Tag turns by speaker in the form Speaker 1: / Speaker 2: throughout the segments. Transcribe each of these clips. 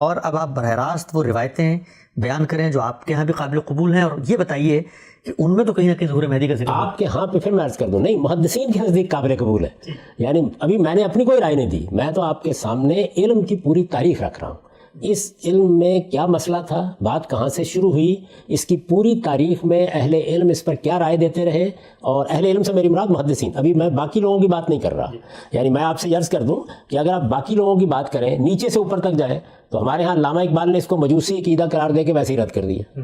Speaker 1: اور اب آپ براہ راست وہ روایتیں بیان کریں جو آپ کے ہاں بھی قابل قبول ہیں، اور یہ بتائیے کہ ان میں تو کہیں نہ کہیں ظہور مہدی کا ذکر
Speaker 2: آپ کے ہاں پہ پھر میں عرض کر دوں، نہیں محدثین کے نزدیک قابل قبول ہے. یعنی ابھی میں نے اپنی کوئی رائے نہیں دی، میں تو آپ کے سامنے علم کی پوری تاریخ رکھ رہا ہوں. اس علم میں کیا مسئلہ تھا، بات کہاں سے شروع ہوئی، اس کی پوری تاریخ میں اہل علم اس پر کیا رائے دیتے رہے. اور اہل علم سے میری مراد محدثین، ابھی میں باقی لوگوں کی بات نہیں کر رہا. یعنی میں آپ سے عرض کر دوں کہ اگر آپ باقی لوگوں کی بات کریں، نیچے سے اوپر تک جائیں، تو ہمارے ہاں علامہ اقبال نے اس کو مجوسی عقیدہ قرار دے کے ویسے ہی رد کر دیا.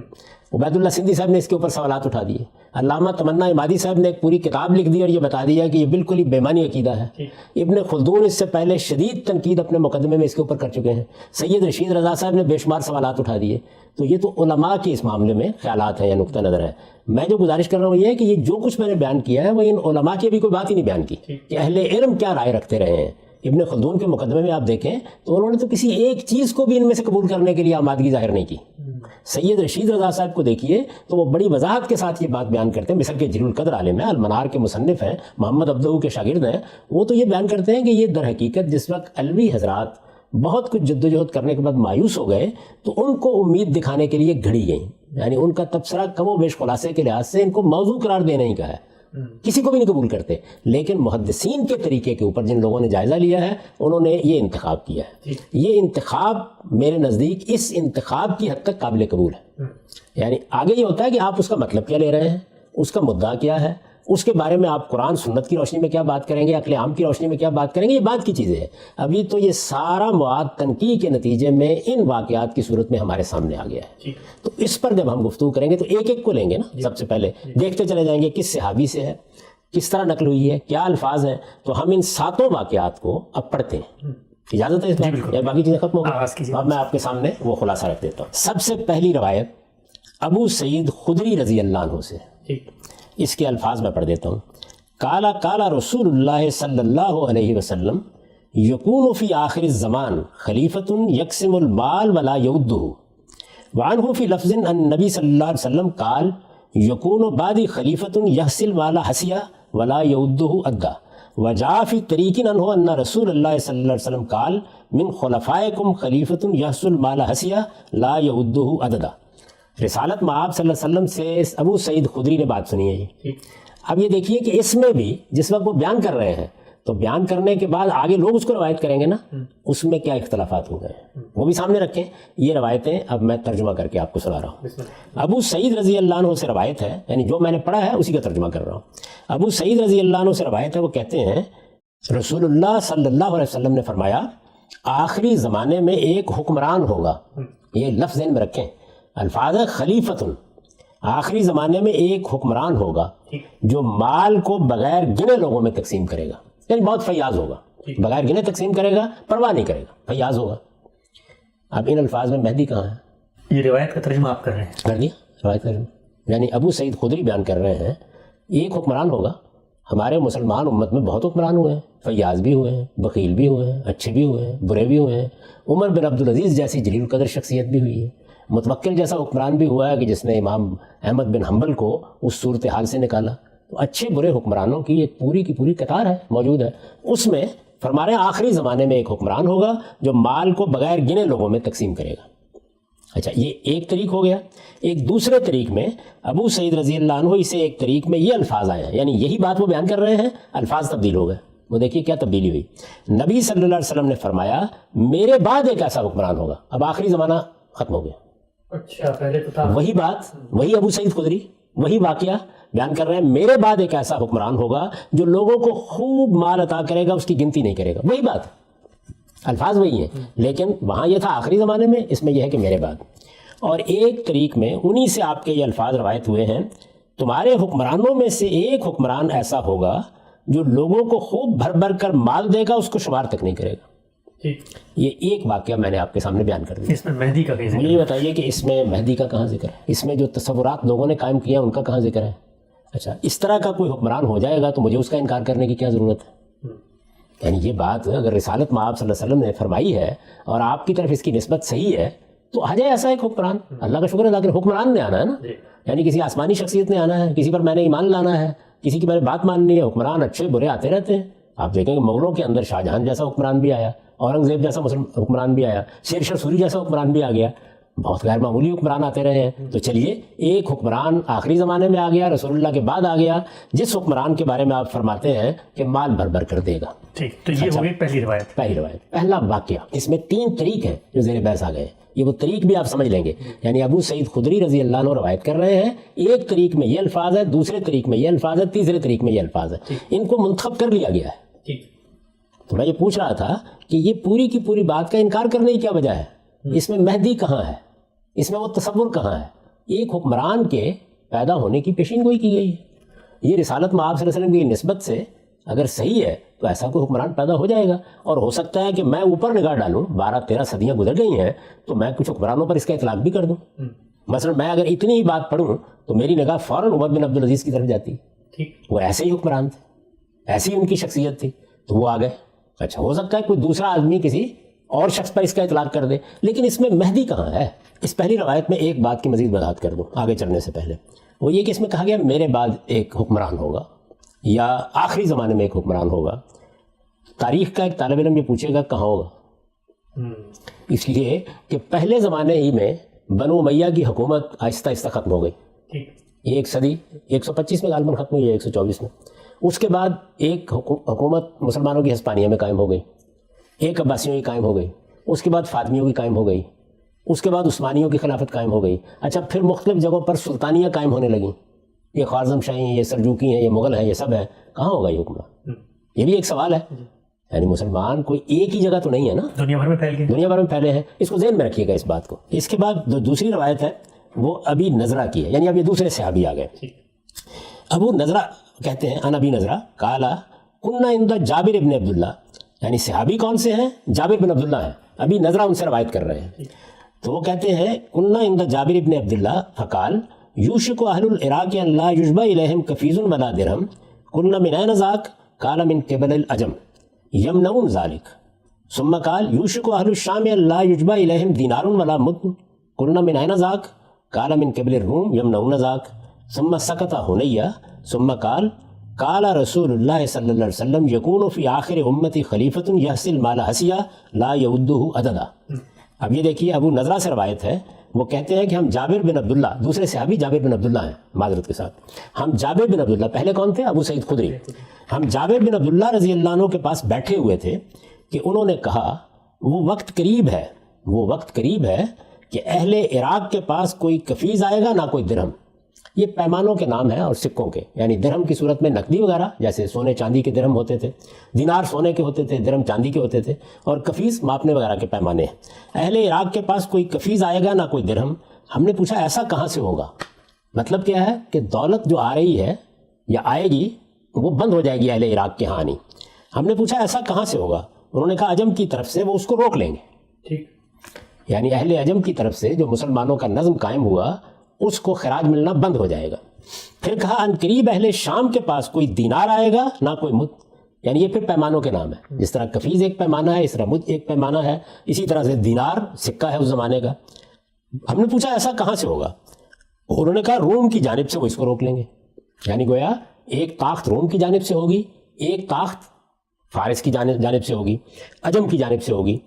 Speaker 2: عبید اللہ سندھی صاحب نے اس کے اوپر سوالات اٹھا دیے. علامہ تمنا عمادی صاحب نے ایک پوری کتاب لکھ دی اور یہ بتا دیا کہ یہ بالکل ہی بےمانی عقیدہ ہے. ابن خلدون اس سے پہلے شدید تنقید اپنے مقدمے میں اس کے اوپر کر چکے ہیں. سید رشید رضا صاحب نے بے شمار سوالات اٹھا دیے. تو یہ تو علماء کے اس معاملے میں خیالات ہیں یا نقطہ نظر ہے. میں جو گزارش کر رہا ہوں یہ ہے کہ یہ جو کچھ میں نے بیان کیا ہے وہ ان علماء کی بھی کوئی بات ہی نہیں بیان کی کہ اہل علم کیا رائے رکھتے رہے ہیں. ابن خلدون کے مقدمے میں آپ دیکھیں تو انہوں نے تو کسی ایک چیز کو بھی ان میں سے قبول کرنے کے لیے آمادگی ظاہر نہیں کی. سید رشید رضا صاحب کو دیکھیے تو وہ بڑی وضاحت کے ساتھ یہ بات بیان کرتے ہیں. مصر کے جلیل القدر عالم ہیں، المنار کے مصنف ہیں، محمد عبدہو کے شاگرد ہیں. وہ تو یہ بیان کرتے ہیں کہ یہ در حقیقت جس وقت علوی حضرات بہت کچھ جدوجہد کرنے کے بعد مایوس ہو گئے تو ان کو امید دکھانے کے لیے گھڑی گئیں. یعنی ان کا تبصرہ کم و بیش خلاصے کے لحاظ سے ان کو موضوع قرار دینے ہی کا ہے، کسی کو بھی نہیں قبول کرتے. لیکن محدثین کے طریقے کے اوپر جن لوگوں نے جائزہ لیا ہے انہوں نے یہ انتخاب کیا ہے. یہ انتخاب میرے نزدیک اس انتخاب کی حد تک قابل قبول ہے. یعنی آگے یہ ہوتا ہے کہ آپ اس کا مطلب کیا لے رہے ہیں، اس کا مدعا کیا ہے، اس کے بارے میں آپ قرآن سنت کی روشنی میں کیا بات کریں گے، عقل عام کی روشنی میں کیا بات کریں گے، یہ بات کی چیزیں ہیں. ابھی تو یہ سارا مواد تنقیح کے نتیجے میں ان واقعات کی صورت میں ہمارے سامنے آ گیا ہے. تو اس پر جب ہم گفتگو کریں گے تو ایک ایک کو لیں گے نا. سب سے پہلے دیکھتے چلے جائیں گے کس صحابی سے ہے، کس طرح نقل ہوئی ہے، کیا الفاظ ہیں. تو ہم ان ساتوں واقعات کو اب پڑھتے ہیں. اجازت ہے اس بات یا باقی چیزیں ختم ہو گئی؟ اب میں آپ کے سامنے وہ خلاصہ رکھ دیتا ہوں. سب سے پہلی روایت ابو سعید خدری رضی اللہ عنہ سے، اس کے الفاظ میں پڑھ دیتا ہوں. قال قال رسول اللہ صلی اللہ علیہ وسلم یکون فی آخر الزمان خلیفۃ یقسم المال ولا یعدہ. وعنہ فی لفظ ان النبی صلی اللہ علیہ وسلم قال یکون بعدی خلیفۃ یحصل مال حسیہ ولا یعدہ عدا. وجاء فی طریق عنہ ان رسول اللہ صلی اللہ علیہ وسلم قال من خلفائکم خلیفۃ یحصل مال حسیہ لا یعدہ عددا. رسالت مآب صلی اللہ علیہ وسلم سے ابو سعید خدری نے بات سنی ہے یہ. اب یہ دیکھیے کہ اس میں بھی جس وقت وہ بیان کر رہے ہیں تو بیان کرنے کے بعد آگے لوگ اس کو روایت کریں گے نا، اس میں کیا اختلافات ہو گئے وہ بھی سامنے رکھیں. یہ روایتیں اب میں ترجمہ کر کے آپ کو سنا رہا ہوں. ابو سعید رضی اللہ عنہ سے روایت ہے، یعنی جو میں نے پڑھا ہے اسی کا ترجمہ کر رہا ہوں. ابو سعید رضی اللہ عنہ سے روایت ہے، وہ کہتے ہیں رسول اللہ صلی اللہ علیہ وسلم نے فرمایا آخری زمانے میں ایک حکمران ہوگا. یہ لفظ ذہن میں رکھیں، الفاظ ہے خلیفۃ. آخری زمانے میں ایک حکمران ہوگا جو مال کو بغیر گنے لوگوں میں تقسیم کرے گا. یعنی بہت فیاض ہوگا، بغیر گنے تقسیم کرے گا، پرواہ نہیں کرے گا، فیاض ہوگا. اب ان الفاظ میں مہدی کہاں ہے؟
Speaker 1: یہ روایت کا ترجمہ آپ کر رہے ہیں؟
Speaker 2: کر دیا روایت کا ترجمہ. یعنی ابو سعید خدری بیان کر رہے ہیں ایک حکمران ہوگا. ہمارے مسلمان امت میں بہت حکمران ہوئے ہیں، فیاض بھی ہوئے ہیں، بخیل بھی ہوئے ہیں، اچھے بھی ہوئے ہیں، برے بھی ہوئے ہیں. عمر بن عبدالعزیز جیسی جلیل القدر شخصیت بھی ہوئی ہے. متوکل جیسا حکمران بھی ہوا ہے کہ جس نے امام احمد بن حنبل کو اس صورتحال سے نکالا. تو اچھے برے حکمرانوں کی ایک پوری کی پوری قطار ہے موجود ہے. اس میں فرما رہے ہیں آخری زمانے میں ایک حکمران ہوگا جو مال کو بغیر گنے لوگوں میں تقسیم کرے گا. اچھا، یہ ایک طریق ہو گیا. ایک دوسرے طریق میں ابو سعید رضی اللہ عنہ سے ایک طریق میں یہ الفاظ آئے ہیں، یعنی یہی بات وہ بیان کر رہے ہیں، الفاظ تبدیل ہو گئے. وہ دیکھیے کیا تبدیلی ہوئی. نبی صلی اللہ علیہ وسلم نے فرمایا میرے بعد ایک ایسا حکمران ہوگا. اب آخری زمانہ ختم ہو گیا.
Speaker 1: اچھا، پہلے تو تھا.
Speaker 2: وہی بات، وہی ابو سعید خدری وہی واقعہ بیان کر رہے ہیں. میرے بعد ایک ایسا حکمران ہوگا جو لوگوں کو خوب مال عطا کرے گا، اس کی گنتی نہیں کرے گا. وہی بات، الفاظ وہی ہیں، لیکن وہاں یہ تھا آخری زمانے میں، اس میں یہ ہے کہ میرے بعد. اور ایک طریق میں انہی سے آپ کے یہ الفاظ روایت ہوئے ہیں تمہارے حکمرانوں میں سے ایک حکمران ایسا ہوگا جو لوگوں کو خوب بھر بھر کر مال دے گا، اس کو شمار تک نہیں کرے گا. یہ ایک واقعہ میں نے آپ کے سامنے بیان کر دیا.
Speaker 1: اس میں مہدی کا کہیں ذکر؟
Speaker 2: مجھے یہ بتائیے کہ اس میں مہدی کا کہاں ذکر ہے؟ اس میں جو تصورات لوگوں نے قائم کیا ان کا کہاں ذکر ہے؟ اچھا، اس طرح کا کوئی حکمران ہو جائے گا تو مجھے اس کا انکار کرنے کی کیا ضرورت ہے؟ یعنی یہ بات اگر رسالت مآب صلی اللہ علیہ وسلم نے فرمائی ہے اور آپ کی طرف اس کی نسبت صحیح ہے تو آ جائے ایسا ایک حکمران. اللہ کا شکر ہے، لیکن حکمران نے آنا ہے نا، یعنی کسی آسمانی شخصیت نے آنا ہے، کسی پر میں نے ایمان لانا ہے، کسی کی میں نے بات ماننی ہے. حکمران اچھے برے آتے رہتے ہیں. آپ دیکھیں کہ مغلوں کے اندر شاہ جہاں جیسا حکمران بھی آیا, اورنگزیب جیسا حکمران بھی آیا, شیر شاہ سوری جیسا حکمران بھی آ گیا, بہت غیر معمولی حکمران آتے رہے ہیں. تو چلیے ایک حکمران آخری زمانے میں آ گیا, رسول اللہ کے بعد آ گیا, جس حکمران کے بارے میں آپ فرماتے ہیں کہ مال بھر بھر کر دے گا.
Speaker 1: ٹھیک, تو یہ ہو گئی پہلی روایت.
Speaker 2: پہلی روایت, پہلا واقعہ. اس میں 3 طریق ہیں جو زیر بحث آ گئے. یہ وہ طریق بھی آپ سمجھ لیں گے. یعنی ابو سعید خدری رضی اللہ عنہ روایت کر رہے ہیں, ایک طریق میں یہ الفاظ ہے, دوسرے طریق میں یہ الفاظ ہے, تیسرے طریق میں یہ الفاظ ہے. ان کو منتخب کر لیا گیا ہے. تو میں یہ پوچھ رہا تھا کہ یہ پوری کی پوری بات کا انکار کرنے کی کیا وجہ ہے؟ اس میں مہدی کہاں ہے؟ اس میں وہ تصور کہاں ہے؟ ایک حکمران کے پیدا ہونے کی پیشین گوئی کی گئی ہے. یہ رسالت مآب صلی اللہ علیہ وسلم کی نسبت سے اگر صحیح ہے تو ایسا کوئی حکمران پیدا ہو جائے گا. اور ہو سکتا ہے کہ میں اوپر نگاہ ڈالوں, 12-13 صدیاں گزر گئی ہیں, تو میں کچھ حکمرانوں پر اس کا اطلاق بھی کر دوں. مثلا میں اگر اتنی ہی بات پڑھوں تو میری نگاہ فوراً عمر بن عبدالعزیز کی طرف جاتی. وہ ایسے ہی حکمران تھے, ایسی ہی ان کی شخصیت تھی, تو وہ آ گئے. اچھا, ہو سکتا ہے کوئی دوسرا آدمی کسی اور شخص پر اس کا اطلاق کر دے, لیکن اس میں مہدی کہاں ہے؟ اس پہلی روایت میں ایک بات کی مزید وضاحت کر دوں آگے چلنے سے پہلے. وہ یہ کہ اس میں کہا گیا میرے بعد ایک حکمران ہوگا یا آخری زمانے میں ایک حکمران ہوگا. تاریخ کا ایک طالب علم یہ پوچھے گا کہاں ہوگا, اس لیے کہ پہلے زمانے ہی میں بنو امیہ کی حکومت آہستہ آہستہ ختم ہو گئی. ایک صدی 125 میں غالباً ختم ہوئی ہے, 124 میں. اس کے بعد ایک حکومت مسلمانوں کی ہسپانیہ میں قائم ہو گئی, ایک عباسیوں کی قائم ہو گئی, اس کے بعد فاطمیوں کی قائم ہو گئی, اس کے بعد عثمانیوں کی خلافت قائم ہو گئی. اچھا, پھر مختلف جگہوں پر سلطانیاں قائم ہونے لگیں. یہ خوارزم شاہی ہیں, یہ سلجوقی ہیں, یہ مغل ہیں, یہ سب ہیں. کہاں ہوگا یہ حکمران؟ یہ بھی ایک سوال ہے. یعنی مسلمان کوئی ایک ہی جگہ تو نہیں ہے نا, دنیا بھر میں پھیل گئے, دنیا بھر میں پھیلے ہیں. اس کو ذہن میں رکھیے گا اس بات کو. اس کے بعد دوسری روایت ہے وہ ابی نضرہ کی ہے, یعنی اب یہ دوسرے صحابی آ گئے. ابو نضرہ کہتے ہیں, ان ابی نضرہ قالا کننا عند جابر ابن عبداللہ. یعنی صحابی کون سے ہیں؟ جابر بن عبداللہ ہیں. ابی نضرہ ان سے روایت کر رہے ہیں. تو وہ کہتے ہیں کننا عند جابر ابن عبداللہ فقال یوشک اہل العراق ان لا یشبع الیہم کفیز ولا درہم کننا من این ذاک قال من قبل العجم یمنعون ذلک ثم قال یوشک اہل الشام ان لا یشبع الیہم دینار ولا مد کننا من این ذاک قال من قبل الروم یمنعون ذاک ثم سکت حنیہ ثم قال قال رسول اللہ صلی اللہ علیہ وسلم یکون فی آخر امتی خلیفۃ یحصل مال حسیہ لا یودہ عددا. اب یہ دیکھیے ابو نضرہ سے روایت ہے, وہ کہتے ہیں کہ ہم جابر بن عبداللہ, دوسرے صحابی جابر بن عبداللہ ہیں معذرت کے ساتھ, ہم جابر بن عبداللہ, پہلے کون تھے؟ ابو سعید خدری. ہم جابر بن عبداللہ رضی اللہ عنہ کے پاس بیٹھے ہوئے تھے کہ انہوں نے کہا وہ وقت قریب ہے, وہ وقت قریب ہے کہ اہل عراق کے پاس کوئی کفیز آئے گا نہ کوئی درہم. یہ پیمانوں کے نام ہیں اور سکوں کے, یعنی درہم کی صورت میں نقدی وغیرہ, جیسے سونے چاندی کے درہم ہوتے تھے, دینار سونے کے ہوتے تھے, درہم چاندی کے ہوتے تھے, اور کفیز ماپنے وغیرہ کے پیمانے ہیں. اہل عراق کے پاس کوئی کفیز آئے گا نہ کوئی درہم. ہم نے پوچھا ایسا کہاں سے ہوگا؟ مطلب کیا ہے کہ دولت جو آ رہی ہے یا آئے گی وہ بند ہو جائے گی اہل عراق کے ہاں آنی. ہم نے پوچھا ایسا کہاں سے ہوگا؟ انہوں نے کہا عجم کی طرف سے, وہ اس کو روک لیں گے. یعنی اہل عجم کی طرف سے جو مسلمانوں کا نظم قائم ہوا اس کو خراج ملنا بند ہو جائے گا. پھر کہا ان قریب اہل شام کے پاس کوئی دینار آئے گا نہ کوئی مد, یعنی یہ پھر پیمانوں کے نام ہے. جس طرح کفیز ایک پیمانہ ہے, اس طرح مد ایک پیمانہ ہے, اسی طرح سے دینار سکہ ہے اس زمانے کا. ہم نے پوچھا ایسا کہاں سے ہوگا؟ انہوں نے کہا روم کی جانب سے وہ اس کو روک لیں گے. یعنی گویا ایک تاخت روم کی جانب سے ہوگی, ایک تاخت فارس کی جانب سے ہوگی, عجم کی جانب سے ہوگی.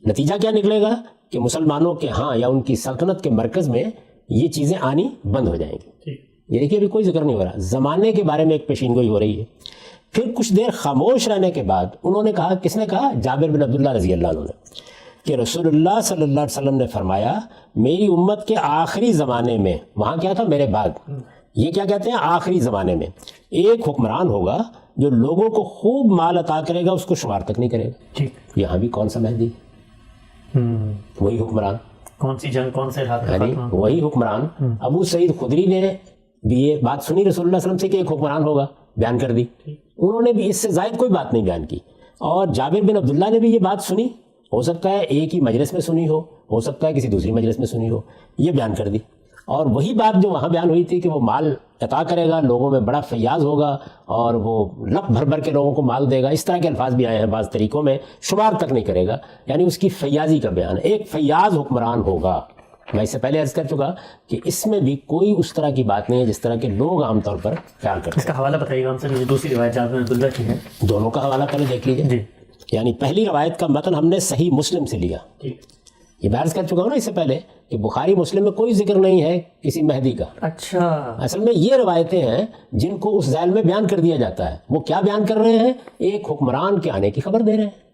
Speaker 2: نتیجہ کیا نکلے گا کہ مسلمانوں کے ہاں یا ان کی سلطنت کے مرکز میں یہ چیزیں آنی بند ہو جائیں گی. یہ دیکھیے ابھی کوئی ذکر نہیں ہو رہا, زمانے کے بارے میں ایک پیشین گوئی ہو رہی ہے. پھر کچھ دیر خاموش رہنے کے بعد انہوں نے کہا, کس نے کہا؟ جابر بن عبداللہ رضی اللہ عنہ نے, کہ رسول اللہ صلی اللہ علیہ وسلم نے فرمایا میری امت کے آخری زمانے میں, وہاں کیا تھا؟ میرے بعد. یہ کیا کہتے ہیں؟ آخری زمانے میں ایک حکمران ہوگا جو لوگوں کو خوب مال عطا کرے گا, اس کو شمار تک نہیں کرے گا. یہاں بھی کون سا مہدی؟ وہی حکمران. کون سی جنگ, کون سے وہی حکمران. ابو سعید خدری نے بھی یہ بات سنی رسول اللہ صلی اللہ علیہ وسلم سے کہ ایک حکمران ہوگا, بیان کر دی. انہوں نے بھی اس سے زائد کوئی بات نہیں بیان کی. اور جابر بن عبداللہ نے بھی یہ بات سنی, ہو سکتا ہے ایک ہی مجلس میں سنی ہو سکتا ہے کسی دوسری مجلس میں سنی ہو, یہ بیان کر دی. اور وہی بات جو وہاں بیان ہوئی تھی کہ وہ مال عطا کرے گا, لوگوں میں بڑا فیاض ہوگا اور وہ لپ بھر بھر کے لوگوں کو مال دے گا, اس طرح کے الفاظ بھی آئے ہیں بعض طریقوں میں, شمار تک نہیں کرے گا, یعنی اس کی فیاضی کا بیان ہے. ایک فیاض حکمران ہوگا, میں اس سے پہلے عرض کر چکا کہ اس میں بھی کوئی اس طرح کی بات نہیں ہے جس طرح کے لوگ عام طور پر خیال کرتے
Speaker 1: اس کا حوالہ بتائیے گا ہم سے. دوسری روایت جابر بن عبداللہ کی ہے.
Speaker 2: دونوں کا حوالہ پہلے دیکھ لیجیے.
Speaker 1: جی
Speaker 2: یعنی پہلی روایت کا متن ہم نے صحیح مسلم سے لیا. یہ میں عرض کر چکا ہوں نا اس سے پہلے کہ بخاری مسلم میں کوئی ذکر نہیں ہے کسی مہدی کا.
Speaker 1: اچھا.
Speaker 2: اصل میں یہ روایتیں ہیں جن کو اس ذیل میں بیان کر دیا جاتا ہے. وہ کیا بیان کر رہے ہیں؟ ایک حکمران کے آنے کی خبر دے رہے ہیں,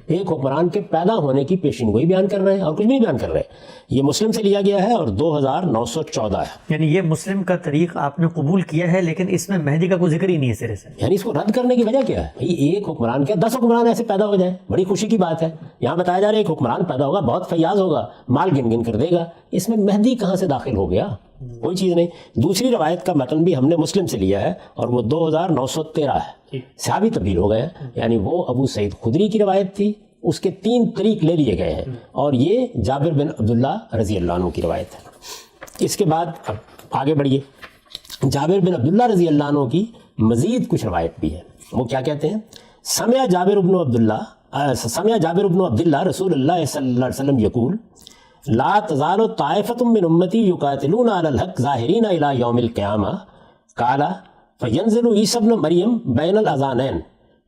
Speaker 2: ایک حکمران کے پیدا ہونے کی پیشین گوئی بیان کر رہے ہیں, اور کچھ نہیں بیان کر رہے. یہ مسلم سے لیا گیا ہے اور 2914 ہے.
Speaker 1: یعنی یہ مسلم کا طریق آپ نے قبول کیا ہے, لیکن اس میں مہدی کا کوئی ذکر ہی نہیں ہے سرے سے.
Speaker 2: یعنی اس کو رد کرنے کی وجہ کیا ہے؟ بھئی ایک حکمران کیا 10 حکمران ایسے پیدا ہو جائیں, بڑی خوشی کی بات ہے. یہاں بتایا جا رہا ہے ایک حکمران پیدا ہوگا, بہت فیاض ہوگا, مال گن گن کر دے گا. اس میں مہدی کہاں سے داخل ہو گیا؟ کوئی چیز نہیں. دوسری روایت کا متن بھی ہم نے مسلم سے لیا ہے اور وہ 2913 ہے. صحابی تبدیل ہو گئے ہیں, یعنی وہ ابو سعید خدری کی روایت تھی, اس کے 3 طریق لے لیے گئے ہیں, اور یہ جابر بن عبداللہ رضی اللہ عنہ کی روایت ہے. اس کے بعد اب آگے بڑھیے. جابر بن عبداللہ رضی اللہ عنہ کی مزید کچھ روایت بھی ہے. وہ کیا کہتے ہیں؟ سمع جابر بن عبداللہ رسول اللہ صلی اللہ علیہ وسلم یقول لا تزال طائفة من امتی یقاتلون علی الحق ظاہرین الی یوم القیامہ قال فینزل عیسی ابن مریم بین الاذانین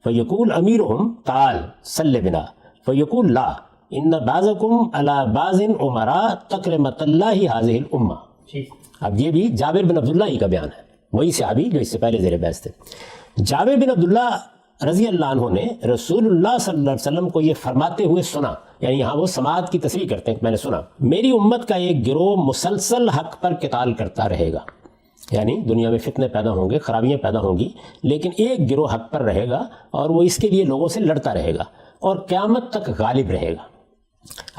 Speaker 2: فیقول امیرهم تعال صل بنا فیقول لا ان بعضکم علی بعض امراء تکرمۃ اللہ ہذہ الامہ. اب یہ بھی جابر بن عبداللہ ہی کا بیان ہے, وہی صحابی جو اس سے پہلے زیر بحث تھے. جابر بن عبداللہ رضی اللہ عنہ نے رسول اللہ صلی اللہ علیہ وسلم کو یہ فرماتے ہوئے سنا, یعنی یہاں وہ سماعت کی تصریح کرتے ہیں کہ میں نے سنا, میری امت کا ایک گروہ مسلسل حق پر قتال کرتا رہے گا. یعنی دنیا میں فتنے پیدا ہوں گے, خرابیاں پیدا ہوں گی, لیکن ایک گروہ حق پر رہے گا اور وہ اس کے لیے لوگوں سے لڑتا رہے گا اور قیامت تک غالب رہے گا.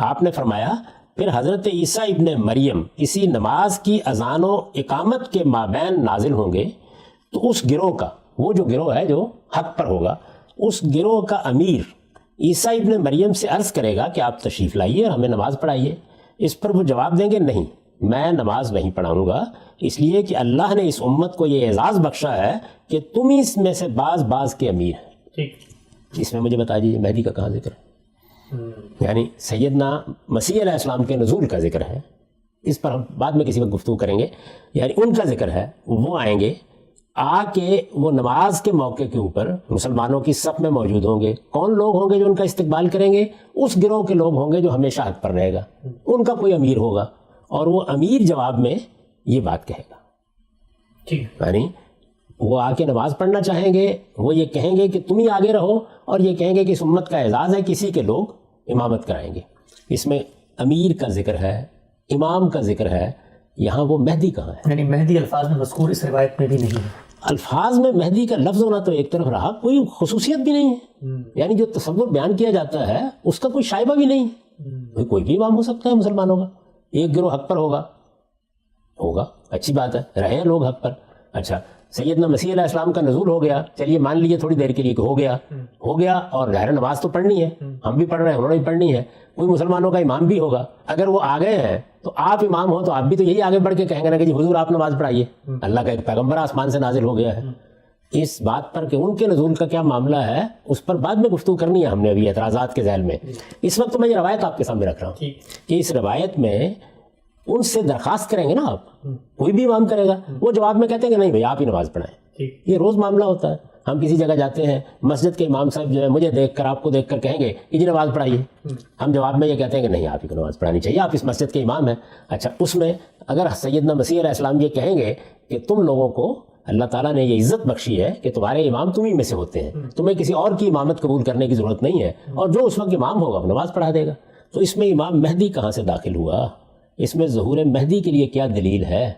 Speaker 2: آپ نے فرمایا پھر حضرت عیسیٰ ابن مریم کسی نماز کی اذان و اقامت کے مابین نازل ہوں گے تو اس گروہ کا, وہ جو گروہ ہے جو حق پر ہوگا, اس گروہ کا امیر عیسیٰ ابن مریم سے عرض کرے گا کہ آپ تشریف لائیے اور ہمیں نماز پڑھائیے. اس پر وہ جواب دیں گے نہیں, میں نماز نہیں پڑھاؤں گا, اس لیے کہ اللہ نے اس امت کو یہ اعزاز بخشا ہے کہ تم ہی اس میں سے بعض کے امیر ہیں. اس میں مجھے بتا دیجیے مہدی کا کہاں ذکر ہے؟ یعنی سیدنا مسیح علیہ السلام کے نزول کا ذکر ہے, اس پر ہم بعد میں کسی وقت گفتگو کریں گے. یعنی ان کا ذکر ہے, وہ آئیں گے, آ کے وہ نماز کے موقع کے اوپر مسلمانوں کی صف میں موجود ہوں گے. کون لوگ ہوں گے جو ان کا استقبال کریں گے؟ اس گروہ کے لوگ ہوں گے جو ہمیشہ حق پر رہے گا. ان کا کوئی امیر ہوگا اور وہ امیر جواب میں یہ بات کہے گا. یعنی وہ آ کے نماز پڑھنا چاہیں گے, وہ یہ کہیں گے کہ تم ہی آگے رہو, اور یہ کہیں گے کہ اس امت کا اعزاز ہے, کسی کے لوگ امامت کرائیں گے. اس میں امیر کا ذکر ہے, امام کا ذکر ہے. یہاں وہ مہدی کہاں ہے؟
Speaker 1: یعنی مہدی الفاظ میں مذکور اس روایت میں بھی نہیں ہے.
Speaker 2: الفاظ میں مہدی کا لفظ ہونا تو ایک طرف رہا, کوئی خصوصیت بھی نہیں ہے. یعنی جو تصور بیان کیا جاتا ہے اس کا کوئی شائبہ بھی نہیں ہے. کوئی بھی امام ہو سکتا ہے مسلمانوں کا, ایک گروہ حق پر ہوگا, اچھی بات ہے, رہے لوگ حق پر. اچھا, سیدنا مسیح علیہ السلام کا نزول ہو گیا, چلیے مان لیجیے تھوڑی دیر کے لیے کہ ہو گیا, اور ظاہر نماز تو پڑھنی ہے, ہم بھی پڑھ رہے ہیں, انہوں نے بھی پڑھنی ہے. کوئی مسلمانوں کا امام بھی ہوگا, اگر وہ آ گئے ہیں تو آپ امام ہو تو آپ بھی تو یہی آگے بڑھ کے کہیں گے نا کہ جی حضور آپ نماز پڑھائیے, اللہ کا ایک پیغمبر آسمان سے نازل ہو گیا ہے. اس بات پر کہ ان کے نزول کا کیا معاملہ ہے اس پر بعد میں گفتگو کرنی ہے ہم نے ابھی اعتراضات کے ذیل میں. اس وقت تو میں یہ روایت آپ کے سامنے رکھ رہا ہوں کہ اس روایت میں ان سے درخواست کریں گے نا آپ, کوئی بھی امام کرے گا, وہ جواب میں کہتے ہیں کہ نہیں بھائی آپ ہی نماز پڑھائیں. یہ روز معاملہ ہوتا ہے. ہم کسی جگہ جاتے ہیں, مسجد کے امام صاحب جو ہے مجھے دیکھ کر آپ کو دیکھ کر کہیں گے کہ جی نماز پڑھائیے, ہم جواب میں یہ کہتے ہیں کہ نہیں آپ ہی کو نماز پڑھانی چاہیے, آپ اس مسجد کے امام ہیں. اچھا, اس میں اگر سیدنا مسیح علیہ السلام یہ کہیں گے کہ تم لوگوں کو اللہ تعالیٰ نے یہ عزت بخشی ہے کہ تمہارے امام تم ہی میں سے ہوتے ہیں, تمہیں کسی اور کی امامت قبول کرنے کی ضرورت نہیں ہے, اور جو اس وقت امام ہوگا وہ نماز پڑھا دے گا, تو اس میں امام مہدی کہاں سے داخل ہوا؟ اس میں ظہور مہدی کے لیے کیا دلیل ہے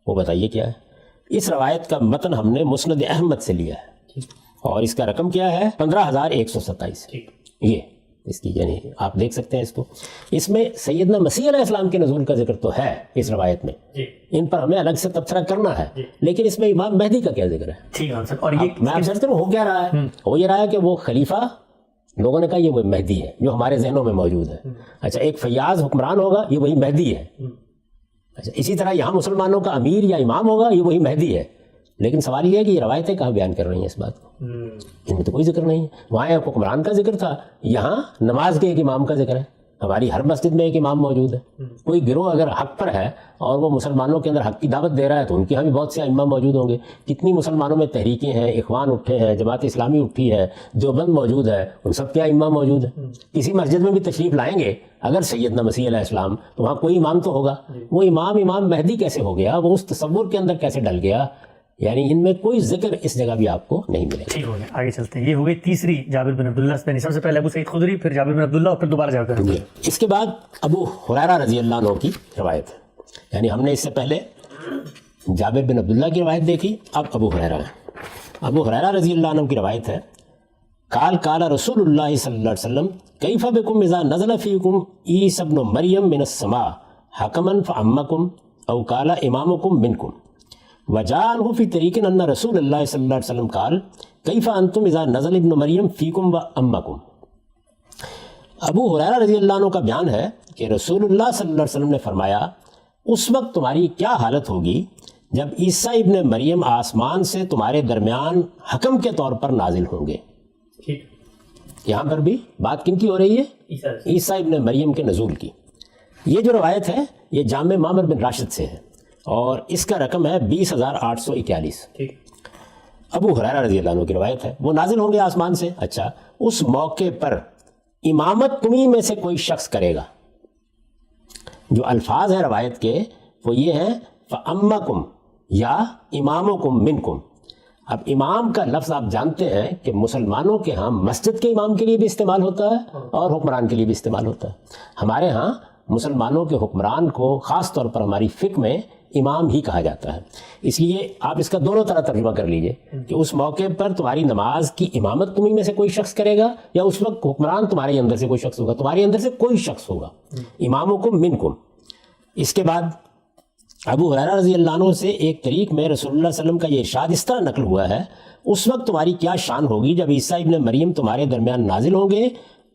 Speaker 2: وہ بتائیے کیا ہے؟ اس روایت کا متن ہم نے مسند احمد سے لیا ہے اور اس کا رقم کیا ہے 15127. یہ اس کی یعنی آپ دیکھ سکتے ہیں اس کو. اس میں سیدنا مسیح علیہ السلام کے نزول کا ذکر تو ہے اس روایت میں, ان پر ہمیں الگ سے تبصرہ کرنا ہے, لیکن اس میں امام مہدی کا کیا ذکر ہے؟
Speaker 1: ٹھیک ہے. اور یہ
Speaker 2: میں آپ سے ہو کیا رہا ہے؟ ہو یہ رہا ہے کہ وہ خلیفہ, لوگوں نے کہا یہ وہ مہدی ہے جو ہمارے ذہنوں میں موجود ہے. اچھا, ایک فیاض حکمران ہوگا, یہ وہی مہدی ہے. اچھا, اسی طرح یہاں مسلمانوں کا امیر یا امام ہوگا, یہ وہی مہدی ہے. لیکن سوال یہ ہے کہ یہ روایتیں کہاں بیان کر رہی ہیں اس بات کو؟ ان میں تو کوئی ذکر نہیں ہے. وہاں ایک حکمران کا ذکر تھا, یہاں نماز کے ایک امام کا ذکر ہے. ہماری ہر مسجد میں ایک امام موجود ہے. کوئی گروہ اگر حق پر ہے اور وہ مسلمانوں کے اندر حق کی دعوت دے رہا ہے تو ان کے یہاں بھی بہت سے ائمہ موجود ہوں گے. کتنی مسلمانوں میں تحریکیں ہیں, اخوان اٹھے ہیں, جماعت اسلامی اٹھی ہے, دیوبند موجود ہے, ان سب کے ائمہ موجود ہیں. کسی مسجد میں بھی تشریف لائیں گے اگر سیدنا مسیح علیہ السلام تو وہاں کوئی امام تو ہوگا. وہ امام مہدی کیسے ہو گیا, وہ اس تصور کے اندر کیسے ڈل گیا, یعنی ان میں کوئی ذکر اس جگہ بھی آپ کو نہیں ملے.
Speaker 1: ٹھیک ہو گیا, آگے چلتے ہیں. یہ ہو گئی تیسری جابر بن عبداللہ سے. سب سے پہلے ابو سعید خدری, پھر جابر بن عبداللہ, اور پھر دوبارہ جابر بن عبداللہ.
Speaker 2: اس کے بعد ابو ہریرہ رضی اللہ عنہ کی روایت ہے. یعنی ہم نے اس سے پہلے جابر بن عبداللہ کی روایت دیکھی, اب ابو ہریرہ ہے. ابو ہریرہ رضی اللہ عنہ کی روایت ہے, قال رسول اللہ صلی اللہ علیہ وسلم کیف بکم اذا نزل فیکم عیسی ابن مریم من السماء حکما فعمکم او قال امامکم منکم وجاءه فی طریق ان رسول اللہ صلی اللہ علیہ وسلم قال کیف انتم اذا نزل ابن مریم فیکم وامکم. ابو ہریرہ رضی اللہ عنہ کا بیان ہے کہ رسول اللہ صلی اللہ علیہ وسلم نے فرمایا اس وقت تمہاری کیا حالت ہوگی جب عیسیٰ ابن مریم آسمان سے تمہارے درمیان حکم کے طور پر نازل ہوں گے. یہاں پر بھی بات کن کی ہو رہی ہے؟ عیسیٰ ابن مریم کے نزول کی. یہ جو روایت ہے یہ جامع معمر بن راشد سے ہے اور اس کا رقم ہے 20,841. ابو ہریرہ رضی اللہ عنہ کی روایت ہے, وہ نازل ہوں گے آسمان سے. اچھا, اس موقع پر امامت تمہیں میں سے کوئی شخص کرے گا. جو الفاظ ہیں روایت کے وہ یہ ہیں فَأَمَّكُمْ یا امامکم منکم. اب امام کا لفظ آپ جانتے ہیں کہ مسلمانوں کے ہاں مسجد کے امام کے لیے بھی استعمال ہوتا ہے اور حکمران کے لیے بھی استعمال ہوتا ہے. ہمارے ہاں مسلمانوں کے حکمران کو خاص طور پر ہماری فقہ میں امام ہی کہا جاتا ہے. اس لیے آپ اس کا دونوں طرح ترجمہ کر لیجئے کہ اس موقع پر تمہاری نماز کی امامت تمہیں میں سے کوئی شخص کرے گا یا اس وقت حکمران تمہارے اندر سے کوئی شخص ہوگا. تمہارے اندر سے کوئی شخص ہوگا, امامکم منکم. اس کے بعد ابو ہریرہ رضی اللہ عنہ سے ایک طریق میں رسول اللہ صلی اللہ علیہ وسلم کا یہ ارشاد اس طرح نقل ہوا ہے اس وقت تمہاری کیا شان ہوگی جب عیسیٰ ابن مریم تمہارے درمیان نازل ہوں گے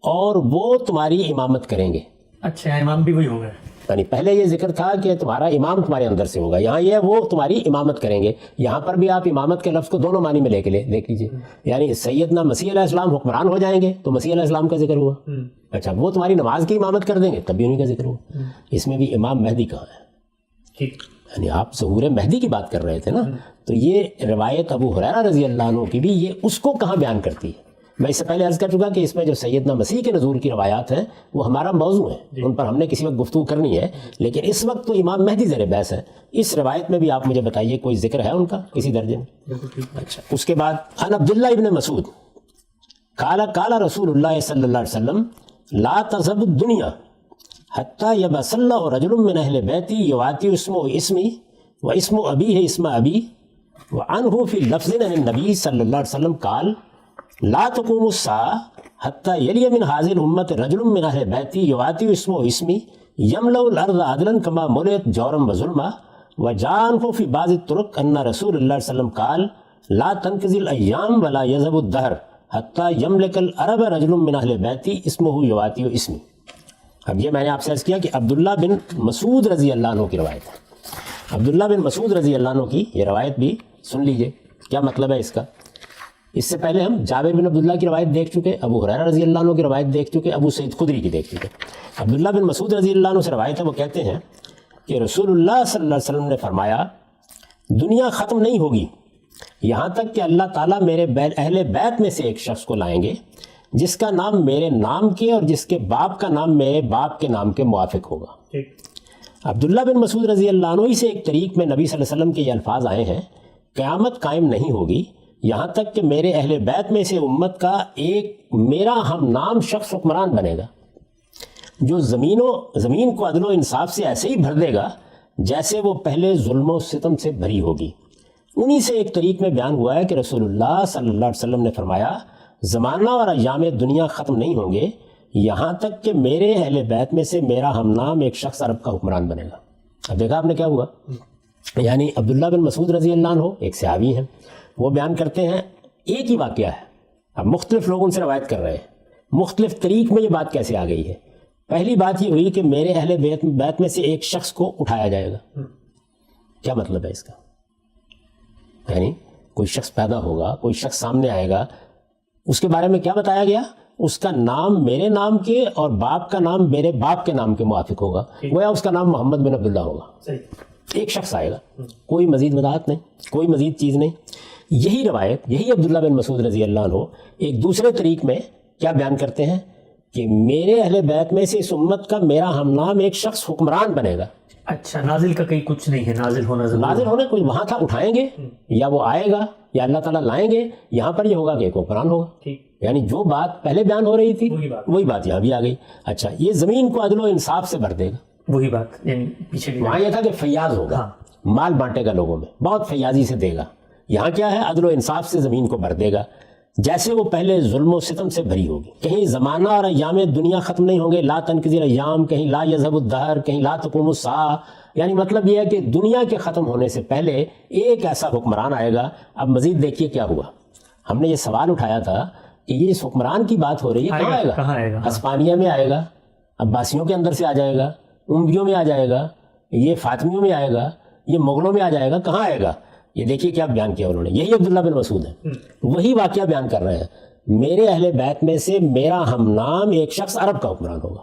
Speaker 2: اور وہ تمہاری امامت کریں گے.
Speaker 1: اچھا, امام بھی وہی ہوگا.
Speaker 2: یعنی پہلے یہ ذکر تھا کہ تمہارا امام تمہارے اندر سے ہوگا, یہاں یہ وہ تمہاری امامت کریں گے. یہاں پر بھی آپ امامت کے لفظ کو دونوں معنی میں لے کے دیکھ لیجئے. یعنی سیدنا مسیح علیہ السلام حکمران ہو جائیں گے تو مسیح علیہ السلام کا ذکر ہوا. اچھا, وہ تمہاری نماز کی امامت کر دیں گے تب بھی انہیں کا ذکر ہوا. اس میں بھی امام مہدی کہاں ہے؟ یعنی آپ ظہور مہدی کی بات کر رہے تھے نا, تو یہ روایت ابو ہریرہ رضی اللہ عنہ کی بھی یہ اس کو کہاں بیان کرتی ہے. میں اس سے پہلے عرض کر چکا کہ اس میں جو سیدنا مسیح کے نزول کی روایات ہیں وہ ہمارا موضوع ہیں, ان پر ہم نے کسی وقت گفتگو کرنی ہے, لیکن اس وقت تو امام مہدی زیر بحث ہے. اس روایت میں بھی آپ مجھے بتائیے کوئی ذکر ہے ان کا کسی درجے میں؟ اچھا, اس کے بعد عن عبداللہ ابن مسعود قال رسول اللہ صلی اللہ علیہ وسلم لا تذهب الدنیا حتی یبعث اللہ رجل من اہل بیتی یواتی اسمہ اسمی و اسم ابی ہے اسم ابی وعنہ فی لفظ عن النبی صلی اللہ علیہ وسلم قال لا تقوم الساعة حتى يلي من هذه الأمة رجل من أهل بيتي يعاتي اسمه اسمي يملأ الأرض عدلا كما ملئت جورا وظلما. وجاء في بعض الطرق أن رسول الله صلى الله عليه وسلم قال لا تنقضي الأيام ولا يذهب الدهر حتى يملك العرب رجل من أهل بيتي اسمه يعاتي اسمي. اب یہ میں نے آپ سے عرض کیا کہ عبداللہ بن مسعود رضی اللہ عنہ کی روایت ہے. عبداللہ بن مسعود رضی اللہ عنہ کی یہ روایت بھی سن لیجئے کیا مطلب ہے اس کا. اس سے پہلے ہم جابر بن عبداللہ کی روایت دیکھ چکے, ابو ہریرہ رضی اللہ عنہ کی روایت دیکھ چکے, ابو سعید خدری کی دیکھ چکے. عبداللہ بن مسعود رضی اللہ عنہ سے روایت ہے, وہ کہتے ہیں کہ رسول اللہ صلی اللہ علیہ وسلم نے فرمایا دنیا ختم نہیں ہوگی یہاں تک کہ اللہ تعالیٰ میرے اہل بیت میں سے ایک شخص کو لائیں گے جس کا نام میرے نام کے اور جس کے باپ کا نام میرے باپ کے نام کے موافق ہوگا. عبداللہ بن مسعود رضی اللہ عنہ ہی سے ایک طریق میں نبی صلی اللہ علیہ وسلم کے یہ الفاظ آئے ہیں قیامت قائم نہیں ہوگی یہاں تک کہ میرے اہل بیت میں سے امت کا ایک میرا ہم نام شخص حکمران بنے گا جو زمین کو عدل و انصاف سے ایسے ہی بھر دے گا جیسے وہ پہلے ظلم و ستم سے بھری ہوگی. انہی سے ایک طریق میں بیان ہوا ہے کہ رسول اللہ صلی اللہ علیہ وسلم نے فرمایا زمانہ اور ایام دنیا ختم نہیں ہوں گے یہاں تک کہ میرے اہل بیت میں سے میرا ہم نام ایک شخص عرب کا حکمران بنے گا. اب دیکھا آپ نے کیا ہوا, یعنی عبداللہ بن مسعود رضی اللہ عنہ ایک صحابی ہیں, وہ بیان کرتے ہیں ایک ہی واقعہ ہے, اب مختلف لوگ ان سے روایت کر رہے ہیں, مختلف طریق میں یہ بات کیسے آ گئی ہے. پہلی بات یہ ہوئی کہ میرے اہل بیت میں سے ایک شخص کو اٹھایا جائے گا. کیا مطلب ہے اس کا؟ یعنی کوئی شخص پیدا ہوگا, کوئی شخص سامنے آئے گا, اس کے بارے میں کیا بتایا گیا اس کا نام میرے نام کے اور باپ کا نام میرے باپ کے نام کے موافق ہوگا، گویا اس کا نام محمد بن عبداللہ ہوگا. ایک شخص آئے گا، کوئی مزید وضاحت نہیں، کوئی مزید چیز نہیں. یہی روایت، یہی عبداللہ بن مسعود رضی اللہ عنہ ایک دوسرے طریق میں کیا بیان کرتے ہیں کہ میرے اہل بیت میں سے اس امت کا میرا ہم نام ایک شخص حکمران بنے گا.
Speaker 1: اچھا، نازل کا کہیں کچھ نہیں ہے، نازل ہونا ضروری ہے.
Speaker 2: نازل ہونے کوئی وہاں تھا اٹھائیں گے یا وہ آئے گا یا اللہ تعالیٰ لائیں گے، یہاں پر یہ ہوگا کہ ایک حکمران ہوگا. یعنی جو بات پہلے بیان ہو رہی تھی وہی بات یہاں بھی آ گئی. اچھا، یہ زمین کو عدل و انصاف سے بھر دے گا.
Speaker 1: وہی بات یعنی پیچھے بھی
Speaker 2: وہاں یہ تھا کہ فیاض ہوگا، مال بانٹے گا لوگوں میں، بہت فیاضی سے دے گا. یہاں کیا ہے؟ عدل و انصاف سے زمین کو بھر دے گا، جیسے وہ پہلے ظلم و ستم سے بھری ہوگی. کہیں زمانہ اور ایام دنیا ختم نہیں ہوں گے، لا تنقضی ایام، کہیں لا یذهب الدہر، کہیں لا تقوم الساعہ. یعنی مطلب یہ ہے کہ دنیا کے ختم ہونے سے پہلے ایک ایسا حکمران آئے گا. اب مزید دیکھیے کیا ہوا. ہم نے یہ سوال اٹھایا تھا کہ یہ اس حکمران کی بات ہو رہی ہے، کہاں آئے گا؟ ہسپانیہ میں آئے گا، عباسیوں کے اندر سے آ جائے گا، امویوں میں آ جائے گا، یہ فاطمیوں میں آئے گا، یہ مغلوں میں آ جائے گا، کہاں آئے گا؟ یہ دیکھیے کیا بیان کیا انہوں نے. یہی عبداللہ بن مسعود ہے، وہی واقعہ بیان کر رہے ہیں. میرے اہل بیت میں سے میرا ہم نام ایک شخص عرب کا حکمران ہوگا.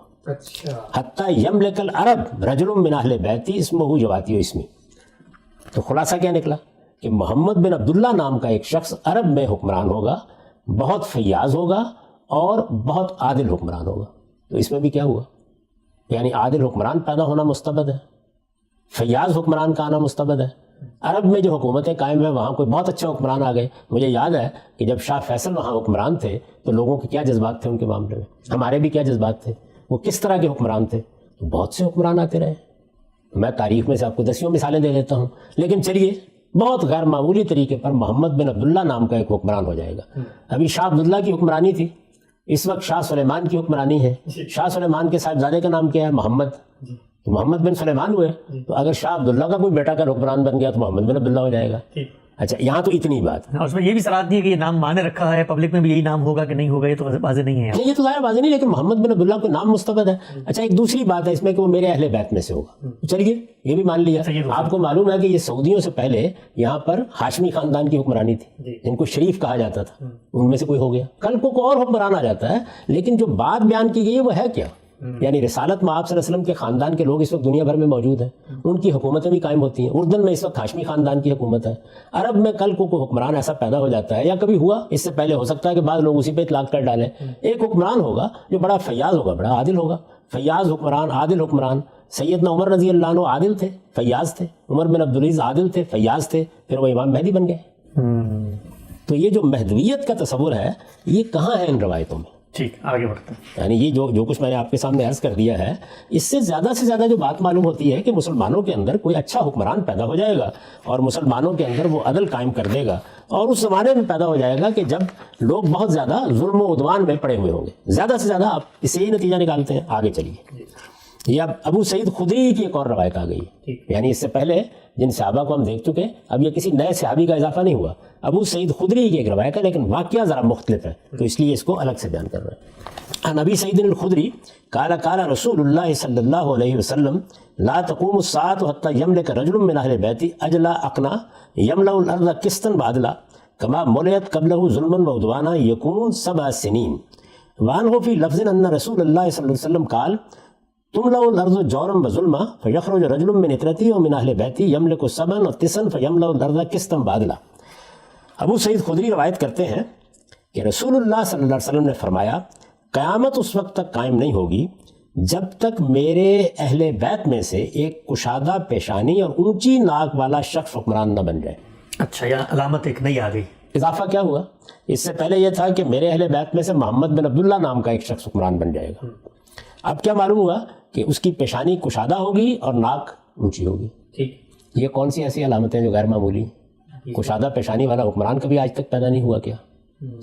Speaker 2: حتیٰ یملک العرب رجل من اہل بیتی اسمہ جواتی و اسمی. تو خلاصہ کیا نکلا کہ محمد بن عبداللہ نام کا ایک شخص عرب میں حکمران ہوگا، بہت فیاض ہوگا اور بہت عادل حکمران ہوگا. تو اس میں بھی کیا ہوا؟ یعنی عادل حکمران پیدا ہونا مستبد ہے، فیاض حکمران کا آنا مستبد ہے. عرب میں جو حکومتیں قائم ہیں وہاں کوئی بہت اچھے حکمران آ گئے. مجھے یاد ہے کہ جب شاہ فیصل وہاں حکمران تھے تو لوگوں کے کیا جذبات تھے ان کے معاملے میں، ہمارے بھی کیا جذبات تھے، وہ کس طرح کے حکمران تھے. تو بہت سے حکمران آتے رہے. میں تاریخ میں سے آپ کو 10 مثالیں دے دیتا ہوں، لیکن چلیے بہت غیر معمولی طریقے پر محمد بن عبداللہ نام کا ایک حکمران ہو جائے گا. ابھی شاہ عبداللہ کی حکمرانی تھی، اس وقت شاہ سلیمان کی حکمرانی ہے. شاہ سلیمان کے صاحبزادے کا نام کیا ہے؟ محمد. تو محمد بن سلیمان ہوئے. تو اگر شاہ عبداللہ کا کوئی بیٹا کا حکمران بن گیا تو محمد بن عبداللہ ہو جائے گا. اچھا، یہاں تو اتنی بات.
Speaker 1: اور اس میں یہ بھی صراحت نہیں ہے کہ یہ نام مانے رکھا ہے، پبلک میں بھی یہی نام ہوگا کہ نہیں ہوگا، یہ تو واضح نہیں ہے.
Speaker 2: یہ تو ظاہر واضح نہیں، لیکن محمد بن عبداللہ کو نام مستبد ہے. اچھا، ایک دوسری بات ہے اس میں کہ وہ میرے اہل بیت میں سے ہوگا. چلیے یہ بھی مان لیا. آپ کو معلوم ہے کہ یہ سعودیوں سے پہلے یہاں پر ہاشمی خاندان کی حکمرانی تھی، جن کو شریف کہا جاتا تھا. ان میں سے کوئی ہو گیا، کل کو اور حکمران آ جاتا ہے. لیکن جو بات بیان کی گئی ہے وہ ہے کیا؟ یعنی رسالت میں آپ صلی اللہ علیہ وسلم کے خاندان کے لوگ اس وقت دنیا بھر میں موجود ہیں، ان کی حکومتیں بھی قائم ہوتی ہیں. اردن میں اس وقت ہاشمی خاندان کی حکومت ہے. عرب میں کل کو کوئی حکمران ایسا پیدا ہو جاتا ہے، یا کبھی ہوا اس سے پہلے، ہو سکتا ہے کہ بعض لوگ اسی پہ اطلاق کر ڈالیں. ایک حکمران ہوگا جو بڑا فیاض ہوگا، بڑا عادل ہوگا. فیاض حکمران، عادل حکمران. سیدنا عمر رضی اللہ عنہ عادل تھے، فیاض تھے. عمر بن عبدالعزیز عادل تھے، فیاض تھے. پھر وہ امام مہدی بن گئے. تو یہ جو مہدویت کا تصور ہے یہ کہاں ہے ان روایتوں میں؟
Speaker 1: ٹھیک، آگے بڑھتے ہیں.
Speaker 2: یعنی یہ جو کچھ میں نے آپ کے سامنے عرض کر دیا ہے، اس سے زیادہ جو بات معلوم ہوتی ہے کہ مسلمانوں کے اندر کوئی اچھا حکمران پیدا ہو جائے گا اور مسلمانوں کے اندر وہ عدل قائم کر دے گا. اور اس زمانے میں پیدا ہو جائے گا کہ جب لوگ بہت زیادہ ظلم و عدوان میں پڑے ہوئے ہوں گے. زیادہ سے زیادہ آپ اس سے یہی نتیجہ نکالتے ہیں. آگے چلیے. یہ اب ابو سعید خدری کی ایک اور روایت آ گئی. یعنی اس سے پہلے جن صحابہ کو ہم دیکھ چکے، اب یہ کسی نئے صحابی کا اضافہ نہیں ہوا. ابو سعید خدری کی ایک روایت ہے، لیکن واقعہ ذرا مختلف ہے، تو اس لیے اس کو الگ سے بیان کر رہے ہیں. عن ابی سعید الخدری قال قال رسول اللہ صلی اللہ علیہ وسلم لا تقوم الساعة حتى يملك رجل من اہل بیتی اجلا اقنا يملأ الارض قسطا بعدلا كما ملئت قبله ظلما وعدوانا يكون 7 سنين. وعنه في لفظ ان رسول اللہ صلی اللہ علیہ وسلم قال تملأ الارض جورا وظلما فيخرج رجل من اطرتي ومن اہل بیتی يملك 7 و9 فيملأ الارض قسطا بعدلا. ابو سعید خدری روایت کرتے ہیں کہ رسول اللہ صلی اللہ علیہ وسلم نے فرمایا قیامت اس وقت تک قائم نہیں ہوگی جب تک میرے اہل بیت میں سے ایک کشادہ پیشانی اور اونچی ناک والا شخص حکمران نہ بن جائے.
Speaker 1: اچھا، یہ علامت ایک نئی آ گئی.
Speaker 2: اضافہ کیا ہوا؟ اس سے پہلے یہ تھا کہ میرے اہل بیت میں سے محمد بن عبداللہ نام کا ایک شخص حکمران بن جائے گا. اب کیا معلوم ہوا کہ اس کی پیشانی کشادہ ہوگی اور ناک اونچی ہوگی. یہ کون سی ایسی علامتیں جو غیر معمولی؟ کشادہ پیشانی والا حکمران کبھی آج تک پیدا نہیں ہوا کیا؟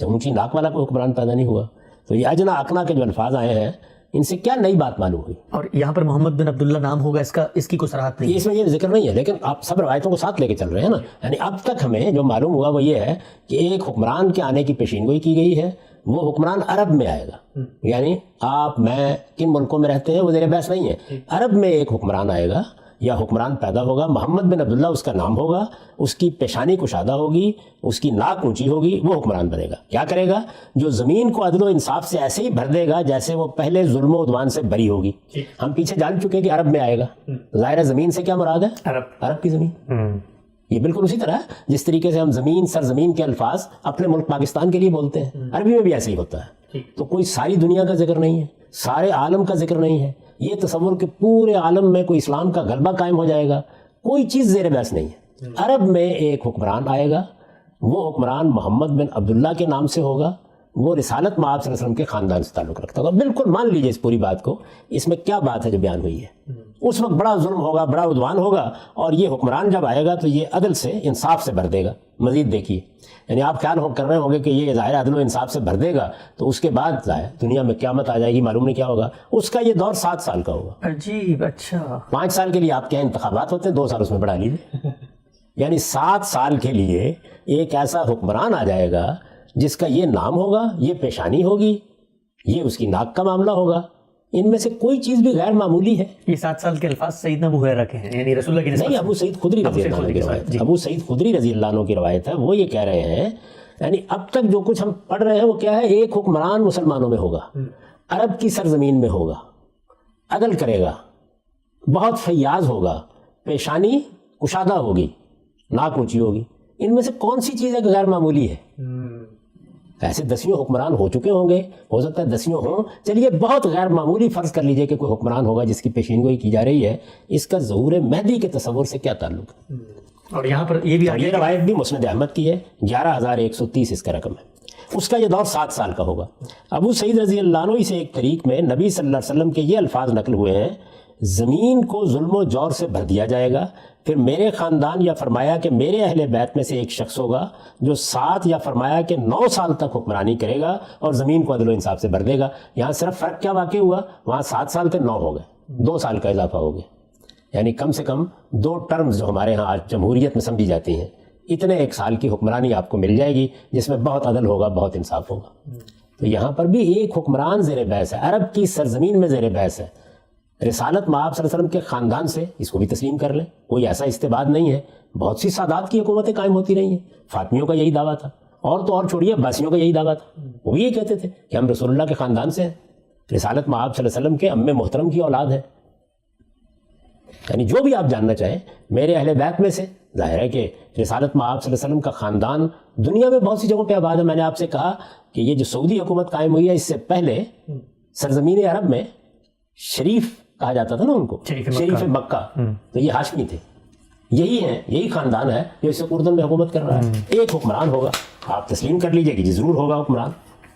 Speaker 2: اونچی ناک والا کوئی حکمران پیدا نہیں ہوا. تو یہ اجنا اقنا کے جو الفاظ آئے ہیں ان سے کیا نئی بات معلوم ہوئی؟
Speaker 1: اور یہاں پر محمد بن عبداللہ نام ہوگا، اس کی کوئی صراحت نہیں.
Speaker 2: اس میں یہ ذکر نہیں ہے، لیکن آپ سب روایتوں کو ساتھ لے کے چل رہے ہیں نا. یعنی اب تک ہمیں جو معلوم ہوا وہ یہ ہے کہ ایک حکمران کے آنے کی پیشین گوئی کی گئی ہے. وہ حکمران عرب میں آئے گا. یعنی آپ میں کن ملکوں میں رہتے ہیں وہ زیر بحث نہیں ہے. عرب میں ایک حکمران آئے گا یا حکمران پیدا ہوگا، محمد بن عبداللہ اس کا نام ہوگا، اس کی پیشانی کشادہ ہوگی، اس کی ناک اونچی ہوگی، وہ حکمران بنے گا۔ کیا کرے گا؟ جو زمین کو عدل و انصاف سے ایسے ہی بھر دے گا جیسے وہ پہلے ظلم و عدوان سے بری ہوگی۔ ہم پیچھے جان چکے کہ عرب میں آئے گا، ظاہر زمین سے کیا مراد ہے؟ عرب کی زمین۔ یہ بالکل اسی طرح جس طریقے سے ہم زمین سرزمین کے الفاظ اپنے ملک پاکستان کے لیے بولتے ہیں، عربی میں بھی ایسے ہی ہوتا ہے۔ تو کوئی ساری دنیا کا ذکر نہیں ہے، سارے عالم کا ذکر نہیں ہے۔ یہ تصور کہ پورے عالم میں کوئی اسلام کا غلبہ قائم ہو جائے گا، کوئی چیز زیر بحث نہیں ہے۔ عرب میں ایک حکمران آئے گا، وہ حکمران محمد بن عبداللہ کے نام سے ہوگا، وہ رسالت مآب صلی اللہ علیہ وسلم کے خاندان سے تعلق رکھتا ہوگا۔ بالکل مان لیجیے اس پوری بات کو، اس میں کیا بات ہے جو بیان ہوئی ہے۔ اس وقت بڑا ظلم ہوگا، بڑا عدوان ہوگا، اور یہ حکمران جب آئے گا تو یہ عدل سے انصاف سے بھر دے گا۔ مزید دیکھیے، یعنی آپ خیال کر رہے ہوں گے کہ یہ ظاہر عدل و انصاف سے بھر دے گا تو اس کے بعد ظاہر دنیا میں قیامت آ جائے گی، معلوم نہیں کیا ہوگا۔ اس کا یہ دور 7 سال کا ہوگا۔
Speaker 1: عجیب، اچھا
Speaker 2: 5 سال کے لیے آپ کے یہاں انتخابات ہوتے ہیں، 2 سال اس میں بڑھا لیجیے، یعنی 7 سال کے لیے ایک ایسا حکمران آ جائے گا جس کا یہ نام ہوگا، یہ پیشانی ہوگی، یہ اس کی ناک کا معاملہ ہوگا۔ ان میں سے کوئی چیز بھی غیر معمولی ہے۔
Speaker 1: یہ 7 سال کے الفاظ سیدنا ابو ہریرہ کے ہیں، یعنی رسول اللہ کی نسبت
Speaker 2: نہیں، ابو سعید خدری رضی اللہ عنہ کی روایت، ابو سعید خدری رضی اللہ عنہ کی روایت ہے۔ وہ یہ کہہ رہے ہیں، یعنی اب تک جو کچھ ہم پڑھ رہے ہیں وہ کیا ہے؟ ایک حکمران مسلمانوں میں ہوگا، عرب کی سرزمین میں ہوگا، عدل کرے گا، بہت فیاض ہوگا، پیشانی کشادہ ہوگی، ناک اونچی ہوگی۔ ان میں سے کون سی چیز ہے کہ غیر معمولی ہے؟ ایسے 10 حکمران ہو چکے ہوں گے، ہو سکتا ہے 10 ہوں، چلیے بہت غیر معمولی فرض کر لیجئے کہ کوئی حکمران ہوگا جس کی پیشین گوئی کی جا رہی ہے۔ اس کا ظہور مہدی کے تصور سے کیا تعلق ہے؟
Speaker 1: اور یہاں پر یہ بھی
Speaker 2: یہ روایت بھی مسند احمد کی ہے، 11,130 اس کا رقم ہے۔ اس کا یہ دور 7 سال کا ہوگا۔ ابو سعید رضی اللہ عنہ سے ایک طریق میں نبی صلی اللہ علیہ وسلم کے یہ الفاظ نقل ہوئے ہیں، زمین کو ظلم و جور سے بھر دیا جائے گا، پھر میرے خاندان، یا فرمایا کہ میرے اہل بیت میں سے ایک شخص ہوگا جو 7 یا فرمایا کہ 9 سال تک حکمرانی کرے گا اور زمین کو عدل و انصاف سے بھر دے گا۔ یہاں صرف فرق کیا واقع ہوا؟ وہاں 7 سال تھے، 9 ہو گئے، 2 سال کا اضافہ ہو گیا، یعنی کم سے کم 2 ٹرمز جو ہمارے ہاں آج جمہوریت میں سمجھی جاتی ہیں، اتنے 1 سال کی حکمرانی آپ کو مل جائے گی جس میں بہت عدل ہوگا، بہت انصاف ہوگا۔ تو یہاں پر بھی ایک حکمران زیر بحث ہے، عرب کی سرزمین میں زیر بحث ہے، رسالت مآب صلی اللہ علیہ وسلم کے خاندان سے، اس کو بھی تسلیم کر لیں، کوئی ایسا استبعاد نہیں ہے۔ بہت سی سادات کی حکومتیں قائم ہوتی رہی ہیں، فاطمیوں کا یہی دعویٰ تھا، اور تو اور چھوڑیے عباسیوں کا یہی دعویٰ تھا، وہ بھی یہ کہتے تھے کہ ہم رسول اللہ کے خاندان سے ہیں، رسالت مآب صلی اللہ علیہ وسلم کے ام محترم کی اولاد ہیں، یعنی جو بھی آپ جاننا چاہیں میرے اہل بیت میں سے۔ ظاہر ہے کہ رسالت مآب صلی اللہ علیہ وسلم کا خاندان دنیا میں بہت سی جگہوں پہ آباد ہے۔ میں نے آپ سے کہا کہ یہ جو سعودی حکومت قائم ہوئی ہے، اس سے پہلے سرزمین عرب میں شریف کہا جاتا تھا نا ان کو، شریف مکہ، تو یہ ہاشمی تھے، یہی ہیں، یہی خاندان ہے جو اس وقت اردن میں حکومت کر رہا ہے۔ ایک حکمران ہوگا، آپ تسلیم کر لیجئے کہ جی ضرور ہوگا حکمران،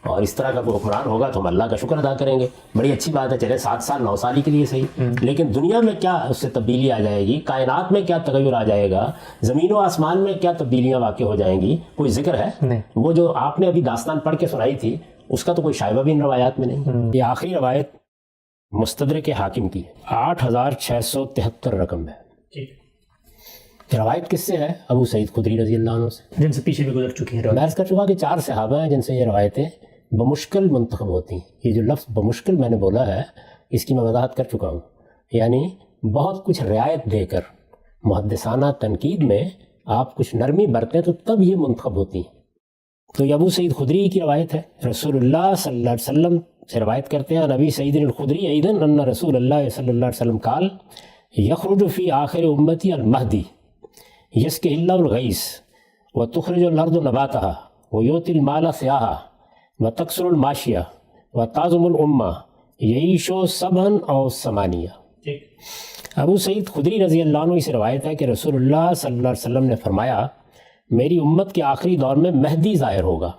Speaker 2: اور اس طرح کا کوئی حکمران ہوگا تو ہم اللہ کا شکر ادا کریں گے، بڑی اچھی بات ہے، چلے 7 سال 9 سال ہی کے لیے صحیح، لیکن دنیا میں کیا اس سے تبدیلی آ جائے گی، کائنات میں کیا تغیر آ جائے گا، زمین و آسمان میں کیا تبدیلیاں واقع ہو جائیں گی، کوئی ذکر ہے؟ وہ جو آپ نے ابھی داستان پڑھ کے سنائی تھی اس کا تو کوئی شائبہ بھی ان روایات میں نہیں۔ یہ آخری روایت مستدرک حاکم کی 8,673 رقم ہے۔ روایت کس سے ہے؟ ابو سعید خدری رضی اللہ عنہ سے،
Speaker 1: جن سے پیچھے بھی گزر چکی ہیں۔
Speaker 2: میں عرض کر چکا کہ 4 صحابہ ہیں جن سے یہ روایتیں بمشکل منتخب ہوتی ہیں۔ یہ جو لفظ بمشکل میں نے بولا ہے اس کی میں وضاحت کر چکا ہوں، یعنی بہت کچھ رعایت دے کر محدثانہ تنقید میں آپ کچھ نرمی برتیں تو تب یہ منتخب ہوتی ہیں۔ تو یہ ابو سعید خدری کی روایت ہے، رسول اللہ صلی اللہ علیہ وسلم سے روایت کرتے ہیں، نبی سعید الخدری ایدن ان رسول اللہ صلی اللہ علیہ وسلم قال یخرج فی آخر امتی المہدی یسقی اللہ الغیث وتخرج الارض نباتها ویؤتی المال سیاحا وتکثر الماشیہ وتعظم الامہ یعیش سبعا او ثمانیہ۔ ابو سعید خدری رضی اللہ عنہ سے روایت ہے کہ رسول اللہ صلی اللہ علیہ وسلم نے فرمایا میری امت کے آخری دور میں مہدی ظاہر ہوگا،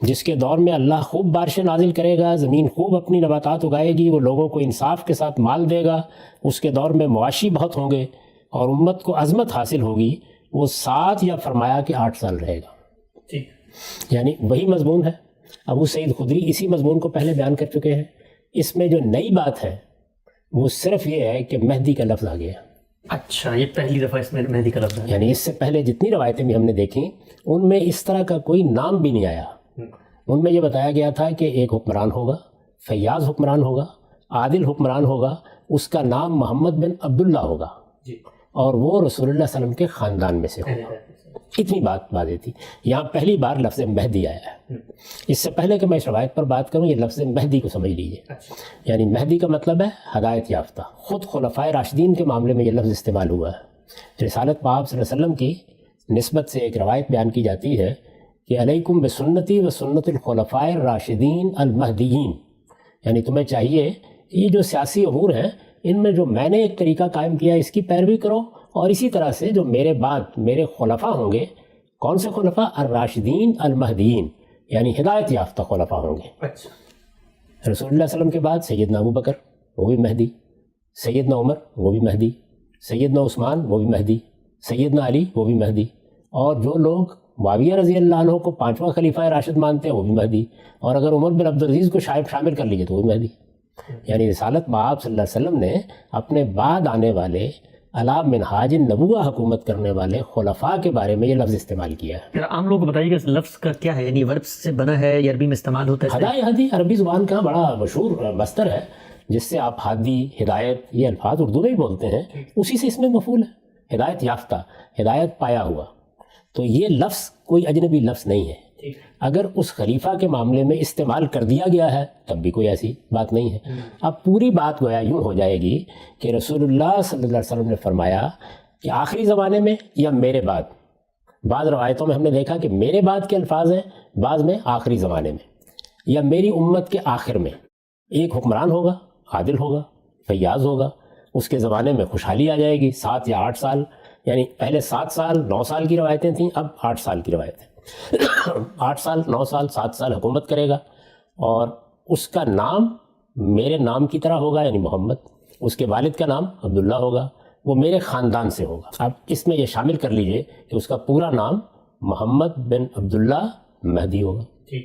Speaker 2: جس کے دور میں اللہ خوب بارشیں نازل کرے گا، زمین خوب اپنی نباتات اگائے گی، وہ لوگوں کو انصاف کے ساتھ مال دے گا، اس کے دور میں مواشی بہت ہوں گے اور امت کو عظمت حاصل ہوگی، وہ 7 یا فرمایا کہ 8 سال رہے گا۔ یعنی وہی مضمون ہے، ابو سعید خدری اسی مضمون کو پہلے بیان کر چکے ہیں۔ اس میں جو نئی بات ہے وہ صرف یہ ہے کہ مہدی کا لفظ آ گیا۔
Speaker 1: اچھا، یہ پہلی دفعہ اس میں مہدی کا لفظ ہے،
Speaker 2: یعنی اس سے پہلے جتنی روایتیں بھی ہم نے دیکھیں ان میں اس طرح کا کوئی نام بھی نہیں آیا۔ ان میں یہ بتایا گیا تھا کہ ایک حکمران ہوگا، فیاض حکمران ہوگا، عادل حکمران ہوگا، اس کا نام محمد بن عبداللہ ہوگا، اور وہ رسول اللہ صلی اللہ علیہ وسلم کے خاندان میں سے ہوا. اتنی بات واضح تھی. یہاں پہلی بار لفظ مہدی آیا ہے. اس سے پہلے کہ میں اس روایت پر بات کروں، یہ لفظ مہدی کو سمجھ لیجئے. یعنی مہدی کا مطلب ہے ہدایت یافتہ. خود خلفائے راشدین کے معاملے میں یہ لفظ استعمال ہوا ہے. رسالت پاک صلی اللہ علیہ وسلم کی نسبت سے ایک روایت بیان کی جاتی ہے کہ علیکم بسنتی و سنت الخلفاء الراشدین المہدیین، یعنی تمہیں چاہیے یہ جو سیاسی امور ہیں ان میں جو میں نے ایک طریقہ قائم کیا اس کی پیروی کرو، اور اسی طرح سے جو میرے بعد میرے خلفاء ہوں گے. کون سے خلفاء؟ الراشدین المہدیین، یعنی ہدایت یافتہ خلفاء ہوں گے. رسول اللہ صلی اللہ علیہ وسلم کے بعد سیدنا ابو بکر وہ بھی مہدی، سیدنا عمر وہ بھی مہدی، سیدنا عثمان وہ بھی مہدی، سیدنا علی وہ بھی مہدی، اور جو لوگ معاویہ رضی اللہ عنہ کو پانچواں خلیفہ راشد مانتے ہیں وہ بھی مہدی، اور اگر عمر بن عبدالعزیز کو شامل کر لیجیے تو وہ بھی مہدی. یعنی رسالت مآب صلی اللہ علیہ وسلم نے اپنے بعد آنے والے علی منہاج النبوہ حکومت کرنے والے خلفاء کے بارے میں یہ لفظ استعمال کیا ہے.
Speaker 1: عام لوگوں کو بتائیے کہ اس لفظ کا کیا ہے، یعنی ورب سے بنا ہے یا عربی میں استعمال ہوتا ہے؟
Speaker 2: ہدایت ہدی عربی زبان کا بڑا مشہور مصدر ہے، جس سے آپ ہادی، ہدایت، یہ الفاظ اردو میں بھی بولتے ہیں، اسی سے اس میں مفعول ہے. ہدایت یافتہ، ہدایت پایا ہوا. تو یہ لفظ کوئی اجنبی لفظ نہیں ہے. اگر اس خلیفہ کے معاملے میں استعمال کر دیا گیا ہے تب بھی کوئی ایسی بات نہیں ہے. اب پوری بات گویا یوں ہو جائے گی کہ رسول اللہ صلی اللہ علیہ وسلم نے فرمایا کہ آخری زمانے میں یا میرے بعد. بعض روایتوں میں ہم نے دیکھا کہ میرے بعد کے الفاظ ہیں، بعض میں آخری زمانے میں، یا میری امت کے آخر میں ایک حکمران ہوگا، عادل ہوگا، فیاض ہوگا، اس کے زمانے میں خوشحالی آ جائے گی. 7 یا 8 سال، یعنی پہلے 7 سال 9 سال کی روایتیں تھیں، اب 8 سال کی روایتیں. 8 سال 9 سال 7 سال حکومت کرے گا، اور اس کا نام میرے نام کی طرح ہوگا، یعنی محمد. اس کے والد کا نام عبداللہ ہوگا، وہ میرے خاندان سے ہوگا. اب اس میں یہ شامل کر لیجئے کہ اس کا پورا نام محمد بن عبداللہ مہدی ہوگا،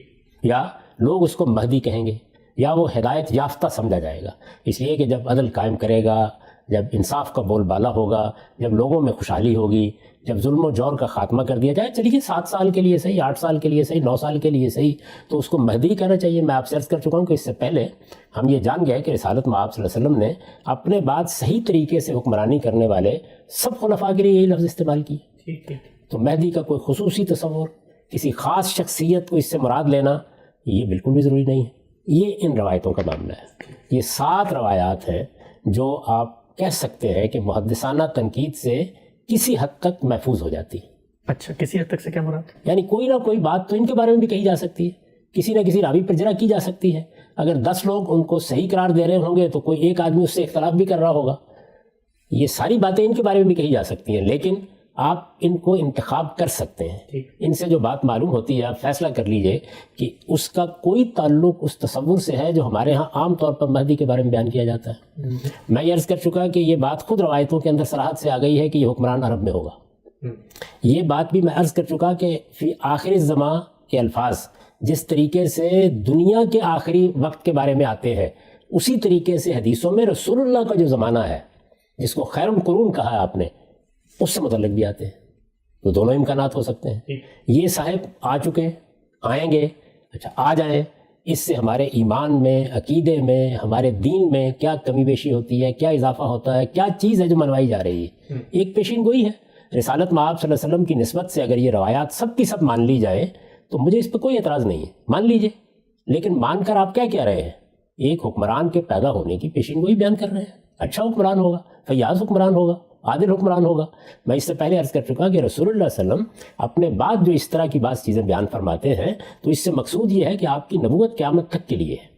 Speaker 2: یا لوگ اس کو مہدی کہیں گے، یا وہ ہدایت یافتہ سمجھا جائے گا. اس لیے کہ جب عدل قائم کرے گا، جب انصاف کا بول بالا ہوگا، جب لوگوں میں خوشحالی ہوگی، جب ظلم و جور کا خاتمہ کر دیا جائے، چلیے 7 سال کے لیے صحیح، 8 سال کے لیے صحیح، 9 سال کے لیے صحیح، تو اس کو مہدی کہنا چاہیے. میں آپ سے عرض کر چکا ہوں کہ اس سے پہلے ہم یہ جان گئے کہ رسالت مآب صلی اللہ علیہ وسلم نے اپنے بعد صحیح طریقے سے حکمرانی کرنے والے سب خلفاء کے لیے یہی لفظ استعمال کیے. تو مہدی کا کوئی خصوصی تصور، کسی خاص شخصیت کو اس سے مراد لینا، یہ بالکل بھی ضروری نہیں ہے. یہ ان روایتوں کا معاملہ ہے. یہ 7 روایات ہیں جو آپ کہہ سکتے ہیں کہ محدثانہ تنقید سے کسی حد تک محفوظ ہو جاتی.
Speaker 1: اچھا، کسی حد تک سے کیا مراد؟
Speaker 2: یعنی کوئی نہ کوئی بات تو ان کے بارے میں بھی کہی جا سکتی ہے، کسی نہ کسی راوی پر جرح کی جا سکتی ہے. اگر 10 لوگ ان کو صحیح قرار دے رہے ہوں گے تو کوئی ایک آدمی اس سے اختلاف بھی کر رہا ہوگا. یہ ساری باتیں ان کے بارے میں بھی کہی جا سکتی ہیں، لیکن آپ ان کو انتخاب کر سکتے ہیں. ان سے جو بات معلوم ہوتی ہے آپ فیصلہ کر لیجئے کہ اس کا کوئی تعلق اس تصور سے ہے جو ہمارے ہاں عام طور پر مہدی کے بارے میں بیان کیا جاتا ہے. میں یہ عرض کر چکا کہ یہ بات خود روایتوں کے اندر صراحت سے آ گئی ہے کہ یہ حکمران عرب میں ہوگا. یہ بات بھی میں عرض کر چکا کہ فی آخر الزماں کے الفاظ جس طریقے سے دنیا کے آخری وقت کے بارے میں آتے ہیں، اسی طریقے سے حدیثوں میں رسول اللہ کا جو زمانہ ہے، جس کو خیر القرون کہا ہے آپ نے، اس سے متعلق بھی آتے ہیں. تو دونوں امکانات ہو سکتے ہیں. یہ صاحب آ چکے، آئیں گے، اچھا آ جائیں، اس سے ہمارے ایمان میں، عقیدے میں، ہمارے دین میں کیا کمی بیشی ہوتی ہے، کیا اضافہ ہوتا ہے، کیا چیز ہے جو منوائی جا رہی ہے. ایک پیشین گوئی ہے. رسالت مآب صلی اللہ علیہ وسلم کی نسبت سے اگر یہ روایات سب کی سب مان لی جائے تو مجھے اس پہ کوئی اعتراض نہیں ہے، مان لیجئے. لیکن مان کر آپ کیا کہہ رہے ہیں؟ ایک حکمران کے پیدا ہونے کی پیشین گوئی بیان کر رہے ہیں. اچھا حکمران ہوگا، فیاض حکمران ہوگا، عادل حکمران ہوگا. میں اس سے پہلے عرض کر چکا کہ رسول اللہ صلی اللہ علیہ وسلم اپنے بعد جو اس طرح کی بعض چیزیں بیان فرماتے ہیں تو اس سے مقصود یہ ہے کہ آپ کی نبوت قیامت تک کے لیے ہے.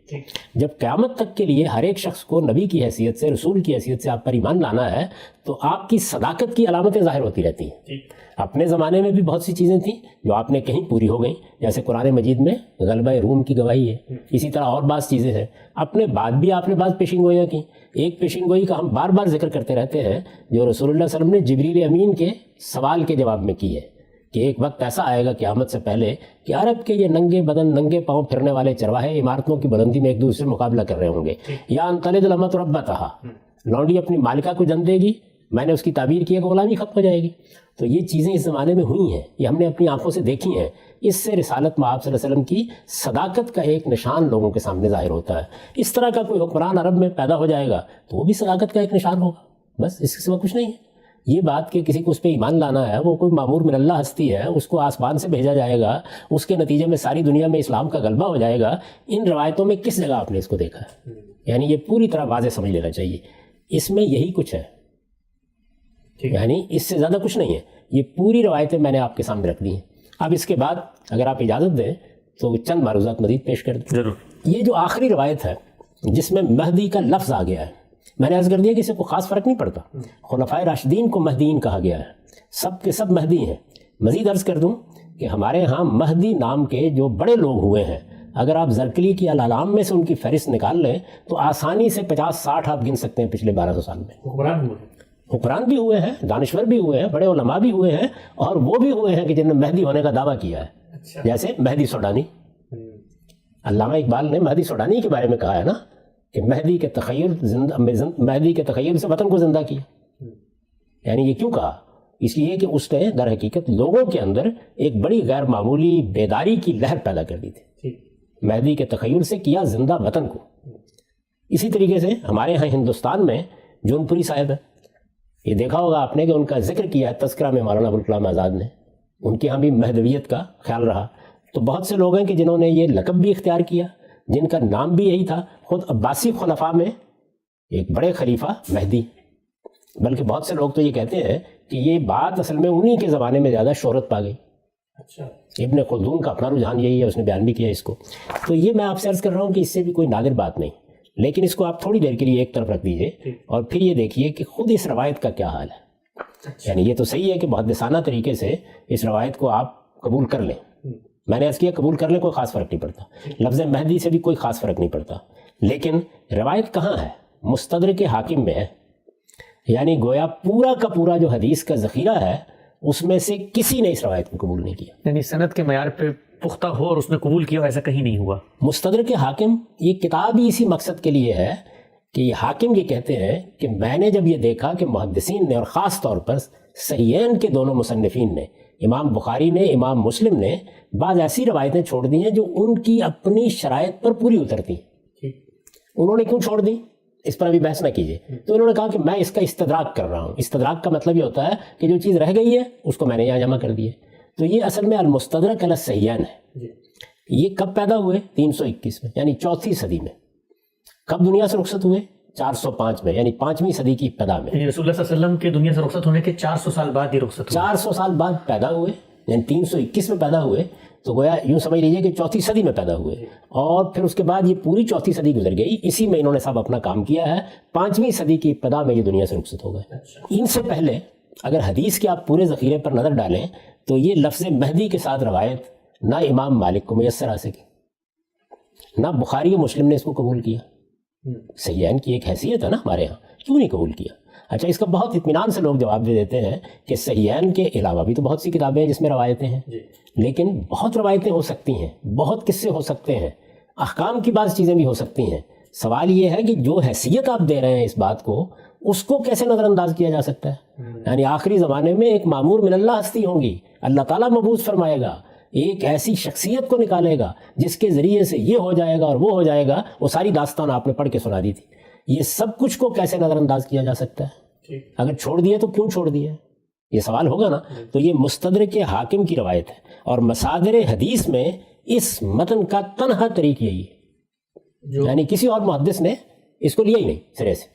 Speaker 2: جب قیامت تک کے لیے ہر ایک شخص کو نبی کی حیثیت سے، رسول کی حیثیت سے آپ پر ایمان لانا ہے تو آپ کی صداقت کی علامتیں ظاہر ہوتی رہتی ہیں. اپنے زمانے میں بھی بہت سی چیزیں تھیں جو آپ نے کہیں پوری ہو گئیں، جیسے قرآن مجید میں غلبہ روم کی گواہی ہے. اسی طرح اور بعض چیزیں ہیں. اپنے بعد بھی آپ نے بعض پیشین گوئیاں کی. ایک پیشین گوئی کا ہم بار بار ذکر کرتے رہتے ہیں جو رسول اللہ صلی اللہ علیہ وسلم نے جبریل امین کے سوال کے جواب میں کی ہے کہ ایک وقت ایسا آئے گا قیامت سے پہلے کہ عرب کے یہ ننگے بدن، ننگے پاؤں پھرنے والے چرواہے عمارتوں کی بلندی میں ایک دوسرے سے مقابلہ کر رہے ہوں گے. یا انطلد الامۃ ربتہا، لونڈی اپنی مالکہ کو جن دے گی. میں نے اس کی تعبیر کی ہے کہ غلامی ختم ہو جائے گی. تو یہ چیزیں اس زمانے میں ہوئی ہیں، یہ ہم نے اپنی آنکھوں سے دیکھی ہیں. اس سے رسالت مآب صلی اللہ علیہ وسلم کی صداقت کا ایک نشان لوگوں کے سامنے ظاہر ہوتا ہے. اس طرح کا کوئی حکمران عرب میں پیدا ہو جائے گا تو وہ بھی صداقت کا ایک نشان ہوگا، بس اس کے سوا کچھ نہیں ہے. یہ بات کہ کسی کو اس پہ ایمان لانا ہے، وہ کوئی معمور من اللہ ہستی ہے، اس کو آسمان سے بھیجا جائے گا، اس کے نتیجے میں ساری دنیا میں اسلام کا غلبہ ہو جائے گا، ان روایتوں میں کس جگہ آپ نے اس کو دیکھا ہے؟ یعنی یہ پوری طرح واضح سمجھ لینا چاہیے، اس میں یہی کچھ ہے، یعنی اس سے زیادہ کچھ نہیں ہے۔ یہ پوری روایتیں میں نے آپ کے سامنے رکھ دی ہیں۔ اب اس کے بعد اگر آپ اجازت دیں تو چند معروضات مزید پیش کر دیں۔
Speaker 1: ضرور۔
Speaker 2: یہ جو آخری روایت ہے جس میں مہدی کا لفظ آ گیا ہے، میں نے عرض کر دیا کہ اسے کوئی خاص فرق نہیں پڑتا، خلفائے راشدین کو مہدیین کہا گیا ہے، سب کے سب مہدی ہیں۔ مزید عرض کر دوں کہ ہمارے ہاں مہدی نام کے جو بڑے لوگ ہوئے ہیں، اگر آپ زرکلی کی العلام میں سے ان کی فہرست نکال لیں تو آسانی سے 50-60 آپ گن سکتے ہیں پچھلے 1200 سال میں۔ حکمران بھی ہوئے ہیں، دانشور بھی ہوئے ہیں، بڑے علماء بھی ہوئے ہیں، اور وہ بھی ہوئے ہیں کہ جنہوں نے مہدی ہونے کا دعویٰ کیا ہے، جیسے مہدی سوڈانی۔ علامہ اقبال نے مہدی سوڈانی کے بارے میں کہا ہے نا کہ مہدی کے تخیل سے وطن کو زندہ کیا۔ یعنی یہ کیوں کہا؟ اس لیے کہ اس نے در حقیقت لوگوں کے اندر ایک بڑی غیر معمولی بیداری کی لہر پیدا کر دی تھی، مہدی کے تخیل سے کیا زندہ وطن کو۔ اسی طریقے سے ہمارے ہاں ہندوستان میں جون پوری صاحب ہے، یہ دیکھا ہوگا آپ نے کہ ان کا ذکر کیا ہے تذکرہ میں مولانا ابوالکلام آزاد نے، ان کے ہاں بھی مہدویت کا خیال رہا۔ تو بہت سے لوگ ہیں کہ جنہوں نے یہ لقب بھی اختیار کیا، جن کا نام بھی یہی تھا۔ خود عباسی خلفاء میں ایک بڑے خلیفہ مہدی، بلکہ بہت سے لوگ تو یہ کہتے ہیں کہ یہ بات اصل میں انہی کے زمانے میں زیادہ شہرت پا گئی۔ ابن خلدون کا اپنا رجحان یہی ہے، اس نے بیان بھی کیا اس کو۔ تو یہ میں آپ سے عرض کر رہا ہوں کہ اس سے بھی کوئی نادر بات نہیں، لیکن اس کو آپ تھوڑی دیر کے لیے ایک طرف رکھ دیجئے اور پھر یہ دیکھیے کہ خود اس روایت کا کیا حال ہے۔ یعنی یہ تو صحیح ہے کہ محدثانہ طریقے سے اس روایت کو آپ قبول کر لیں، میں نے عرض کیا قبول کر لیں، کوئی خاص فرق نہیں پڑتا، لفظ مہدی سے بھی کوئی خاص فرق نہیں پڑتا، لیکن روایت کہاں ہے؟ مستدرک حاکم میں ہے۔ یعنی گویا پورا کا پورا جو حدیث کا ذخیرہ ہے اس میں سے کسی نے اس روایت کو قبول نہیں کیا،
Speaker 1: یعنی سند کے معیار پہ پختہ ہو اور اس نے قبول کیا، ایسا کہیں نہیں ہوا۔
Speaker 2: مستدرک حاکم یہ کتاب ہی اسی مقصد کے لیے ہے کہ یہ حاکم یہ کہتے ہیں کہ میں نے جب یہ دیکھا کہ محدثین نے اور خاص طور پر صحیحین کے دونوں مصنفین نے، امام بخاری نے، امام مسلم نے، بعض ایسی روایتیں چھوڑ دی ہیں جو ان کی اپنی شرائط پر پوری اترتی ہیں۔ انہوں نے کیوں چھوڑ دی اس پر ابھی بحث نہ کیجیے، تو انہوں نے کہا کہ میں اس کا استدراک کر رہا ہوں۔ استدراک کا مطلب یہ ہوتا ہے کہ جو چیز رہ گئی ہے اس کو میں نے یہاں جمع کر دی ہے۔ تو یہ اصل میں المستدرک علی الصحیحین ہے۔ یہ کب پیدا ہوئے؟ 321 میں، یعنی 4تھی صدی میں۔ کب دنیا سے رخصت ہوئے؟ 405 میں، یعنی 5ویں صدی کی ابتدا میں۔
Speaker 1: یعنی رسول اللہ صلی اللہ علیہ وسلم کے دنیا سے رخصت ہونے کے 400 سال بعد یہ رخصت ہوئی۔
Speaker 2: 400 سال بعد پیدا ہوئے، یعنی 321 میں پیدا ہوئے، تو گویا یوں سمجھ لیجیے کہ 4تھی صدی میں پیدا ہوئے، اور پھر اس کے بعد یہ پوری 4تھی صدی گزر گئی، اسی میں انہوں نے سب اپنا کام کیا ہے۔ 5ویں صدی کی ابتدا میں یہ دنیا سے رخصت ہو گئے۔ ان سے پہلے اگر حدیث کے آپ پورے ذخیرے پر نظر ڈالیں تو یہ لفظ مہدی کے ساتھ روایت نہ امام مالک کو میسر آ سکی، نہ بخاری و مسلم نے اس کو قبول کیا۔ صحیحین کی ایک حیثیت ہے نا ہمارے ہاں، کیوں نہیں قبول کیا؟ اچھا، اس کا بہت اطمینان سے لوگ جواب دے دیتے ہیں کہ صحیحین کے علاوہ بھی تو بہت سی کتابیں ہیں جس میں روایتیں ہیں، لیکن بہت روایتیں ہو سکتی ہیں، بہت قصے ہو سکتے ہیں، احکام کی بعض چیزیں بھی ہو سکتی ہیں۔ سوال یہ ہے کہ جو حیثیت آپ دے رہے ہیں اس بات کو، اس کو کیسے نظر انداز کیا جا سکتا ہے؟ یعنی آخری زمانے میں ایک معمور من اللہ ہستی ہوں گی، اللہ تعالیٰ مبعوث فرمائے گا، ایک ایسی شخصیت کو نکالے گا جس کے ذریعے سے یہ ہو جائے گا اور وہ ہو جائے گا۔ وہ ساری داستان آپ نے پڑھ کے سنا دی تھی۔ یہ سب کچھ کو کیسے نظر انداز کیا جا سکتا ہے؟ اگر چھوڑ دیا تو کیوں چھوڑ دیا؟ یہ سوال ہوگا نا۔ تو یہ مستدرک حاکم کی روایت ہے، اور مصادر حدیث میں اس متن کا تنہا طریق یہی ہے، یعنی کسی اور محدث نے اس کو لیا ہی نہیں سرے سے۔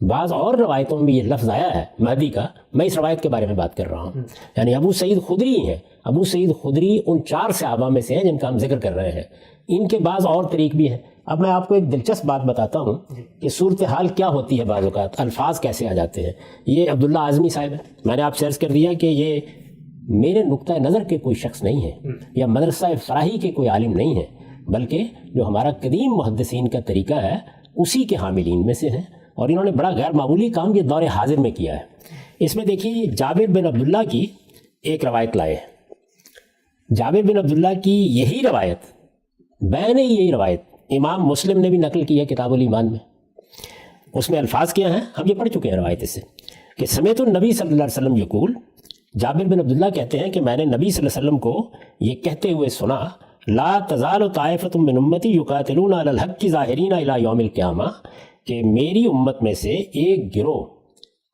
Speaker 2: بعض اور روایتوں میں یہ لفظ آیا ہے مہدی کا، میں اس روایت کے بارے میں بات کر رہا ہوں۔ یعنی ابو سعید خدری ہیں، ابو سعید خدری ان 4 صحابہ میں سے ہیں جن کا ہم ذکر کر رہے ہیں۔ ان کے بعض اور طریق بھی ہیں۔ اب میں آپ کو ایک دلچسپ بات بتاتا ہوں کہ صورتحال کیا ہوتی ہے، بعض اوقات الفاظ کیسے آ جاتے ہیں۔ یہ عبداللہ اعظمی صاحب ہے، میں نے آپ سے عرض کر دیا کہ یہ میرے نقطہ نظر کے کوئی شخص نہیں ہے، یا مدرسہ فراہی کے کوئی عالم نہیں ہے، بلکہ جو ہمارا قدیم محدثین کا طریقہ ہے اسی کے حاملین میں سے ہیں، اور انہوں نے بڑا غیر معمولی کام یہ دور حاضر میں کیا ہے۔ اس میں دیکھیے جابر بن عبداللہ کی ایک روایت لائے ہیں۔ جابر بن عبداللہ کی یہی روایت، بین یہی روایت امام مسلم نے بھی نقل کی ہے کتاب الایمان میں۔ اس میں الفاظ کیا ہیں، ہم یہ پڑھ چکے ہیں روایت سے، کہ سمیت النبی صلی اللہ علیہ وسلم یقول، جابر بن عبداللہ کہتے ہیں کہ میں نے نبی صلی اللہ علیہ وسلم کو یہ کہتے ہوئے سنا، لا تزال طائفۃ من امتی یقاتلون علی الحق ظاہرین الی یوم القیامہ، کہ میری امت میں سے ایک گروہ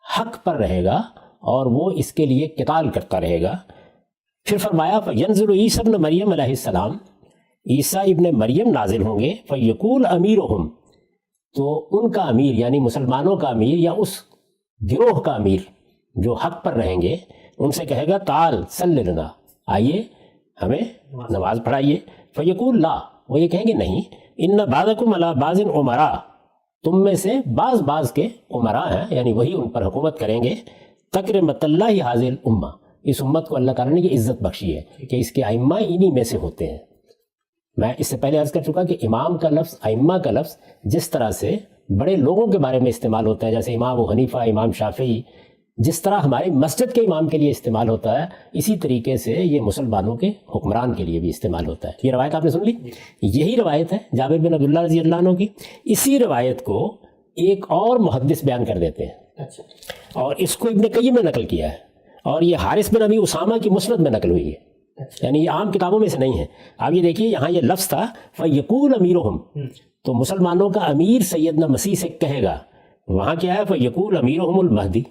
Speaker 2: حق پر رہے گا اور وہ اس کے لیے قتال کرتا رہے گا۔ پھر فرمایا ینزل عیسیٰ ابن مریم علیہ السلام، عیسیٰ ابن مریم نازل ہوں گے، فیقول امیرہم، تو ان کا امیر یعنی مسلمانوں کا امیر یا اس گروہ کا امیر جو حق پر رہیں گے ان سے کہے گا تعال صلی لنا، آئیے ہمیں نماز پڑھائیے۔ فیقول لا، وہ یہ کہیں گے نہیں، ان بعضکم علی بعض امراء، تم میں سے بعض بعض کے امراء ہیں، یعنی وہی ان پر حکومت کریں گے۔ تکرمت اللہ حاضر الامہ، اس امت کو اللہ تعالیٰ نے یہ عزت بخشی ہے کہ اس کے ائمہ انہی میں سے ہوتے ہیں۔ میں اس سے پہلے عرض کر چکا کہ امام کا لفظ، ائمہ کا لفظ جس طرح سے بڑے لوگوں کے بارے میں استعمال ہوتا ہے، جیسے امام ابو حنیفہ، امام شافعی، جس طرح ہماری مسجد کے امام کے لیے استعمال ہوتا ہے، اسی طریقے سے یہ مسلمانوں کے حکمران کے لیے بھی استعمال ہوتا ہے۔ یہ روایت آپ نے سن لی، یہی روایت ہے جابر بن عبداللہ رضی اللہ عنہ کی۔ اسی روایت کو ایک اور محدث بیان کر دیتے ہیں، اور اس کو ابن قیم نے نقل کیا ہے، اور یہ حارث بن ابی اسامہ کی مسند میں نقل ہوئی ہے، یعنی یہ عام کتابوں میں سے نہیں ہے۔ آپ یہ دیکھیے یہاں یہ لفظ تھا فیقول امیرہم، تو مسلمانوں کا امیر سیدنا مسیح سے کہے گا، وہاں کیا ہے فیقول امیرہم المہدی،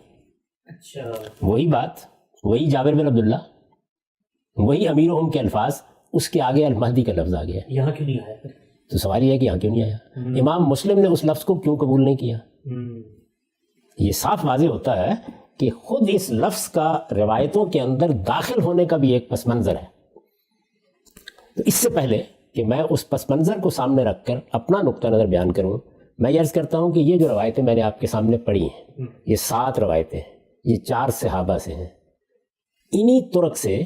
Speaker 2: وہی بات، وہی جابر بن عبداللہ، وہی امیرہم کے الفاظ، اس کے آگے المہدی کا لفظ آ گیا۔
Speaker 1: یہاں کیوں نہیں آیا؟
Speaker 2: تو سوال یہ ہے کہ یہاں کیوں نہیں آیا؟ امام مسلم نے اس لفظ کو کیوں قبول نہیں کیا؟ یہ صاف واضح ہوتا ہے کہ خود اس لفظ کا روایتوں کے اندر داخل ہونے کا بھی ایک پس منظر ہے۔ تو اس سے پہلے کہ میں اس پس منظر کو سامنے رکھ کر اپنا نقطہ نظر بیان کروں، میں یہ عرض کرتا ہوں کہ یہ جو روایتیں میں نے آپ کے سامنے پڑھی ہیں، یہ 7 روایتیں ہیں، یہ 4 صحابہ سے ہیں۔ انہی طرق سے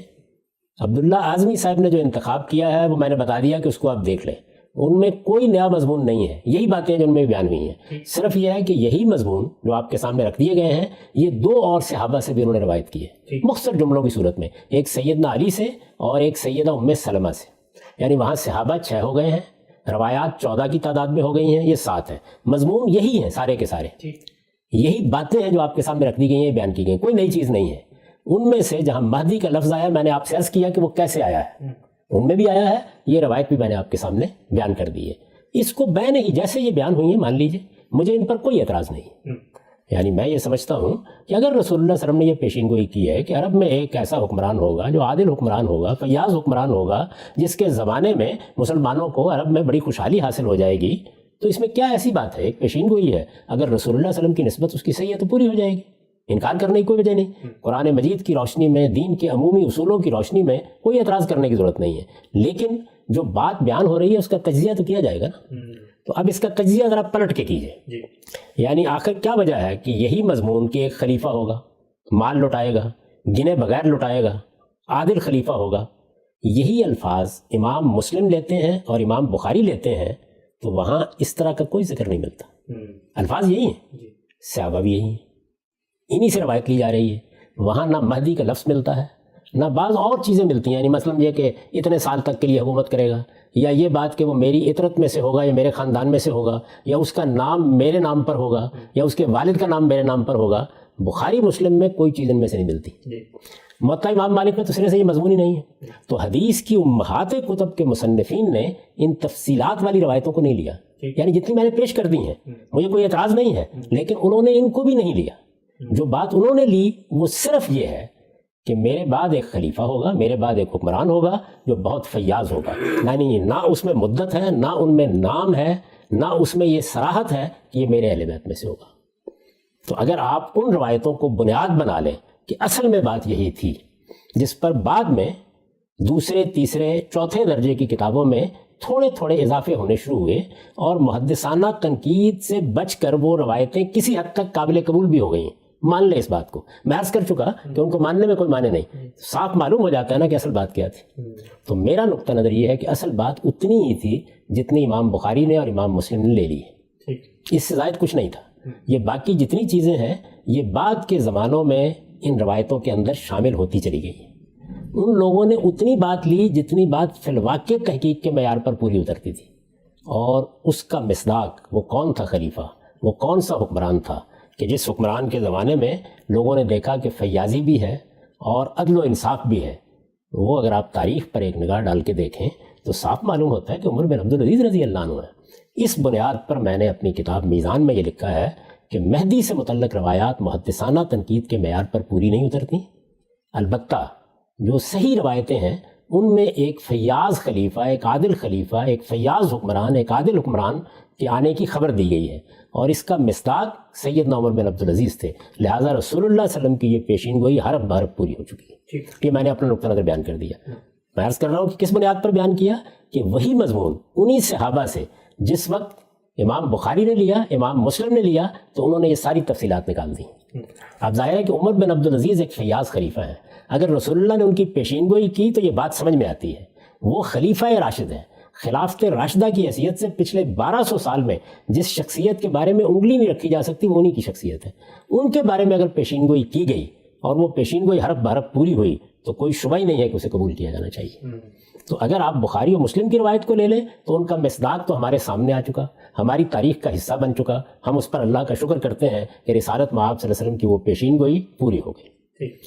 Speaker 2: عبداللہ اعظمی صاحب نے جو انتخاب کیا ہے وہ میں نے بتا دیا کہ اس کو آپ دیکھ لیں، ان میں کوئی نیا مضمون نہیں ہے، یہی باتیں جو ان میں بیان ہوئی ہیں، صرف یہ ہے کہ یہی مضمون جو آپ کے سامنے رکھ دیے گئے ہیں یہ 2 اور صحابہ سے بھی انہوں نے روایت کی ہے، مختصر جملوں کی صورت میں، ایک سیدنا علی سے اور ایک سیدہ ام سلمہ سے، یعنی وہاں صحابہ 6 ہو گئے ہیں، روایات 14 کی تعداد میں ہو گئی ہیں، یہ 7 ہیں، مضمون یہی ہیں سارے کے سارے، یہی باتیں ہیں جو آپ کے سامنے رکھ دی گئی ہیں، بیان کی گئی ہیں، کوئی نئی چیز نہیں ہے۔ ان میں سے جہاں مہدی کا لفظ آیا، میں نے آپ سے عرض کیا کہ وہ کیسے آیا ہے، ان میں بھی آیا ہے، یہ روایت بھی میں نے آپ کے سامنے بیان کر دی ہے۔ اس کو میں نہیں، جیسے یہ بیان ہوئی ہیں مان لیجئے، مجھے ان پر کوئی اعتراض نہیں، یعنی میں یہ سمجھتا ہوں کہ اگر رسول اللہ صلی اللہ علیہ وسلم نے یہ پیشین گوئی کی ہے کہ عرب میں ایک ایسا حکمران ہوگا جو عادل حکمران ہوگا، فیاض حکمران ہوگا، جس کے زمانے میں مسلمانوں کو عرب میں بڑی خوشحالی حاصل ہو جائے گی، تو اس میں کیا ایسی بات ہے، ایک پیشین گوئی ہے، اگر رسول اللہ صلی اللہ علیہ وسلم کی نسبت اس کی صحیح ہے تو پوری ہو جائے گی، انکار کرنے کی کوئی وجہ نہیں۔ قرآن مجید کی روشنی میں، دین کے عمومی اصولوں کی روشنی میں کوئی اعتراض کرنے کی ضرورت نہیں ہے، لیکن جو بات بیان ہو رہی ہے اس کا تجزیہ تو کیا جائے گا نا۔ تو اب اس کا تجزیہ ذرا پلٹ کے کیجئے، یعنی آخر کیا وجہ ہے کہ یہی مضمون کہ ایک خلیفہ ہوگا، مال لٹائے گا، گنے بغیر لٹائے گا، عادل خلیفہ ہوگا، یہی الفاظ امام مسلم لیتے ہیں اور امام بخاری لیتے ہیں، تو وہاں اس طرح کا کوئی ذکر نہیں ملتا، الفاظ یہی ہیں، صحابہ بھی یہی ہیں، انہی سے روایت لی جا رہی ہے، وہاں نہ مہدی کا لفظ ملتا ہے، نہ بعض اور چیزیں ملتی ہیں، یعنی مثلا یہ کہ اتنے سال تک کے لیے حکومت کرے گا، یا یہ بات کہ وہ میری عطرت میں سے ہوگا یا میرے خاندان میں سے ہوگا، یا اس کا نام میرے نام پر ہوگا، یا اس کے والد کا نام میرے نام پر ہوگا۔ بخاری مسلم میں کوئی چیز ان میں سے نہیں ملتی، موطا امام مالک میں تو سرے سے یہ مضمون ہی نہیں ہے۔ تو حدیث کی امہات کتب کے مصنفین نے ان تفصیلات والی روایتوں کو نہیں لیا، یعنی جتنی میں نے پیش کر دی ہیں مجھے کوئی اعتراض نہیں ہے، لیکن انہوں نے ان کو بھی نہیں لیا۔ جو بات انہوں نے لی وہ صرف یہ ہے کہ میرے بعد ایک خلیفہ ہوگا، میرے بعد ایک حکمران ہوگا جو بہت فیاض ہوگا، یعنی نہ اس میں مدت ہے، نہ ان میں نام ہے، نہ اس میں یہ صراحت ہے کہ یہ میرے اہل بیت میں سے ہوگا۔ تو اگر آپ ان روایتوں کو بنیاد بنا لیں کہ اصل میں بات یہی تھی، جس پر بعد میں دوسرے، تیسرے، چوتھے درجے کی کتابوں میں تھوڑے تھوڑے اضافے ہونے شروع ہوئے، اور محدثانہ تنقید سے بچ کر وہ روایتیں کسی حد تک قابل قبول بھی ہو گئی ہیں۔ مان لیں اس بات کو، میں عرض کر چکا کہ ان کو ماننے میں کوئی معنی نہیں، صاف معلوم ہو جاتا ہے نا کہ اصل بات کیا تھی۔ تو میرا نقطہ نظر یہ ہے کہ اصل بات اتنی ہی تھی جتنی امام بخاری نے اور امام مسلم نے لے لی ہے، اس سے زائد کچھ نہیں تھا۔ یہ باقی جتنی چیزیں ہیں یہ بعد کے زمانوں میں ان روایتوں کے اندر شامل ہوتی چلی گئی ہیں۔ ان لوگوں نے اتنی بات لی جتنی بات فی الواقع تحقیق کے معیار پر پوری اترتی تھی، اور اس کا مصداق وہ کون تھا خلیفہ، وہ کون سا حکمران تھا کہ جس حکمران کے زمانے میں لوگوں نے دیکھا کہ فیاضی بھی ہے اور عدل و انصاف بھی ہے، وہ اگر آپ تاریخ پر ایک نگاہ ڈال کے دیکھیں تو صاف معلوم ہوتا ہے کہ عمر بن عبدالعزیز رضی اللہ عنہ ہے۔ اس بنیاد پر میں نے اپنی کتاب میزان میں یہ لکھا ہے کہ مہدی سے متعلق روایات محدثانہ تنقید کے معیار پر پوری نہیں اترتی، البتہ جو صحیح روایتیں ہیں ان میں ایک فیاض خلیفہ، ایک عادل خلیفہ، ایک فیاض حکمران، ایک عادل حکمران کے آنے کی خبر دی گئی ہے، اور اس کا مصداق سیدنا عمر بن عبدالعزیز تھے، لہٰذا رسول اللہ صلی اللہ علیہ وسلم کی یہ پیشین گوئی حرف بحرف پوری ہو چکی ہے۔ یہ میں نے اپنا نقطہ نظر بیان کر دیا۔ میں عرض کر رہا ہوں کہ کس بنیاد پر بیان کیا، کہ وہی مضمون انہی صحابہ سے جس وقت امام بخاری نے لیا، امام مسلم نے لیا، تو انہوں نے یہ ساری تفصیلات نکال دی۔ اب ظاہر ہے کہ عمر بن عبدالعزیز ایک فیاض خلیفہ ہیں، اگر رسول اللہ نے ان کی پیشین گوئی کی تو یہ بات سمجھ میں آتی ہے۔ وہ خلیفہ راشد ہیں، خلافت راشدہ کی حیثیت سے پچھلے 1200 سال میں جس شخصیت کے بارے میں انگلی نہیں رکھی جا سکتی وہ انہی کی شخصیت ہے۔ ان کے بارے میں اگر پیشین گوئی کی گئی اور وہ پیشین گوئی حرف بحرف پوری ہوئی تو کوئی شبہ ہی نہیں ہے کہ اسے قبول کیا جانا چاہیے۔ تو اگر آپ بخاری و مسلم کی روایت کو لے لیں تو ان کا مصداق تو ہمارے سامنے آ چکا، ہماری تاریخ کا حصہ بن چکا، ہم اس پر اللہ کا شکر کرتے ہیں کہ رسالت مآب صلی اللہ علیہ وسلم کی وہ پیشین گوئی پوری ہو گئی۔